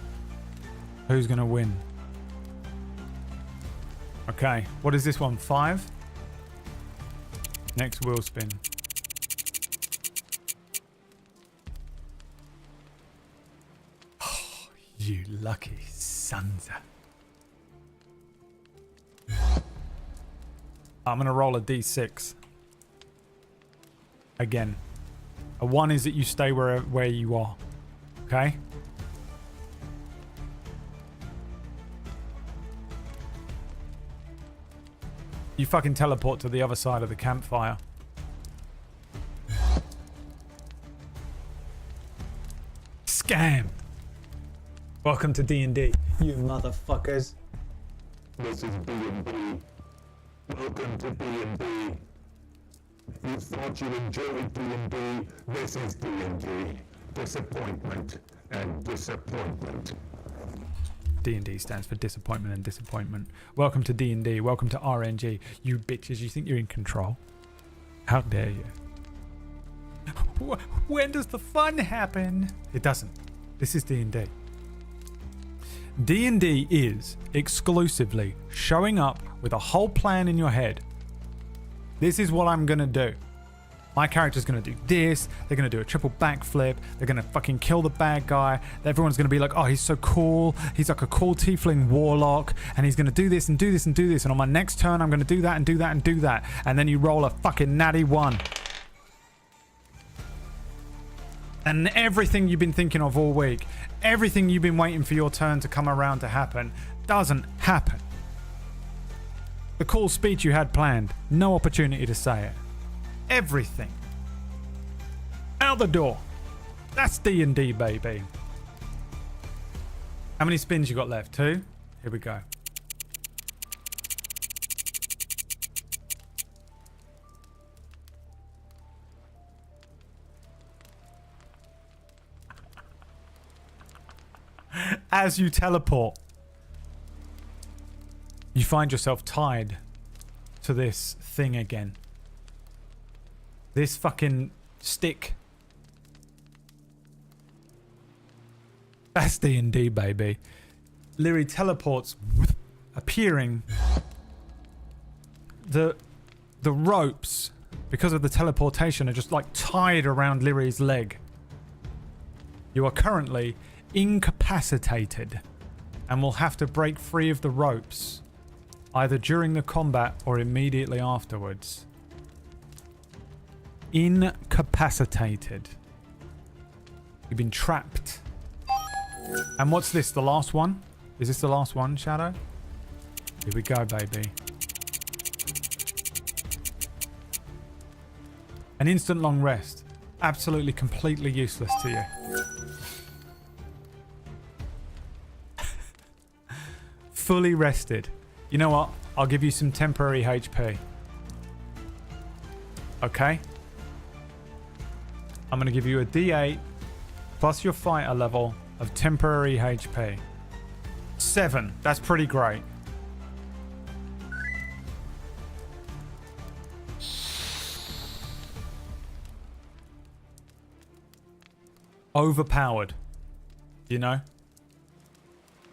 Who's going to win? Okay, what is this one? 5? Next wheel spin. Oh, you lucky sons. I'm going to roll a d6. Again. A 1 is that you stay where you are. Okay? You fucking teleport to the other side of the campfire. Scam! Welcome to D&D, you motherfuckers. This is D&D. Welcome to D&D. You thought you enjoyed D&D. This is D&D. Disappointment and disappointment. D&D stands for disappointment and disappointment. Welcome to D&D. Welcome to RNG. You bitches, you think you're in control? How dare you? When does the fun happen? It doesn't. This is D&D. D&D is exclusively showing up with a whole plan in your head. This is what I'm gonna do. My character's gonna do this. They're gonna do a triple backflip. They're gonna fucking kill the bad guy. Everyone's gonna be like, oh, he's so cool. He's like a cool tiefling warlock. And he's gonna do this and do this and do this. And on my next turn, I'm gonna do that and do that and do that. And then you roll a fucking natty 1. And everything you've been thinking of all week, everything you've been waiting for your turn to come around to happen, doesn't happen. The cool speech you had planned, no opportunity to say it. Everything. Out the door. That's D&D, baby. How many spins you got left? 2? Here we go. As you teleport, you find yourself tied to this thing again. This fucking stick. That's D&D, baby. Lyri teleports, appearing. The ropes, because of the teleportation, are just like tied around Lyri's leg. You are currently incapacitated and will have to break free of the ropes either during the combat or immediately afterwards. Incapacitated. You've been trapped. And what's this, the last one? Is this the last one, Shadow? Here we go, baby. An instant long rest. Absolutely, completely useless to you. Fully rested. You know what? I'll give you some temporary HP. Okay? I'm going to give you a D8 plus your fighter level of temporary HP. 7. That's pretty great. Overpowered. You know?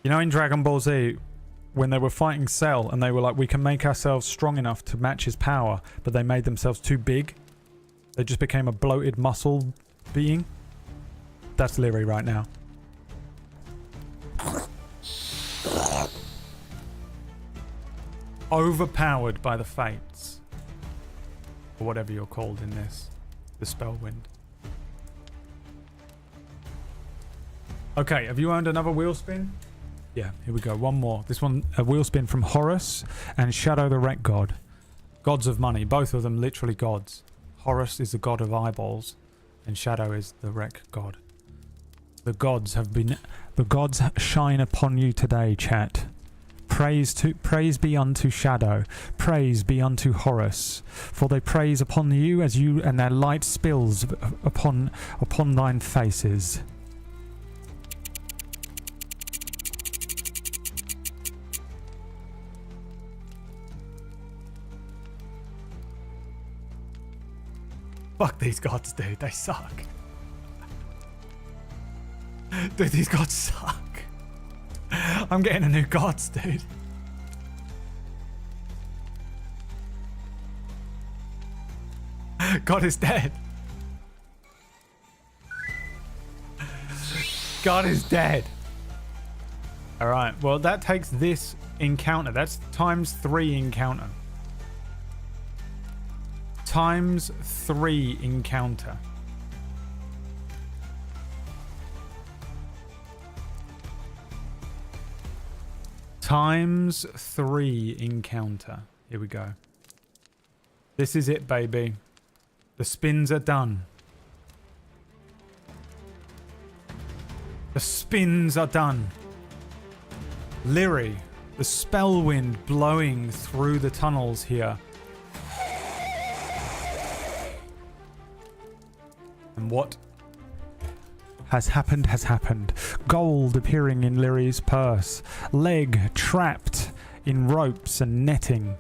You know in Dragon Ball Z, when they were fighting Cell and they were like, we can make ourselves strong enough to match his power, but they made themselves too big. They just became a bloated muscle being. That's Lyri right now. Overpowered by the fates. Or whatever you're called in this. The Spellwind. Okay, have you earned another wheel spin? Yeah, here we go. One more. This one, a wheel spin from Horus and Shadow the Wreck God. Gods of money. Both of them literally gods. Horus is the god of eyeballs and Shadow is the Wreck God. The gods shine upon you today, chat. Praise be unto Shadow. Praise be unto Horus. For they praise upon you as you and their light spills upon thine faces. Fuck these gods, dude. They suck. Dude, these gods suck. I'm getting a new gods, dude. God is dead. God is dead. Alright, well that takes this encounter. That's ×3 encounter. ×3 encounter. ×3 encounter. Here we go. This is it, baby. The spins are done. The spins are done. Lyri, the spell wind blowing through the tunnels here. And what has happened has happened. Gold appearing in Lyri's purse. Leg trapped in ropes and netting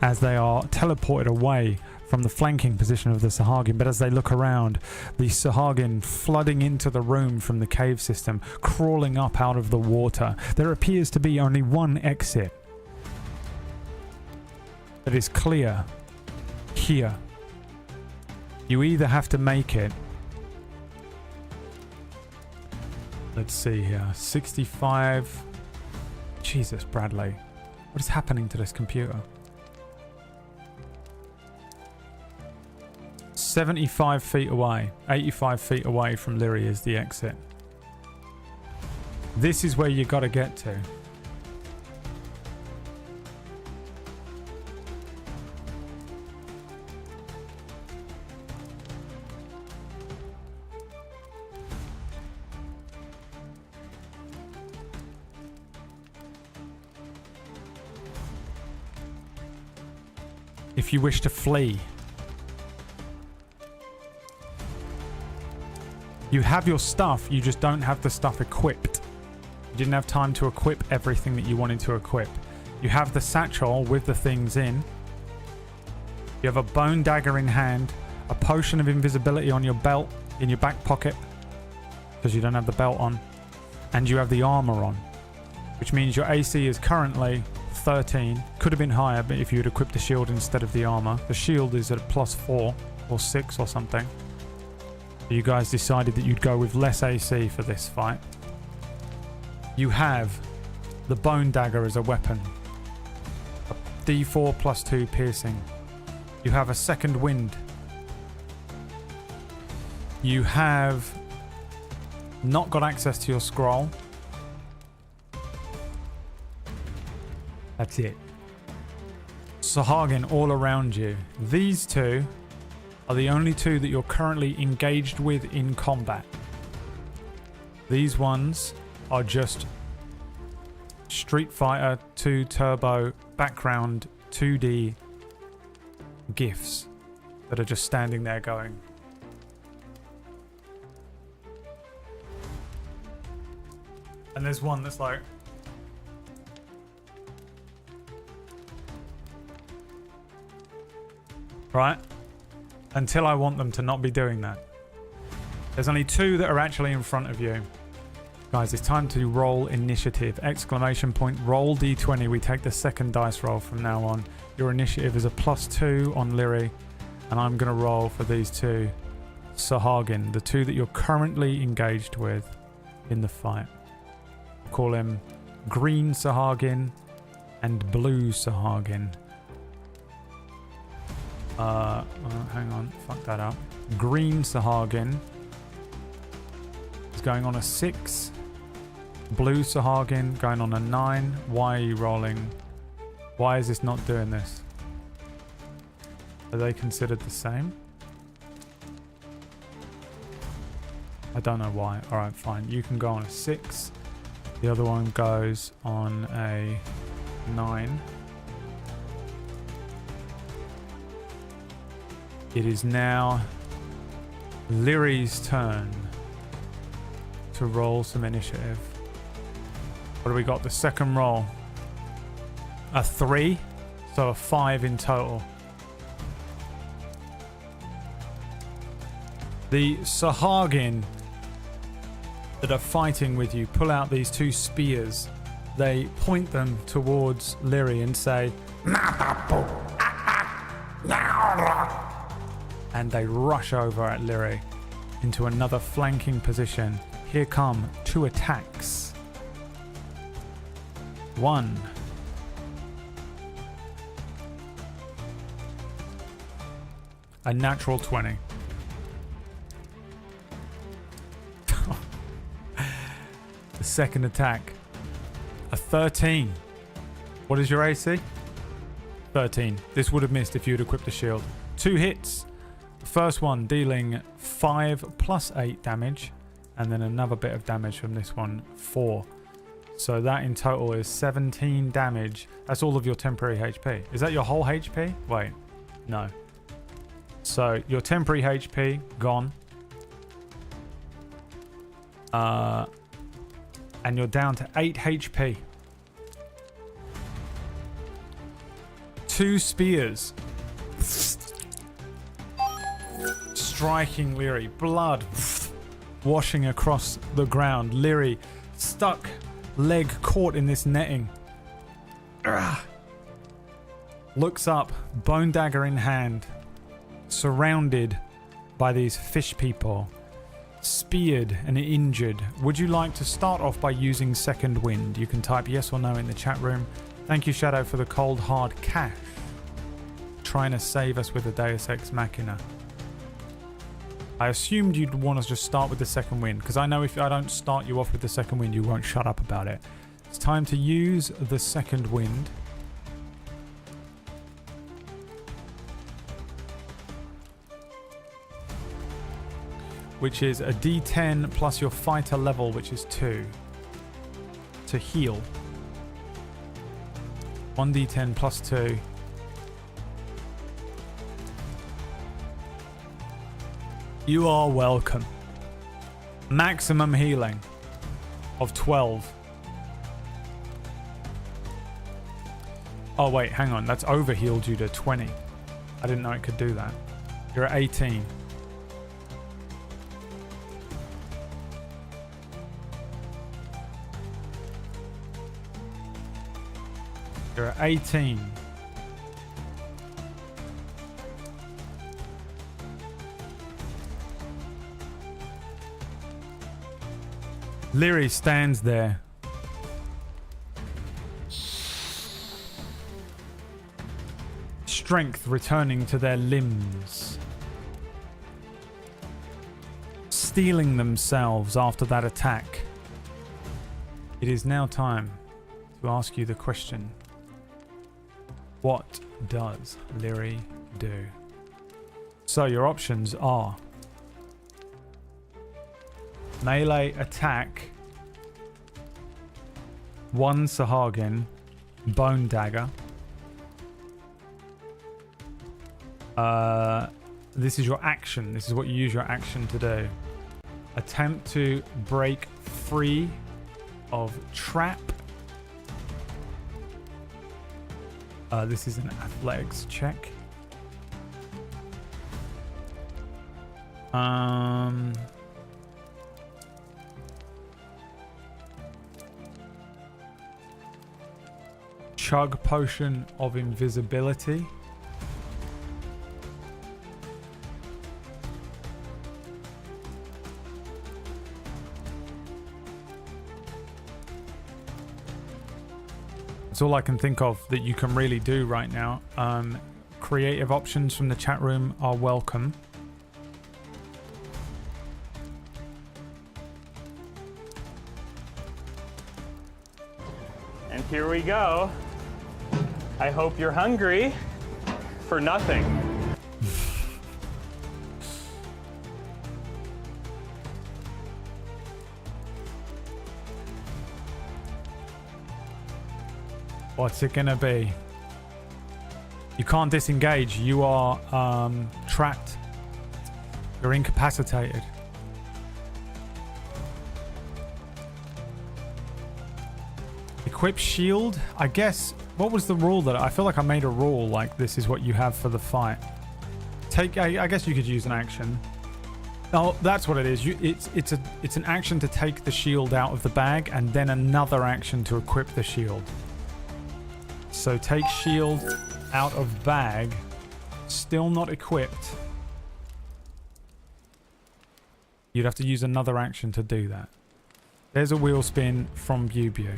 as they are teleported away from the flanking position of the Sahagin. But as they look around, the Sahagin flooding into the room from the cave system, crawling up out of the water. There appears to be only one exit that is clear here. You either have to make it. Let's see here. 65. Jesus, Bradley. What is happening to this computer? 75 feet away, 85 feet away from Lyri is the exit. This is where you got to get to. If you wish to flee, you have your stuff, you just don't have the stuff equipped. You didn't have time to equip everything that you wanted to equip. You have the satchel with the things in. You have a bone dagger in hand, a potion of invisibility on your belt, in your back pocket, because you don't have the belt on, and you have the armor on, which means your AC is currently 13. Could have been higher, but if you had equipped the shield instead of the armor. The shield is at +4 or 6 or something. You guys decided that you'd go with less AC for this fight. You have the bone dagger as a weapon. A D4 +2 piercing. You have a second wind. You have not got access to your scroll. That's it. Sahagin all around you. These two are the only two that you're currently engaged with in combat. These ones are just Street Fighter 2 Turbo background 2D GIFs that are just standing there going. And there's one that's like, right? Until I want them to not be doing that. There's only two that are actually in front of you. Guys, it's time to roll initiative. Exclamation point, roll D20. We take the second dice roll from now on. Your initiative is a +2 on Lyri. And I'm going to roll for these two. Sahagin, the two that you're currently engaged with in the fight. Call him Green Sahagin and Blue Sahagin. Hang on, fuck that up. Green Sahagin is going on a 6. Blue Sahagin going on a 9. Why are you rolling? Why is this not doing this? Are they considered the same? I don't know why. Alright, fine. You can go on a 6. The other one goes on a 9. It is now Lyri's turn to roll some initiative. What do we got? The second roll. A 3, so a 5 in total. The Sahagin that are fighting with you pull out these two spears. They point them towards Lyri and say, and they rush over at Lyri into another flanking position. Here come 2 attacks. 1. A natural 20. The second attack. A 13. What is your AC? 13. This would have missed if you had equipped a shield. 2 hits. The first one dealing 5 + 8 damage. And then another bit of damage from this one, 4. So that in total is 17 damage. That's all of your temporary HP. Is that your whole HP? Wait. No. So your temporary HP, gone. And you're down to 8 HP. 2 spears. Striking Lyri. Blood washing across the ground. Lyri stuck, leg caught in this netting. Looks up, bone dagger in hand, surrounded by these fish people. Speared and injured. Would you like to start off by using second wind? You can type yes or no in the chat room. Thank you, Shadow, for the cold hard cash. Trying to save us with a Deus Ex Machina. I assumed you'd want to just start with the second wind, because I know if I don't start you off with the second wind, you won't shut up about it. It's time to use the second wind. Which is a D10 plus your fighter level, which is 2. To heal. 1d10 plus 2. You are welcome. Maximum healing of 12. Oh wait, hang on. That's overhealed you to 20. I didn't know it could do that. You're at 18. You're at 18. Lyri stands there. Strength returning to their limbs. Steeling themselves after that attack. It is now time to ask you the question. What does Lyri do? So your options are melee attack, 1 Sahagin, bone dagger. This is your action. This is what you use your action to do. Attempt to break free of trap. This is an athletics check. Chug potion of invisibility. That's all I can think of that you can really do right now. Creative options from the chat room are welcome. And here we go. I hope you're hungry for nothing. What's it gonna be? You can't disengage. You are trapped. You're incapacitated. Equip shield. I guess. What was the rule that I feel like I made a rule like this is what you have for the fight. Take. I guess you could use an action. Oh, that's what it is. It's an action to take the shield out of the bag and then another action to equip the shield. So take shield out of bag, still not equipped. You'd have to use another action to do that. There's a wheel spin from Bubu.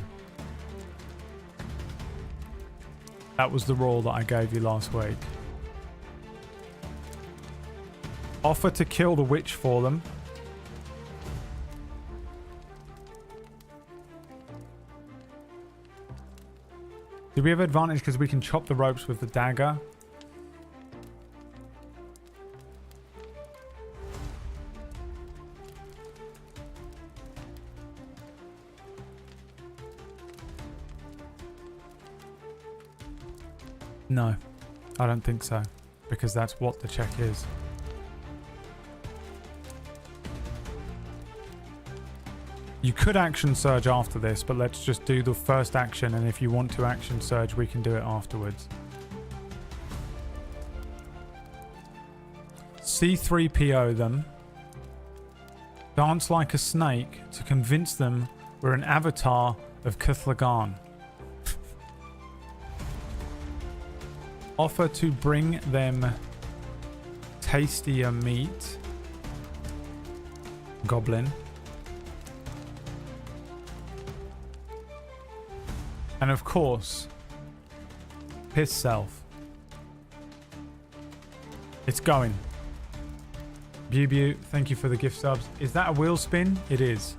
That was the rule that I gave you last week. Offer to kill the witch for them. Do we have advantage because we can chop the ropes with the dagger? No, I don't think so, because that's what the check is. You could action surge after this, but let's just do the first action, and if you want to action surge, we can do it afterwards. C3PO them. Dance like a snake to convince them we're an avatar of Kuthalagan. Offer to bring them tastier meat. Goblin. And of course, piss self. It's going. Bubu, thank you for the gift subs. Is that a wheel spin? It is.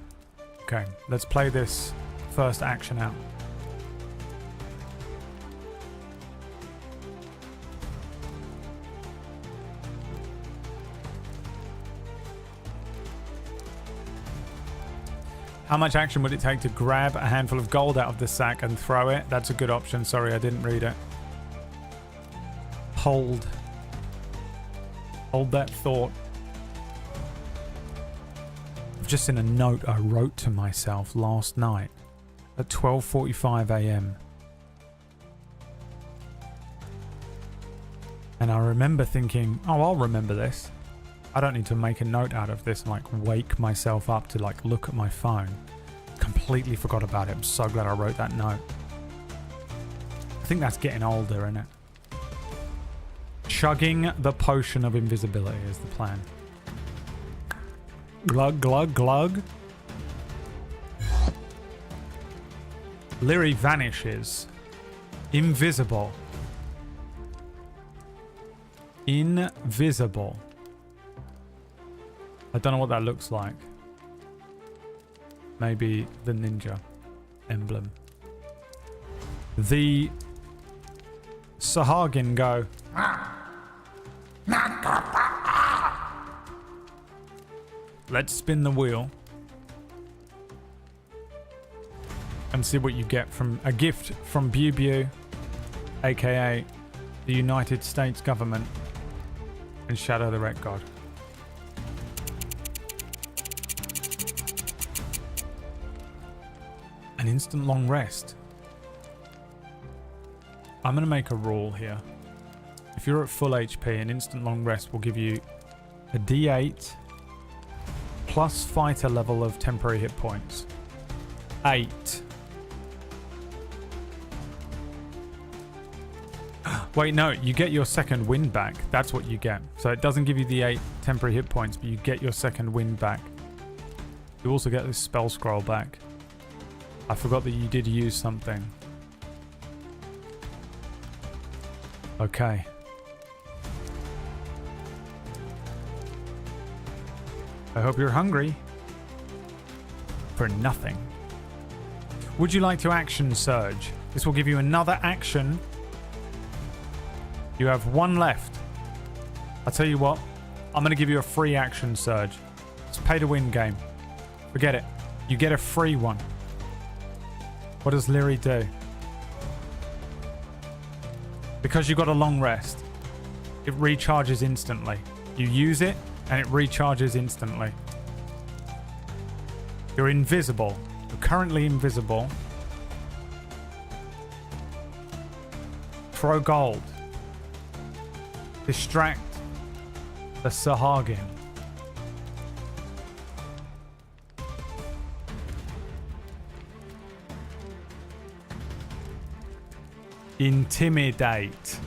Okay, let's play this first action out. How much action would it take to grab a handful of gold out of the sack and throw it? That's a good option. Sorry, I didn't read it. Hold that thought. I've just seen a note I wrote to myself last night at 12:45 a.m. And I remember thinking, oh, I'll remember this. I don't need to make a note out of this and like wake myself up to like look at my phone. Completely forgot about it. I'm so glad I wrote that note. I think that's getting older, isn't it? Chugging the potion of invisibility is the plan. Glug, glug, glug. Lyri vanishes. Invisible. Invisible. I don't know what that looks like. Maybe the ninja emblem. The Sahagin go. Let's spin the wheel and see what you get from a gift from Bubu, aka the United States government, and Shadow the Ret God. An instant long rest. I'm going to make a rule here. If you're at full HP, an instant long rest will give you a D8 plus fighter level of temporary hit points. 8. Wait, no, you get your second wind back. That's what you get. So it doesn't give you the 8 temporary hit points, but you get your second wind back. You also get this spell scroll back. I forgot that you did use something. Okay. I hope you're hungry. For nothing. Would you like to action surge? This will give you another action. You have one left. I'll tell you what. I'm going to give you a free action surge. It's pay to win game. Forget it. You get a free one. What does Lyri do? Because you got a long rest, it recharges instantly. You use it and it recharges instantly. You're invisible. You're currently invisible. Throw gold. Distract the Sahagin. Intimidate.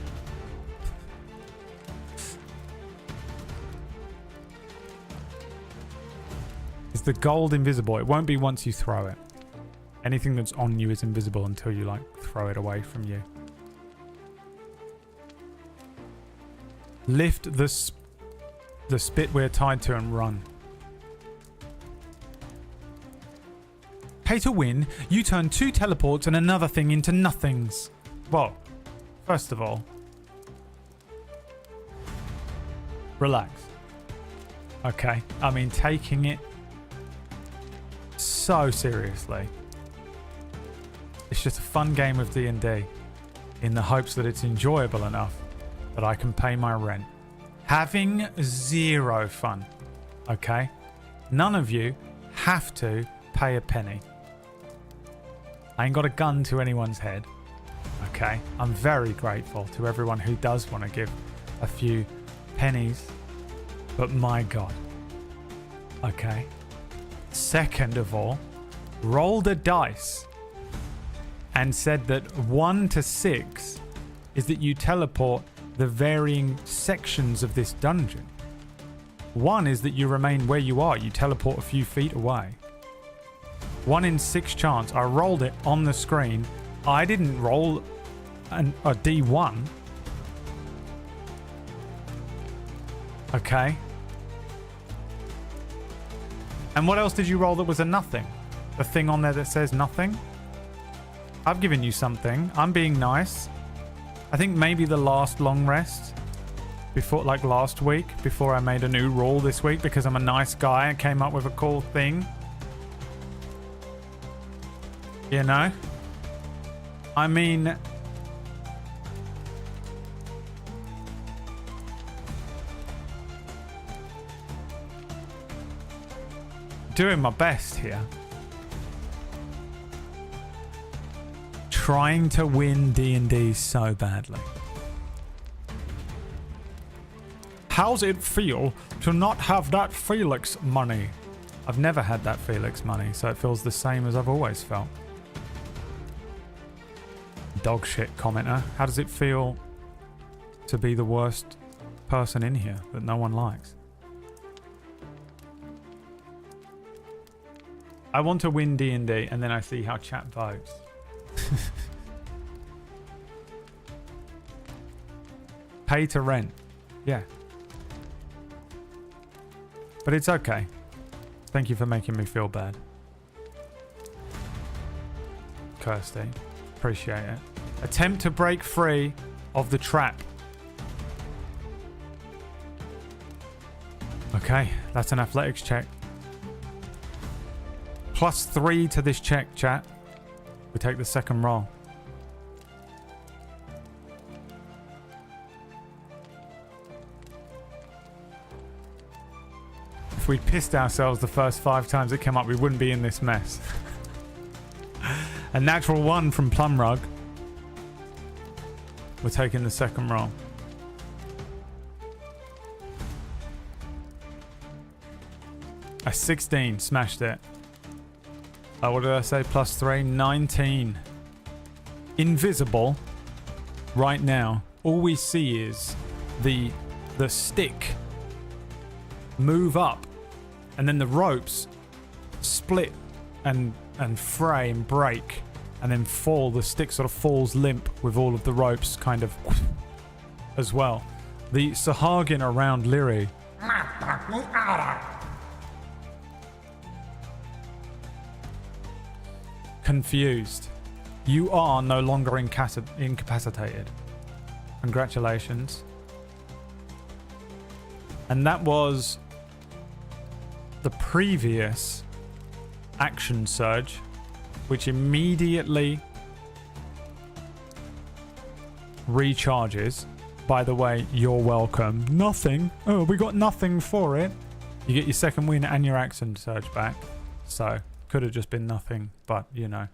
Is the gold invisible? It won't be once you throw it. Anything that's on you is invisible until you like throw it away from you. Lift the spit we're tied to and run. Pay to win, you turn 2 teleports and another thing into nothings. Well, first of all, relax. Okay, I mean, taking it so seriously. It's just a fun game of D&D in the hopes that it's enjoyable enough that I can pay my rent. Having zero fun, okay? None of you have to pay a penny. I ain't got a gun to anyone's head. Okay, I'm very grateful to everyone who does want to give a few pennies, but my God. Okay. Second of all, rolled a dice and said that 1 to 6 is that you teleport the varying sections of this dungeon. 1 is that you remain where you are, you teleport a few feet away. 1 in 6 chance. I rolled it on the screen. I didn't roll a D1. Okay. And what else did you roll that was a nothing? The thing on there that says nothing? I've given you something. I'm being nice. I think maybe the last long rest before, like last week, before I made a new rule this week because I'm a nice guy and came up with a cool thing. You know? I mean, doing my best here. Trying to win D&D so badly. How's it feel to not have that Felix money? I've never had that Felix money, so it feels the same as I've always felt. Dog shit commenter. How does it feel to be the worst person in here that no one likes? I want to win D&D and then I see how chat votes. Pay to rent. Yeah. But it's okay. Thank you for making me feel bad. Kirsty. Appreciate it. Attempt to break free of the trap. Okay, that's an athletics check. +3 to this check, chat. We take the second roll. If we pissed ourselves the first 5 times it came up, we wouldn't be in this mess. A natural 1 from Plumrug. We're taking the second roll. A 16, smashed it. What did I say? +3, 19. Invisible. Right now, all we see is the stick move up, and then the ropes split and fray and break, and then fall. The stick sort of falls limp with all of the ropes kind of as well. The Sahagin around Lyri confused. You are no longer incapacitated. Congratulations. And that was the previous action surge, which immediately recharges. By the way, you're welcome. Nothing. Oh, we got nothing for it. You get your second win and your action surge back. So, could have just been nothing, but, you know,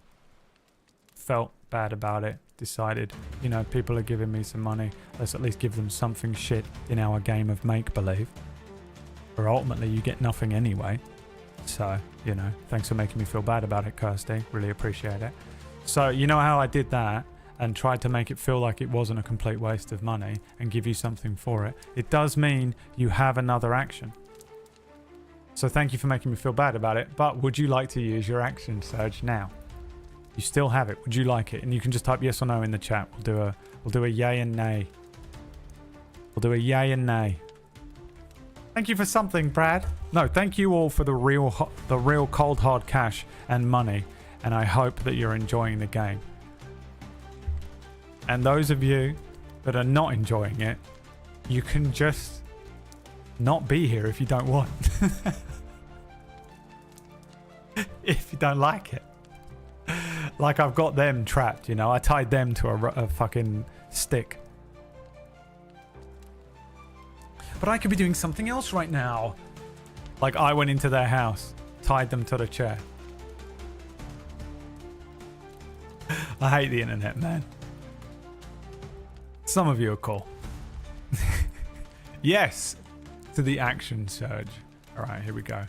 felt bad about it. Decided, you know, people are giving me some money. Let's at least give them something shit in our game of make-believe. Or ultimately, you get nothing anyway. So, you know, thanks for making me feel bad about it, Kirsty. Really appreciate it. So, you know how I did that and tried to make it feel like it wasn't a complete waste of money and give you something for it? It does mean you have another action. So thank you for making me feel bad about it, but would you like to use your action surge now? You still have it. Would you like it? And you can just type yes or no in the chat. We'll do a yay and nay. We'll do a yay and nay. Thank you for something, Brad. No, thank you all for the real cold hard cash and money, and I hope that you're enjoying the game. And those of you that are not enjoying it, you can just not be here if you don't want. If you don't like it. Like I've got them trapped, you know. I tied them to a fucking stick. But I could be doing something else right now. Like I went into their house, tied them to the chair. I hate the internet, man. Some of you are cool. Yes, to the action surge. All right, here we go.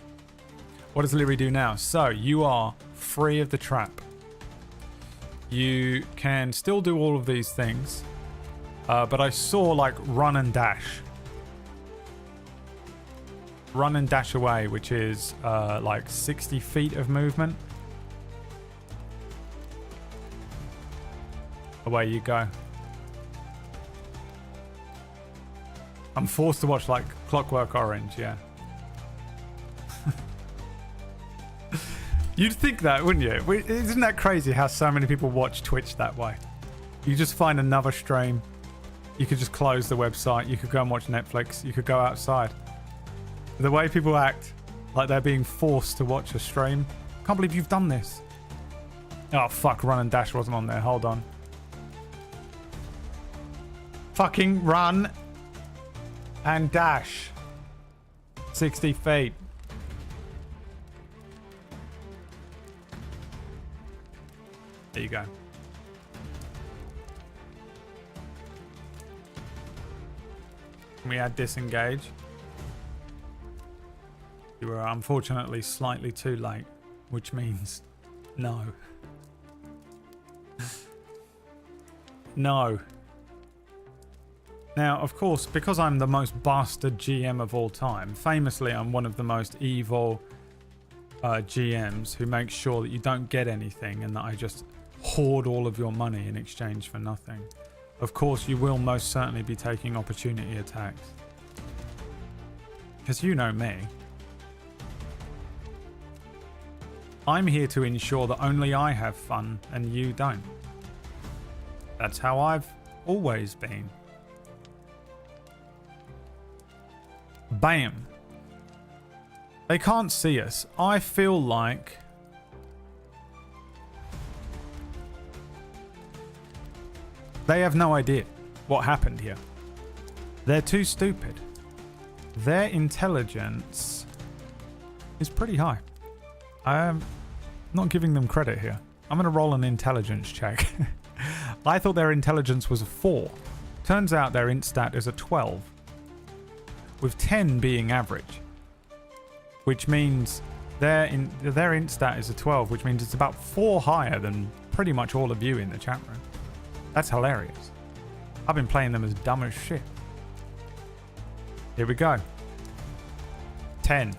What does Lyri do now? So you are free of the trap. You can still do all of these things, but I saw like run and dash. Run and dash away, which is like 60 feet of movement. Away you go. I'm forced to watch like Clockwork Orange, yeah. You'd think that, wouldn't you? Isn't that crazy how so many people watch Twitch that way? You just find another stream. You could just close the website. You could go and watch Netflix. You could go outside. The way people act like they're being forced to watch a stream. Can't believe you've done this. Oh, fuck. Run and dash wasn't on there. Hold on. Fucking run and dash. 60 feet. There you go. Can we add disengage? You were unfortunately slightly too late, which means no. No. Now, of course, because I'm the most bastard GM of all time, famously I'm one of the most evil GMs who makes sure that you don't get anything and that I just hoard all of your money in exchange for nothing. Of course, you will most certainly be taking opportunity attacks. Because you know me. I'm here to ensure that only I have fun and you don't. That's how I've always been. Bam. They can't see us. I feel like they have no idea what happened here. They're too stupid. Their intelligence is pretty high. I'm not giving them credit here. I'm going to roll an intelligence check. I thought their intelligence was a 4. Turns out their int stat is a 12. With 10 being average. Which means their int stat is a 12, which means it's about 4 higher than pretty much all of you in the chat room. That's hilarious. I've been playing them as dumb as shit. Here we go. 10.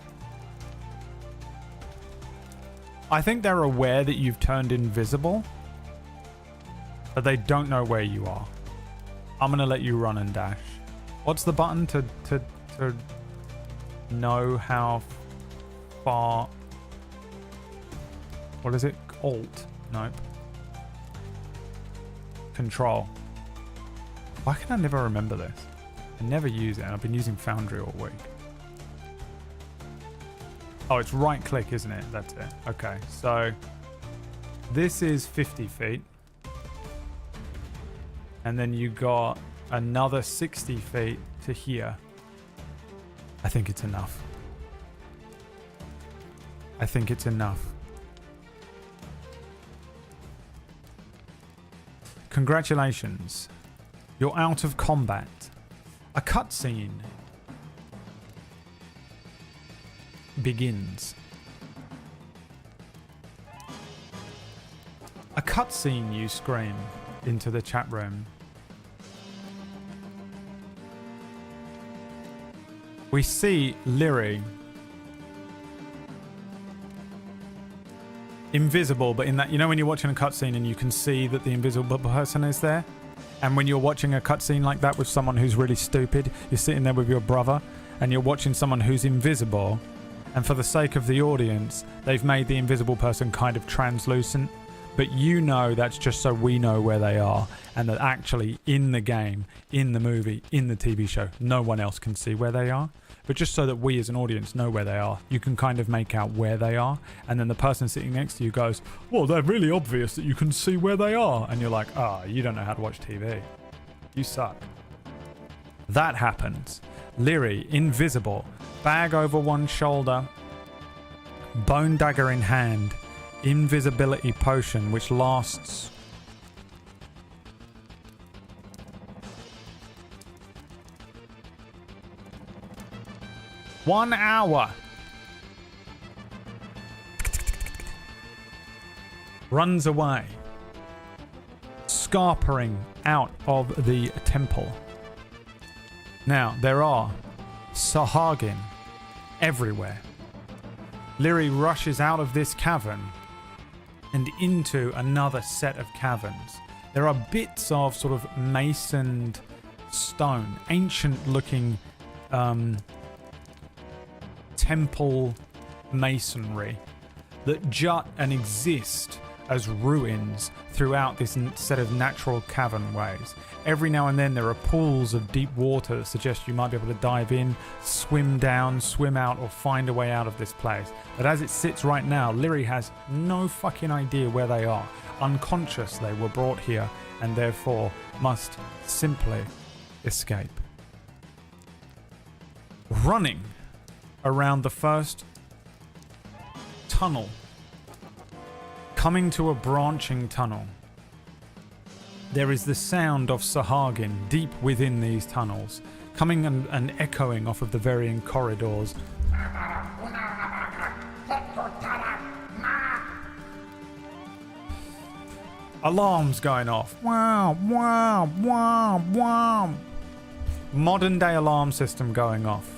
I think they're aware that you've turned invisible, but they don't know where you are. I'm going to let you run and dash. What's the button to know how far? What is it? Alt? Nope. Control. Why can I never remember this? I never use it. I've been using Foundry all week. Oh, it's right click, isn't it? That's it. Okay, so this is 50 feet. And then you got another 60 feet to here. I think it's enough. I think it's enough. Congratulations. You're out of combat. A cutscene begins. A cutscene, you scream into the chat room. We see Lyri invisible, but in that, you know when you're watching a cutscene and you can see that the invisible person is there? And when you're watching a cutscene like that with someone who's really stupid, you're sitting there with your brother and you're watching someone who's invisible, and for the sake of the audience, they've made the invisible person kind of translucent, but you know that's just so we know where they are, and that actually in the game, in the movie, in the TV show, no one else can see where they are. But just so that we as an audience know where they are, you can kind of make out where they are, and then the person sitting next to you goes, well, they're really obvious that you can see where they are, and you're like, ah, you don't know how to watch TV. You suck. That happens. Lyri, invisible, bag over one shoulder, bone dagger in hand, invisibility potion, which lasts one hour. Runs away, scarpering out of the temple. Now, there are Sahagin everywhere. Lyri rushes out of this cavern and into another set of caverns. There are bits of sort of masoned stone, ancient looking temple masonry that jut and exist as ruins throughout this set of natural cavern ways. Every now and then there are pools of deep water that suggest you might be able to dive in, swim down, swim out, or find a way out of this place. But as it sits right now, Lyri has no fucking idea where they are. Unconscious, they were brought here and therefore must simply escape. Running around the first tunnel, coming to a branching tunnel, there is the sound of Sahagin deep within these tunnels, coming and echoing off of the varying corridors. Alarms going off. Wow, wow, wow, wow. Modern day alarm system going off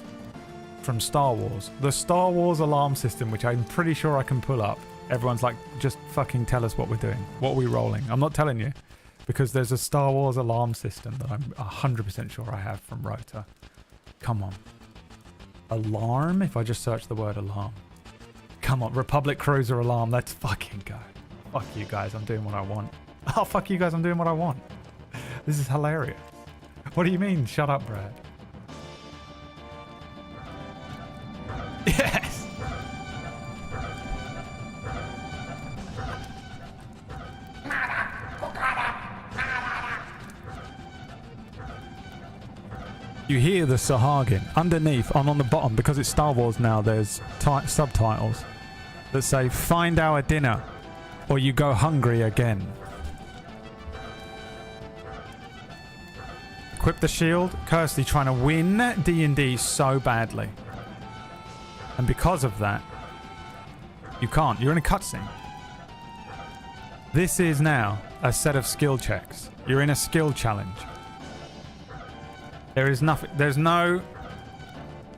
from Star Wars. The Star Wars alarm system, which I'm pretty sure I can pull up. Everyone's like, just fucking tell us what we're doing. What are we rolling? I'm not telling you, because there's a Star Wars alarm system that I'm 100% sure I have from Rota. Come on. Alarm? If I just search the word alarm. Come on, Republic Cruiser alarm. Let's fucking go. Fuck you guys, I'm doing what I want. Oh, fuck you guys, I'm doing what I want. This is hilarious. What do you mean? Shut up, Brad. Yes! You hear the Sahagin. Underneath, on the bottom, because it's Star Wars now, there's subtitles that say, "Find our dinner, or you go hungry again." Equip the shield. Kirsty trying to win D&D so badly. And because of that, you can't. You're in a cutscene. This is now a set of skill checks. You're in a skill challenge. There is nothing. There's no...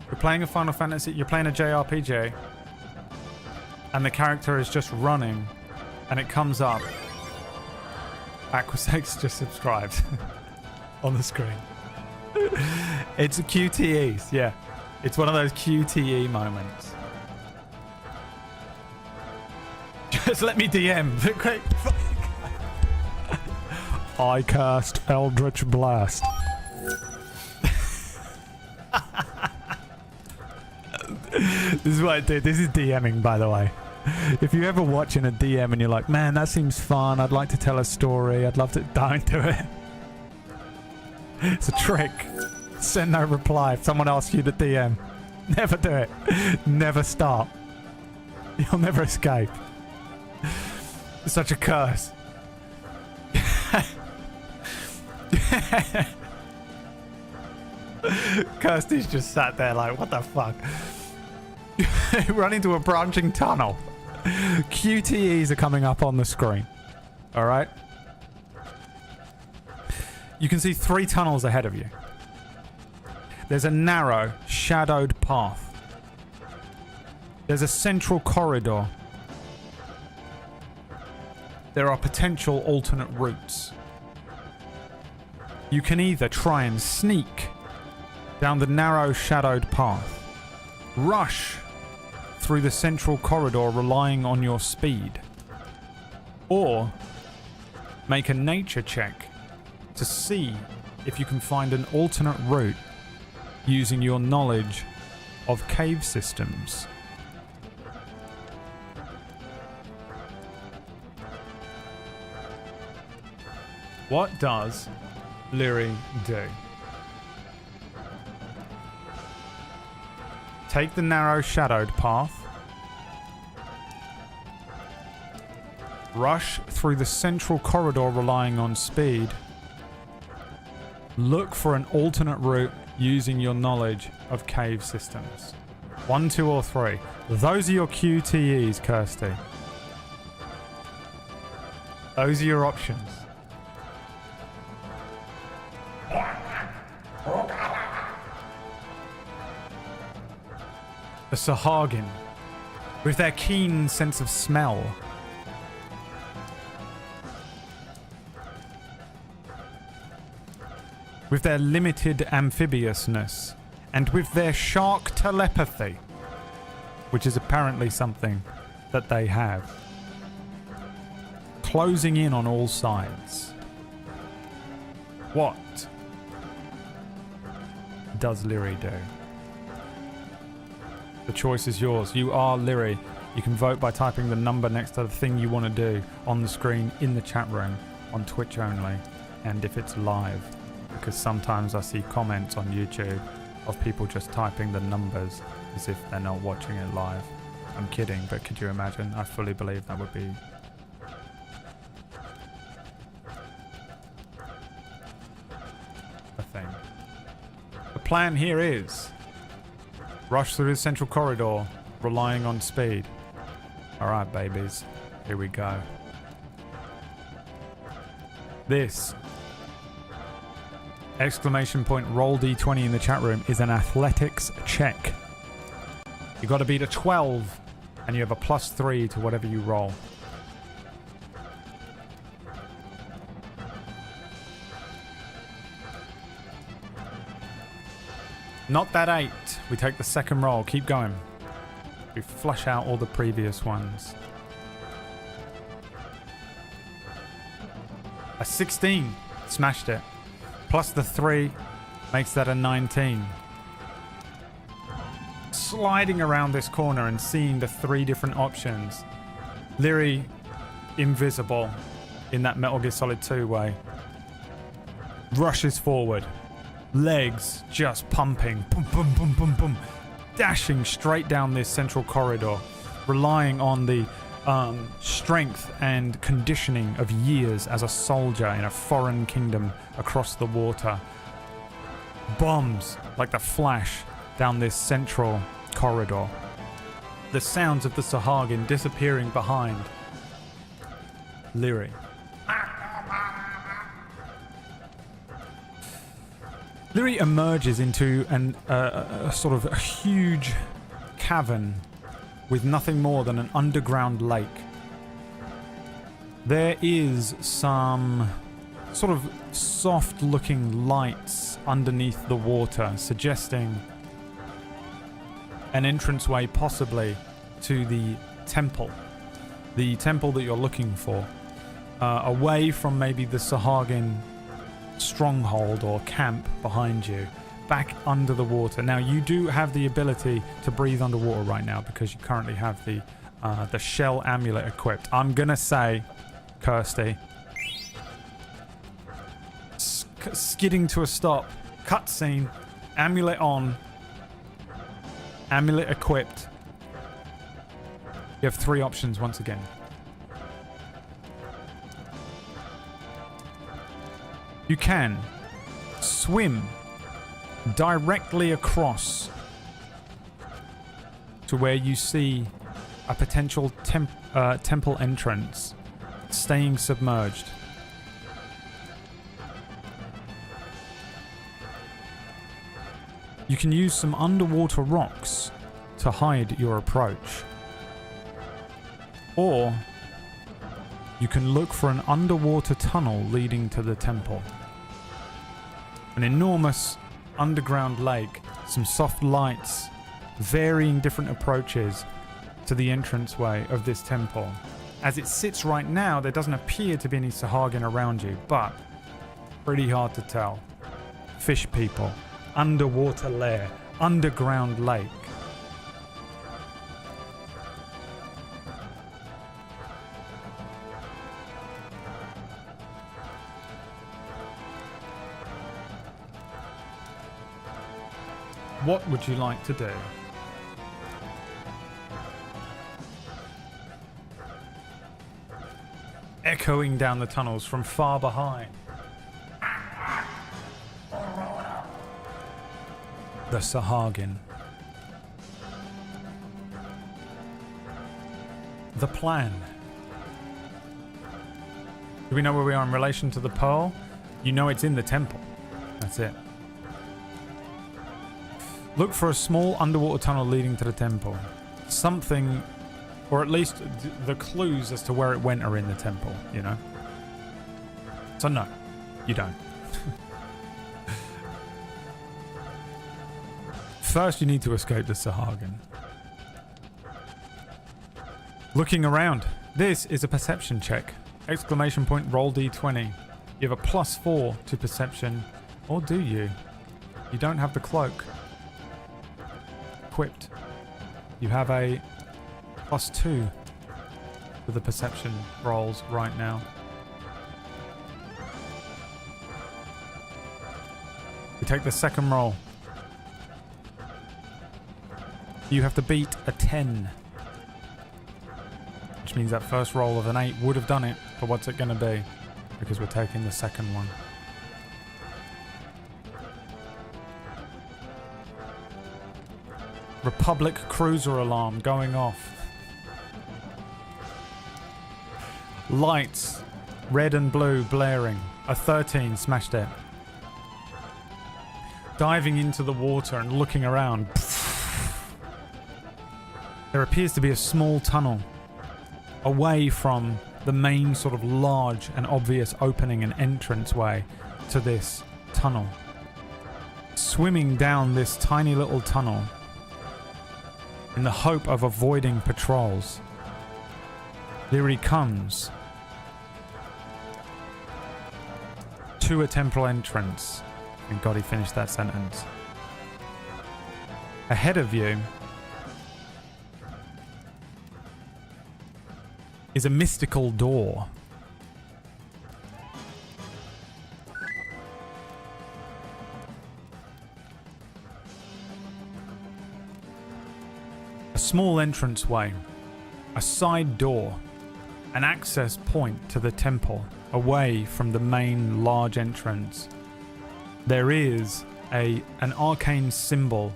You're playing a Final Fantasy. You're playing a JRPG. And the character is just running. And it comes up. Aquasex just subscribed. On the screen. It's a QTEs, yeah. It's one of those QTE moments. Just let me DM. Great. I cast Eldritch Blast. This is what I did. This is DMing, by the way. If you're ever watching a DM and you're like, man, that seems fun. I'd like to tell a story. I'd love to... Don't do it. It's a trick. Send no reply if someone asks you to DM. Never do it. Never start. You'll never escape. It's such a curse. Kirsty's just sat there like, what the fuck? Run into a branching tunnel. QTEs are coming up on the screen. Alright? You can see 3 tunnels ahead of you. There's a narrow, shadowed path. There's a central corridor. There are potential alternate routes. You can either try and sneak down the narrow, shadowed path, rush through the central corridor relying on your speed, or make a nature check to see if you can find an alternate route using your knowledge of cave systems. What does Lyri do? Take the narrow shadowed path. Rush through the central corridor relying on speed. Look for an alternate route using your knowledge of cave systems. 1, 2, or 3. Those are your QTEs, Kirsty. Those are your options. The Sahagin, with their keen sense of smell, with their limited amphibiousness, and with their shark telepathy, which is apparently something that they have, closing in on all sides. What does Lyri do? The choice is yours. You are Lyri. You can vote by typing the number next to the thing you want to do on the screen in the chat room on Twitch only, and if it's live, because sometimes I see comments on YouTube of people just typing the numbers as if they're not watching it live. I'm kidding, but could you imagine? I fully believe that would be a thing. The plan here is rush through the central corridor, relying on speed. Alright, babies. Here we go. This exclamation point roll d20 in the chat room is an athletics check. You got to beat a 12 and you have a +3 to whatever you roll. Not that 8. We take the second roll. Keep going. We flush out all the previous ones. A 16. Smashed it. Plus the 3 makes that a 19. Sliding around this corner and seeing the 3 different options. Lyri, invisible in that Metal Gear Solid 2 way, rushes forward. Legs just pumping. Boom, boom, boom, boom, boom. Dashing straight down this central corridor, relying on the strength and conditioning of years as a soldier in a foreign kingdom across the water. Bombs like the flash down this central corridor. The sounds of the Sahagin disappearing behind Lyri. Lyri emerges into a sort of a huge cavern with nothing more than an underground lake. There is some sort of soft-looking lights underneath the water, suggesting an entranceway possibly to the temple that you're looking for, away from maybe the Sahagin stronghold or camp behind you, back under the water. Now you do have the ability to breathe underwater right now because you currently have the shell amulet equipped. I'm gonna say, Kirsty, skidding to a stop, cutscene, amulet on, amulet equipped. You have 3 options once again. You can swim directly across to where you see a potential temple entrance, staying submerged. You can use some underwater rocks to hide your approach. Or you can look for an underwater tunnel leading to the temple. An enormous underground lake, some soft lights, varying different approaches to the entranceway of this temple. As it sits right now, there doesn't appear to be any Sahagin around you, but pretty hard to tell. Fish people, underwater lair, underground lake. What would you like to do? Echoing down the tunnels from far behind. The Sahagin. The plan. Do we know where we are in relation to the pearl? You know it's in the temple. That's it. Look for a small underwater tunnel leading to the temple. Something, or at least the clues as to where it went are in the temple, you know? So no, you don't. First you need to escape the Sahagin. Looking around. This is a perception check. Exclamation point, roll d20. You have a +4 to perception. Or do you? You don't have the cloak equipped. You have a +2 for the perception rolls right now. We take the second roll. You have to beat a 10. Which means that first roll of an 8 would have done it, but what's it going to be? Because we're taking the second one. Republic cruiser alarm going off. Lights, red and blue, blaring. A 13 smashed it. Diving into the water and looking around. There appears to be a small tunnel away from the main sort of large and obvious opening and entranceway to this tunnel. Swimming down this tiny little tunnel in the hope of avoiding patrols, Lyri comes to a temple entrance. Thank God he finished that sentence. Ahead of you is a mystical door. A small entranceway, a side door, an access point to the temple away from the main large entrance. There is an arcane symbol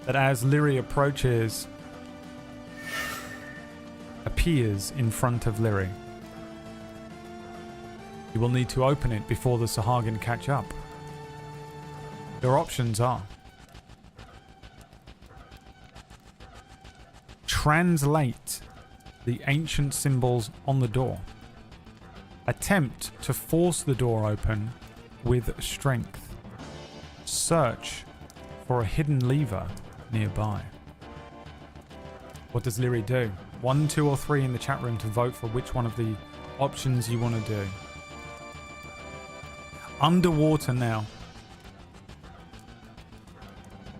that as Lyri approaches appears in front of Lyri. You will need to open it before the Sahagin catch up. Your options are: translate the ancient symbols on the door. Attempt to force the door open with strength. Search for a hidden lever nearby. What does Lyri do? 1, 2, or 3 in the chat room to vote for which one of the options you want to do. Underwater now.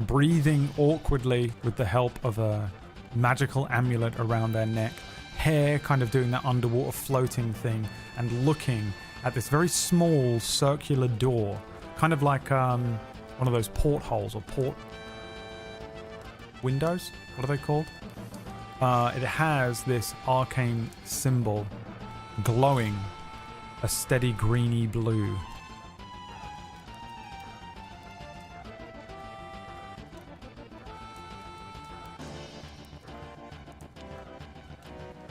Breathing awkwardly with the help of a magical amulet around their neck. Hair kind of doing that underwater floating thing. And looking at this very small circular door. Kind of like one of those portholes or port windows. What are they called? It has this arcane symbol glowing a steady greeny blue.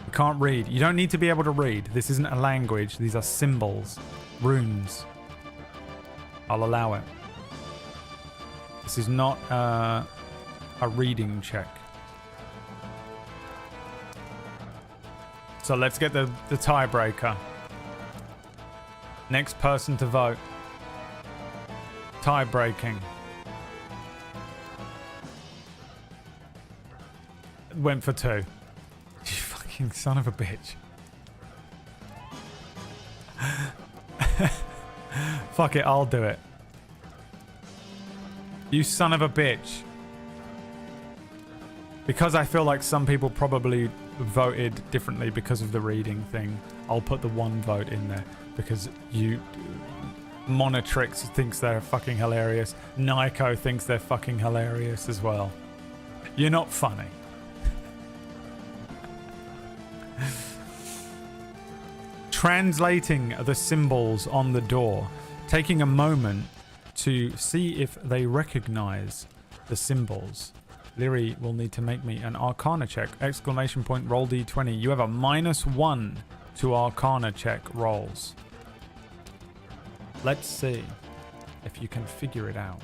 You can't read. You don't need to be able to read. This isn't a language. These are symbols, runes. I'll allow it. This is not a reading check. So let's get the tiebreaker. Next person to vote. Tie breaking. Went for 2. You fucking son of a bitch. Fuck it, I'll do it. You son of a bitch. Because I feel like some people probably voted differently because of the reading thing, I'll put the 1 vote in there. Because you... Monotrix thinks they're fucking hilarious. Nyko thinks they're fucking hilarious as well. You're not funny. Translating the symbols on the door. Taking a moment to see if they recognize the symbols. Lyri will need to make me an Arcana check. Exclamation point, roll d20. You have a -1 to Arcana check rolls. Let's see if you can figure it out.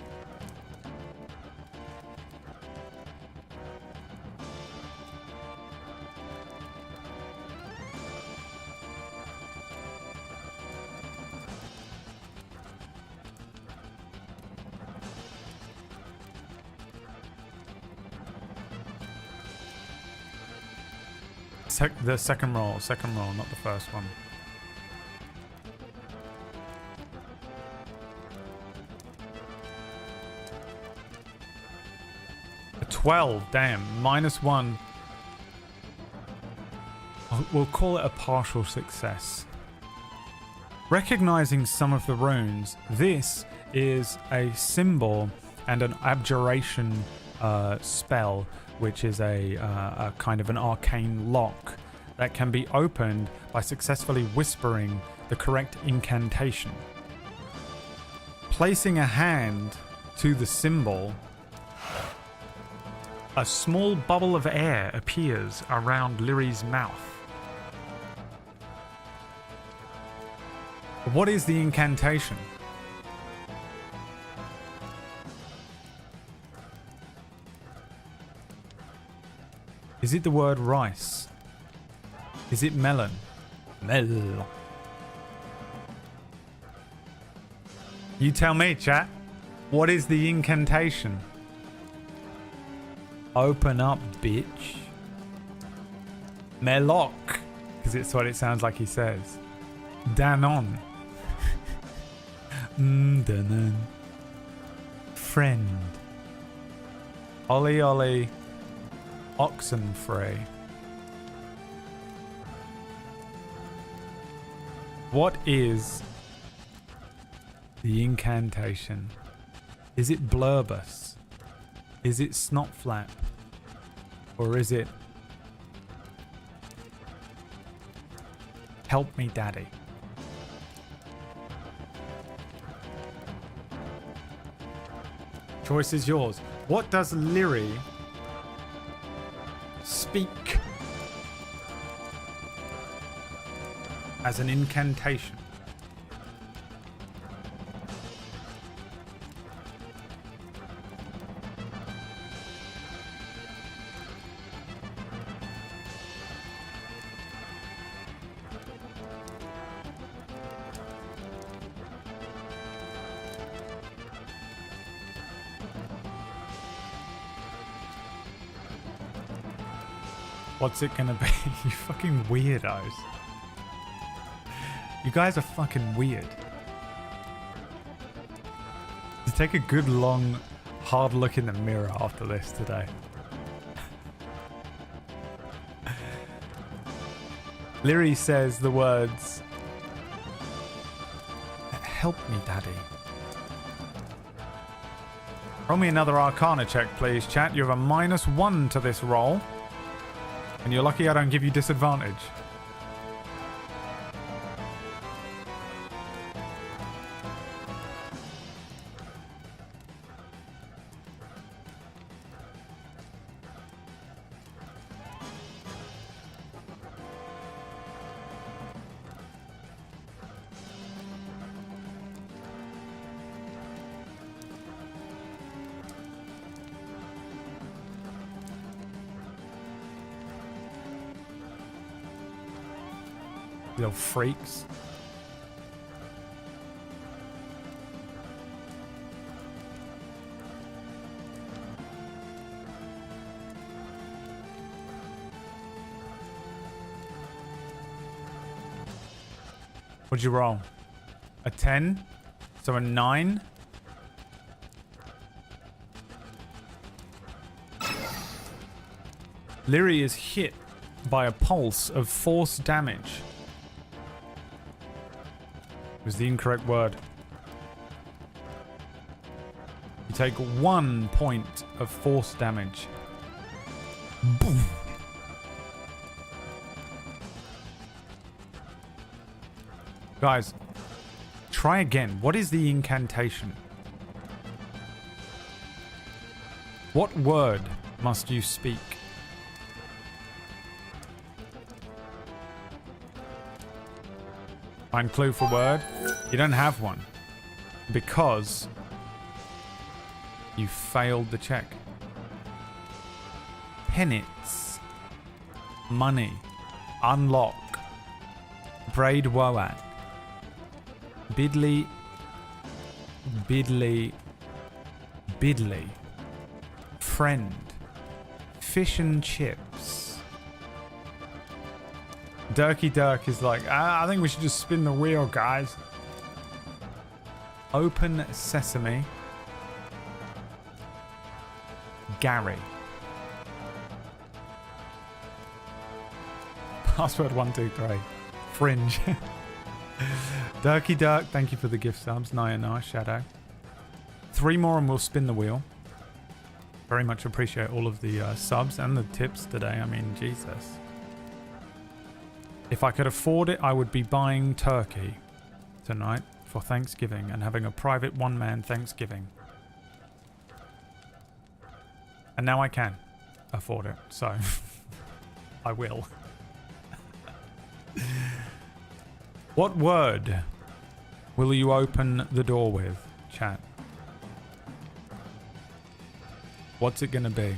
The second roll, not the first one. A 12, damn. -1. We'll call it a partial success. Recognizing some of the runes, this is a symbol and an abjuration spell, which is a kind of an arcane lock that can be opened by successfully whispering the correct incantation. Placing a hand to the symbol, a small bubble of air appears around Lyri's mouth. What is the incantation? Is it the word rice? Is it melon? Mel. You tell me, chat. What is the incantation? Open up, bitch. Meloc. Because it's what it sounds like he says. Danon. Danon. Friend. Ollie Ollie. Oxenfrey. What is the incantation? Is it Blurbus? Is it Snotflap? Or is it Help Me Daddy? Choice is yours. What does Lyri speak as an incantation? What's it gonna be? You fucking weirdos. You guys are fucking weird. You take a good long hard look in the mirror after this today. Lyri says the words, "Help me, Daddy." Roll me another Arcana check, please, chat. You have a -1 to this roll. And you're lucky I don't give you disadvantage. Little freaks. What'd you roll? A 10? So a 9? Lyri is hit by a pulse of force damage. Was the incorrect word. You take 1 point of force damage. Boom. Guys, try again. What is the incantation? What word must you speak? Find clue for word. You don't have one because you failed the check. Penance, money, unlock, braid woat, bidly, friend, fish and chips, Dirky Dirk is like, I think we should just spin the wheel, guys. Open sesame. Gary. Password 123. Fringe. Dirky Dirk, thank you for the gift subs. Naya Shadow. 3 more and we'll spin the wheel. Very much appreciate all of the subs and the tips today. I mean, Jesus. If I could afford it, I would be buying turkey tonight for Thanksgiving and having a private one-man Thanksgiving. And now I can afford it, so I will. What word will you open the door with, chat? What's it gonna be?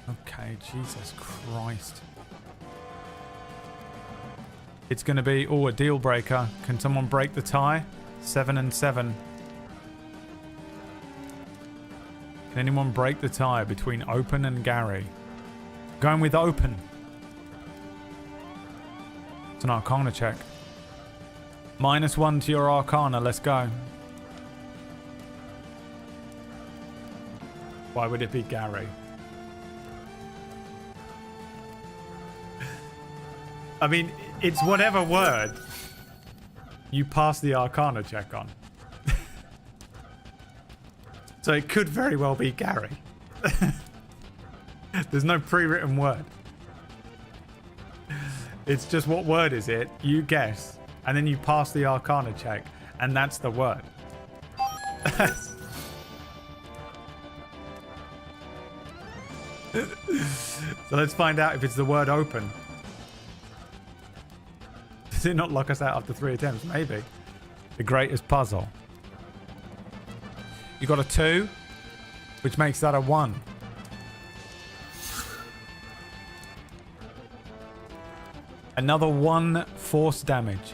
Okay, Jesus Christ. It's gonna be, oh, a deal breaker. Can someone break the tie? 7 and 7. Can anyone break the tie between Open and Gary? Going with Open. It's an Arcana check. -1 to your Arcana. Let's go. Why would it be Gary? I mean, it's whatever word you pass the Arcana check on. So it could very well be Gary. There's no pre-written word. It's just what word is it? You guess. And then you pass the Arcana check. And that's the word. So let's find out if it's the word open. Does it not lock us out after 3 attempts? Maybe. The greatest puzzle. You got a 2, which makes that a 1. Another 1 force damage.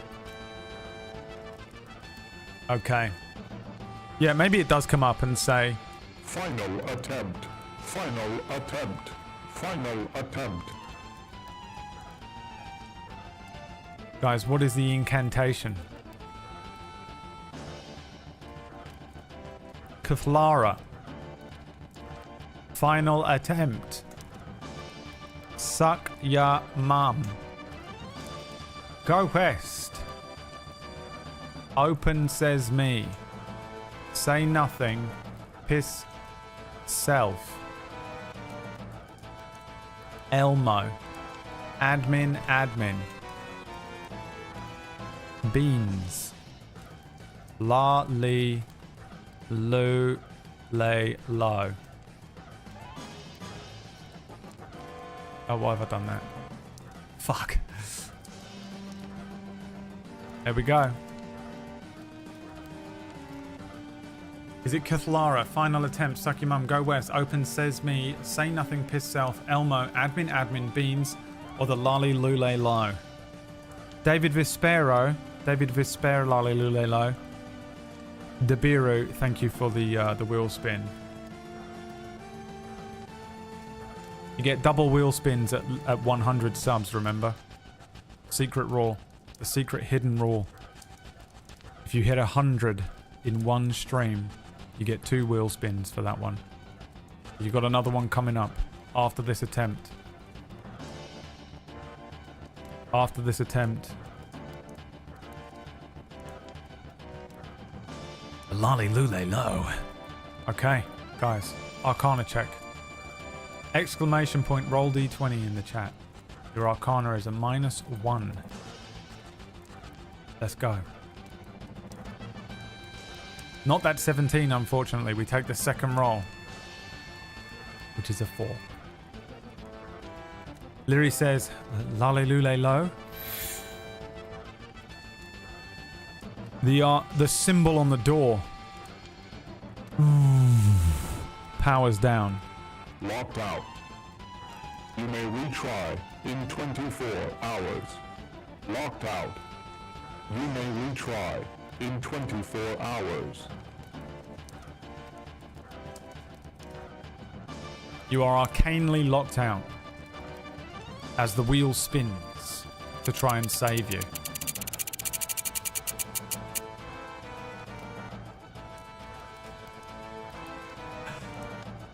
Okay. Yeah, maybe it does come up and say... Final attempt. Final attempt. Final attempt. Guys, what is the incantation? Kithlara. Final attempt. Suck ya mum. Go west. Open says me. Say nothing. Piss self. Elmo. Admin. Beans. La li lo lay low. Oh, why have I done that? Fuck. There we go. Is it Kithlara? Final attempt. Suck your mum. Go west. Open says me. Say nothing. Piss self. Elmo. Admin. Beans. Or the lolly lule low. David Vispero. Lolly lule low. Debiru. Thank you for the wheel spin. You get double wheel spins at 100 subs. Remember. Secret rule. The secret hidden rule. If you hit 100 in one stream, you get 2 wheel spins for that one. You got another one coming up after this attempt. After this attempt. Lolly lule low. Okay, guys. Arcana check. Exclamation point roll d20 in the chat. Your Arcana is a -1. Let's go. Not that 17, unfortunately. We take the second roll, which is a 4. Lyri says, Lale lule low. The symbol on the door powers down. Locked out. You may retry in 24 hours. Locked out. You may retry in 24 hours. You are arcanely locked out. as the wheel spins to try and save you.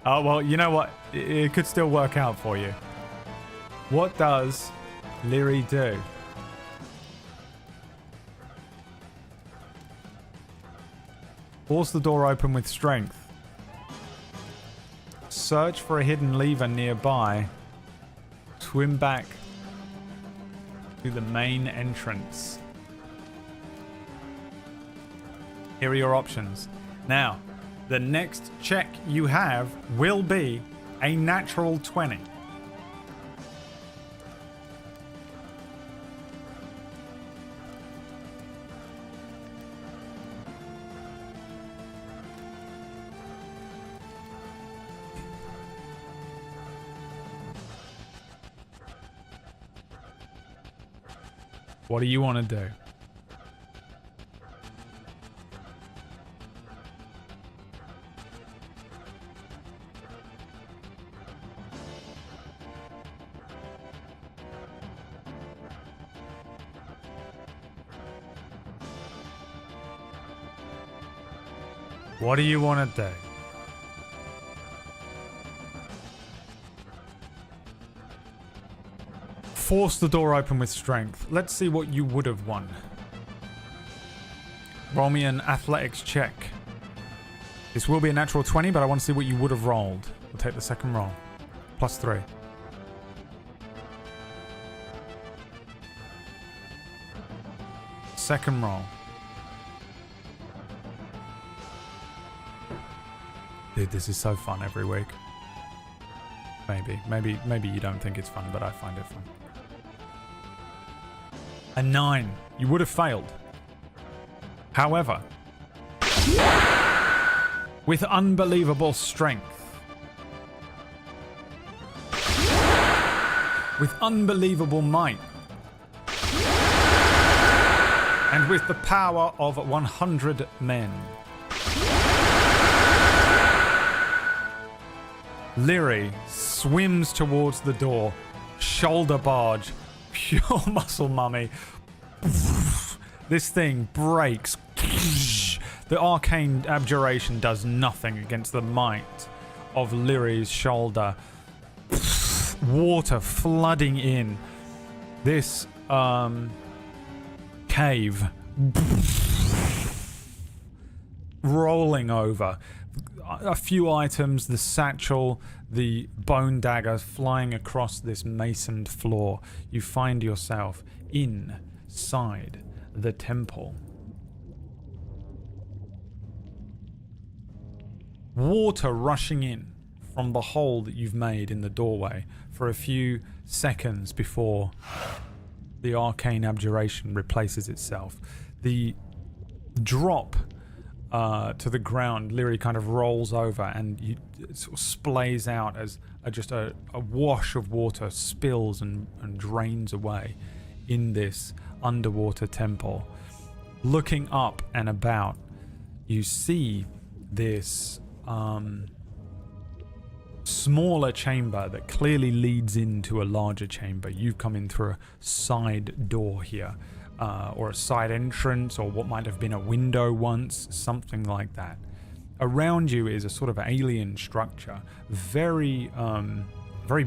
Oh, well, you know what? It could still work out for you. What does Leary do? Force the door open with strength. Search for a hidden lever nearby. Swim back to the main entrance. Here are your options. Now, the next check you have will be a natural 20. What do you want to do? What do you want to do? Force the door open with strength. Let's see what you would have won. Roll me an athletics check. This will be a natural 20, but I want to see what you would have rolled. We'll take the second roll. +3. Second roll. Dude, this is so fun every week. Maybe you don't think it's fun, but I find it fun. A 9. You would have failed. However, with unbelievable strength, with unbelievable might, and with the power of 100 men, Leary swims towards the door, shoulder barge, pure muscle mummy. This thing breaks. The arcane abjuration does nothing against the might of Leary's shoulder. Water flooding in. This cave rolling over. A few items, the satchel, the bone dagger flying across this masoned floor. You find yourself inside the temple. Water rushing in from the hole that you've made in the doorway for a few seconds before the arcane abjuration replaces itself. The drop to the ground, Leary kind of rolls over and it sort of splays out as just a wash of water spills and drains away in this underwater temple. Looking up and about, you see this smaller chamber that clearly leads into a larger chamber. You've come in through a side door here. Or a side entrance, or what might have been a window once, something like that. Around you is a sort of alien structure, very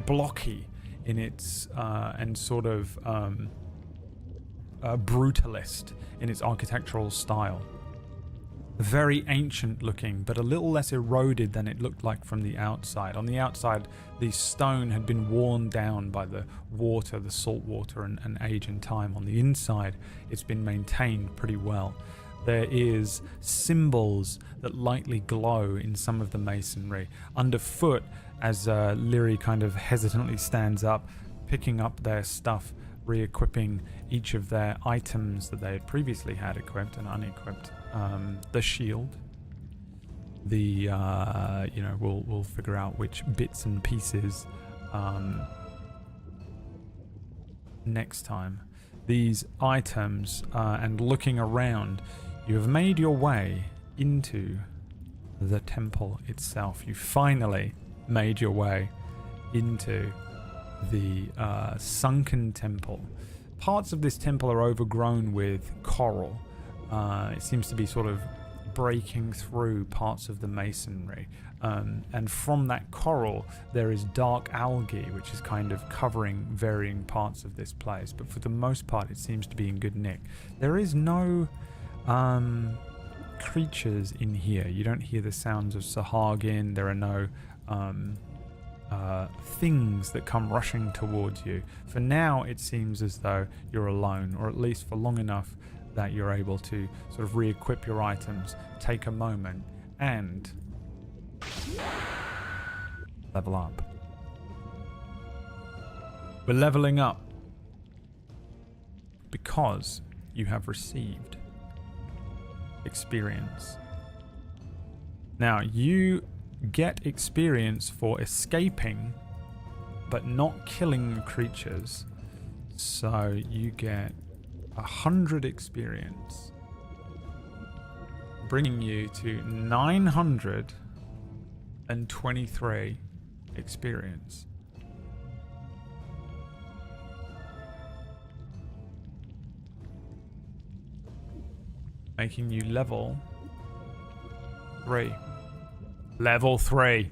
blocky in its and sort of brutalist in its architectural style. Very ancient looking, but a little less eroded than it looked like from the outside. On the outside, the stone had been worn down by the water, the salt water, and age and time. On the inside, it's been maintained pretty well. There is symbols that lightly glow in some of the masonry. Underfoot, as Leary kind of hesitantly stands up, picking up their stuff, re-equipping each of their items that they had previously had equipped and unequipped. The shield. We'll figure out which bits and pieces next time. These items, and looking around, you have made your way into the temple itself. You finally made your way into the sunken temple. Parts of this temple are overgrown with coral. It seems to be sort of breaking through parts of the masonry. And from that coral, there is dark algae, which is kind of covering varying parts of this place. But for the most part, it seems to be in good nick. There is no creatures in here. You don't hear the sounds of Sahagin. There are no things that come rushing towards you. For now, it seems as though you're alone, or at least for long enough that you're able to sort of re-equip your items, take a moment, and level up. We're leveling up because you have received experience. Now, you get experience for escaping but not killing creatures. So you get 100 experience, bringing you to 923 experience. Making you level 3. Level 3.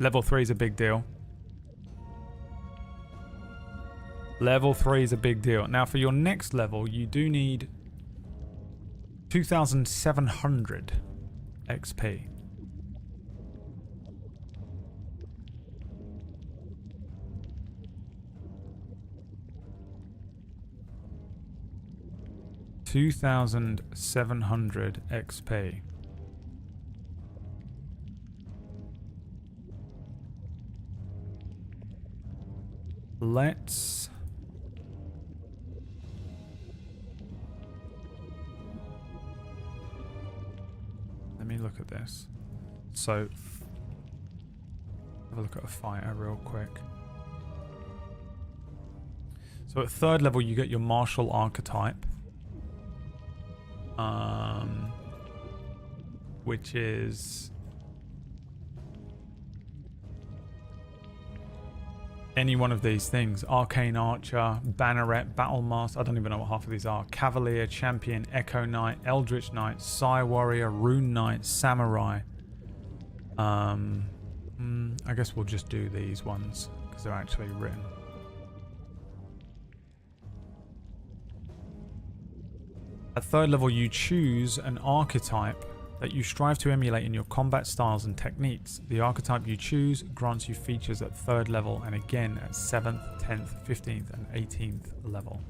Level 3 is a big deal. Level 3 is a big deal. Now, for your next level, you do need 2,700 XP. $2,700 XP. Let me look at this. So, have a look at a fighter real quick. So at 3rd level, you get your martial archetype. Which is any one of these things: Arcane Archer, Banneret, Battlemaster. I don't even know what half of these are. Cavalier, Champion, Echo Knight, Eldritch Knight, Psy Warrior, Rune Knight, Samurai. I guess we'll just do these ones because they're actually written. At 3rd level, you choose an archetype that you strive to emulate in your combat styles and techniques. The archetype you choose grants you features at 3rd level and again at 7th, 10th, 15th and 18th level.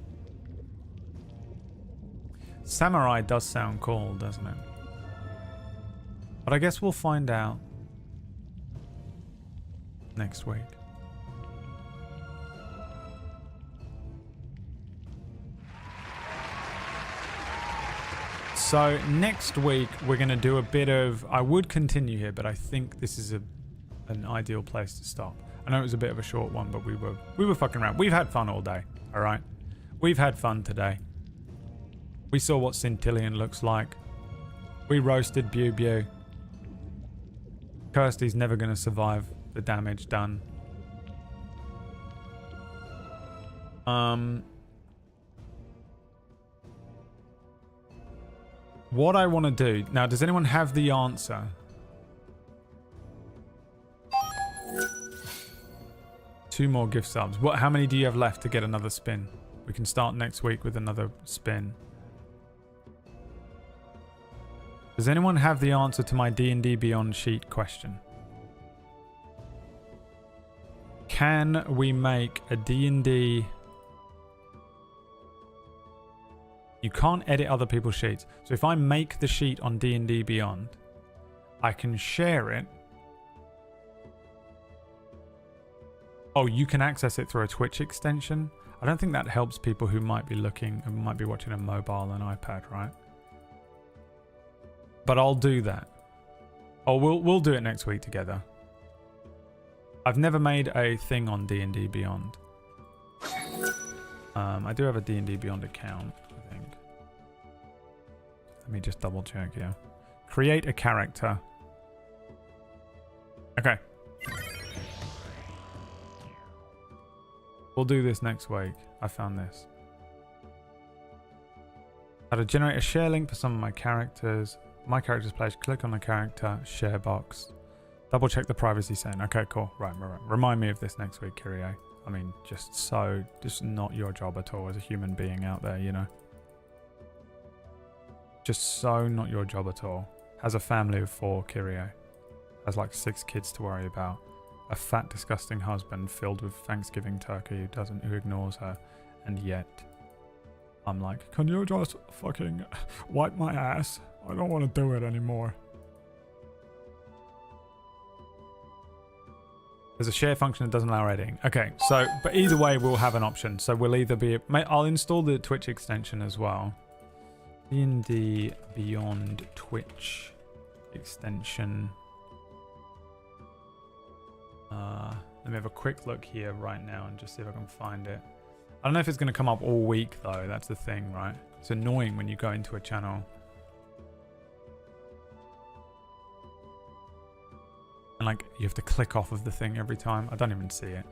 Samurai does sound cool, doesn't it? But I guess we'll find out next week. So next week we're going to do a bit of, I would continue here, but I think this is an ideal place to stop. I know it was a bit of a short one, but we were fucking around. We've had fun all day, all right? We've had fun today. We saw what Centillion looks like. We roasted Bew Bew. Kirsty's never going to survive the damage done. What I want to do... Now, does anyone have the answer? Two more gift subs. How many do you have left to get another spin? We can start next week with another spin. Does anyone have the answer to my D&D Beyond sheet question? Can we make a D&D... You can't edit other people's sheets. So if I make the sheet on D&D Beyond, I can share it. Oh, you can access it through a Twitch extension. I don't think that helps people who might be looking and might be watching a mobile and iPad, right? But I'll do that. Oh, we'll do it next week together. I've never made a thing on D&D Beyond. I do have a D&D Beyond account. Let me just double check here. Create a character. Okay. We'll do this next week. I found this. How to generate a share link for some of my characters. My character's page. Click on the character share box. Double check the privacy setting. Okay, cool. Right. Remind me of this next week, Kyrie. I mean, just not your job at all as a human being out there, you know. Just so not your job at all. Has a family of 4, Kyrie. Has like 6 kids to worry about. A fat, disgusting husband filled with Thanksgiving turkey who ignores her. And yet, I'm like, can you just fucking wipe my ass? I don't want to do it anymore. There's a share function that doesn't allow editing. Okay, so, but either way, we'll have an option. So we'll either be, I'll install the Twitch extension as well. D&D Beyond Twitch extension. Let me have a quick look here right now and just see if I can find it. I don't know if it's going to come up all week though. That's the thing, right? It's annoying when you go into a channel and like you have to click off of the thing every time. I don't even see it.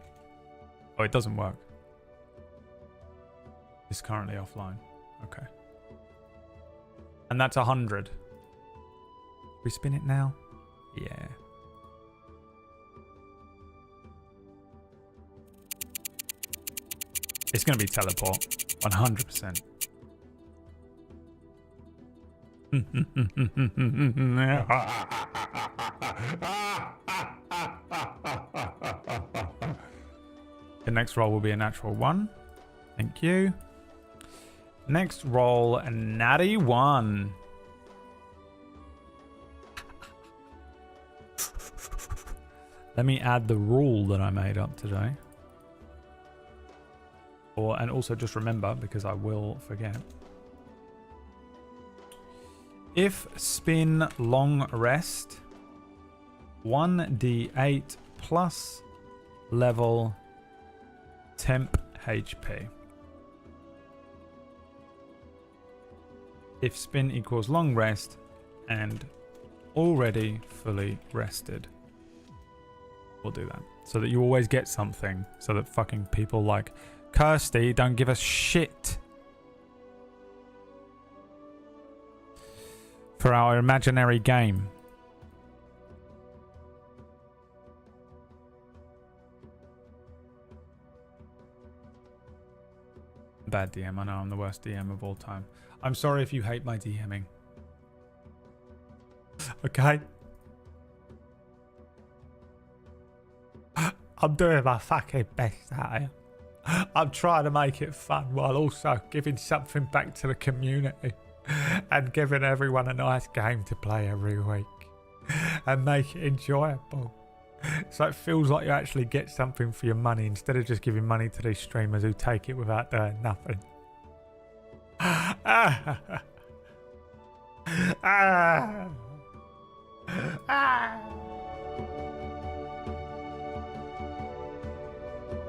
Oh, it doesn't work. It's currently offline. Okay. And that's 100. We spin it now? Yeah. It's going to be teleport. 100%. The next roll will be a natural 1. Thank you. Next roll, a natty 1. Let me add the rule that I made up today. And also just remember, because I will forget. If spin long rest, 1d8 plus level temp HP. If spin equals long rest and already fully rested. We'll do that. So that you always get something. So that fucking people like Kirsty don't give a shit. For our imaginary game. Bad DM. I know I'm the worst DM of all time. I'm sorry if you hate my DMing. Okay? I'm doing my fucking best out here. I'm trying to make it fun while also giving something back to the community and giving everyone a nice game to play every week and make it enjoyable. So it feels like you actually get something for your money instead of just giving money to these streamers who take it without doing nothing.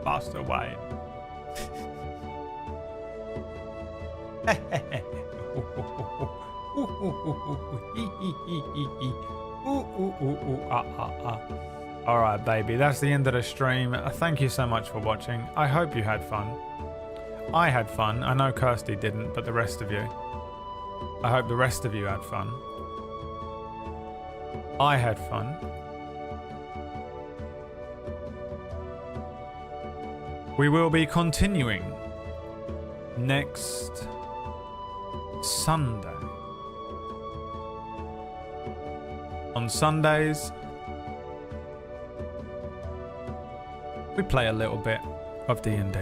Master Wayne. Alright, baby, that's the end of the stream. Thank you so much for watching. I hope you had fun. I had fun. I know Kirsty didn't, but the rest of you. I hope the rest of you had fun. I had fun. We will be continuing next Sunday. On Sundays, we play a little bit of D&D.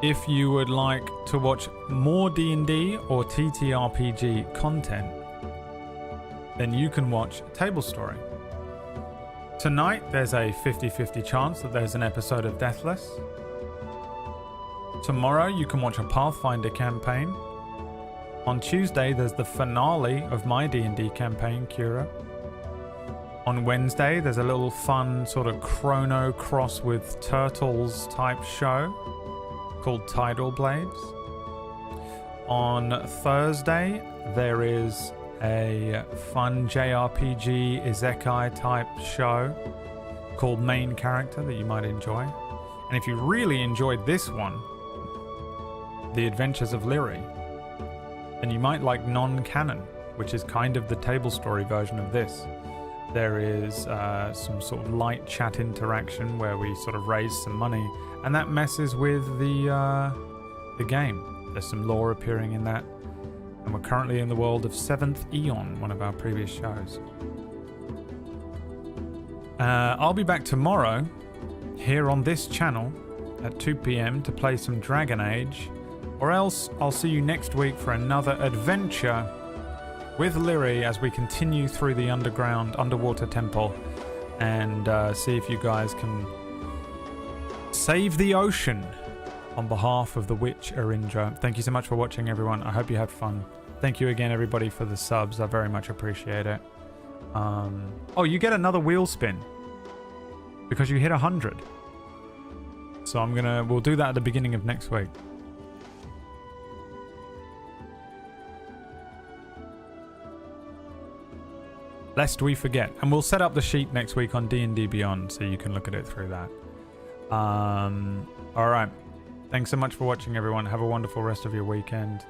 If you would like to watch more D&D or TTRPG content, then you can watch Table Story. Tonight, there's a 50-50 chance that there's an episode of Deathless. Tomorrow, you can watch a Pathfinder campaign. On Tuesday, there's the finale of my D&D campaign, Cura. On Wednesday, there's a little fun sort of Chrono Cross with Turtles type show called Tidal Blades. On Thursday, there is a fun JRPG Isekai type show called Main Character that you might enjoy. And if you really enjoyed this one, The Adventures of Lyri, then you might like Non-Canon, which is kind of the table story version of this. There is some sort of light chat interaction where we sort of raise some money, and that messes with the game. There's some lore appearing in that, and we're currently in the world of 7th Eon, one of our previous shows. I'll be back tomorrow here on this channel at 2 p.m. to play some Dragon Age, or else I'll see you next week for another adventure with Lyri as we continue through the underwater temple and see if you guys can save the ocean on behalf of the witch Erindra. Thank you so much for watching, everyone. I hope you had fun. Thank you again, everybody, for the subs. I very much appreciate it. Oh, you get another wheel spin because you hit 100. So we'll do that at the beginning of next week. Lest we forget. And we'll set up the sheet next week on D&D Beyond so you can look at it through that. Alright. Thanks so much for watching, everyone. Have a wonderful rest of your weekend.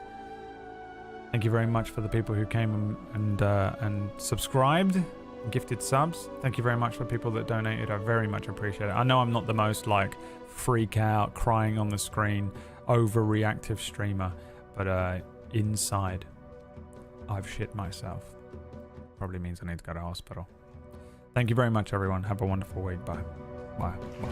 Thank you very much for the people who came and subscribed and gifted subs. Thank you very much for people that donated. I very much appreciate it. I know I'm not the most freak out, crying on the screen, overreactive streamer, but inside, I've shit myself. Probably means I need to go to hospital. Thank you very much, everyone. Have a wonderful week. Bye. Bye. Bye.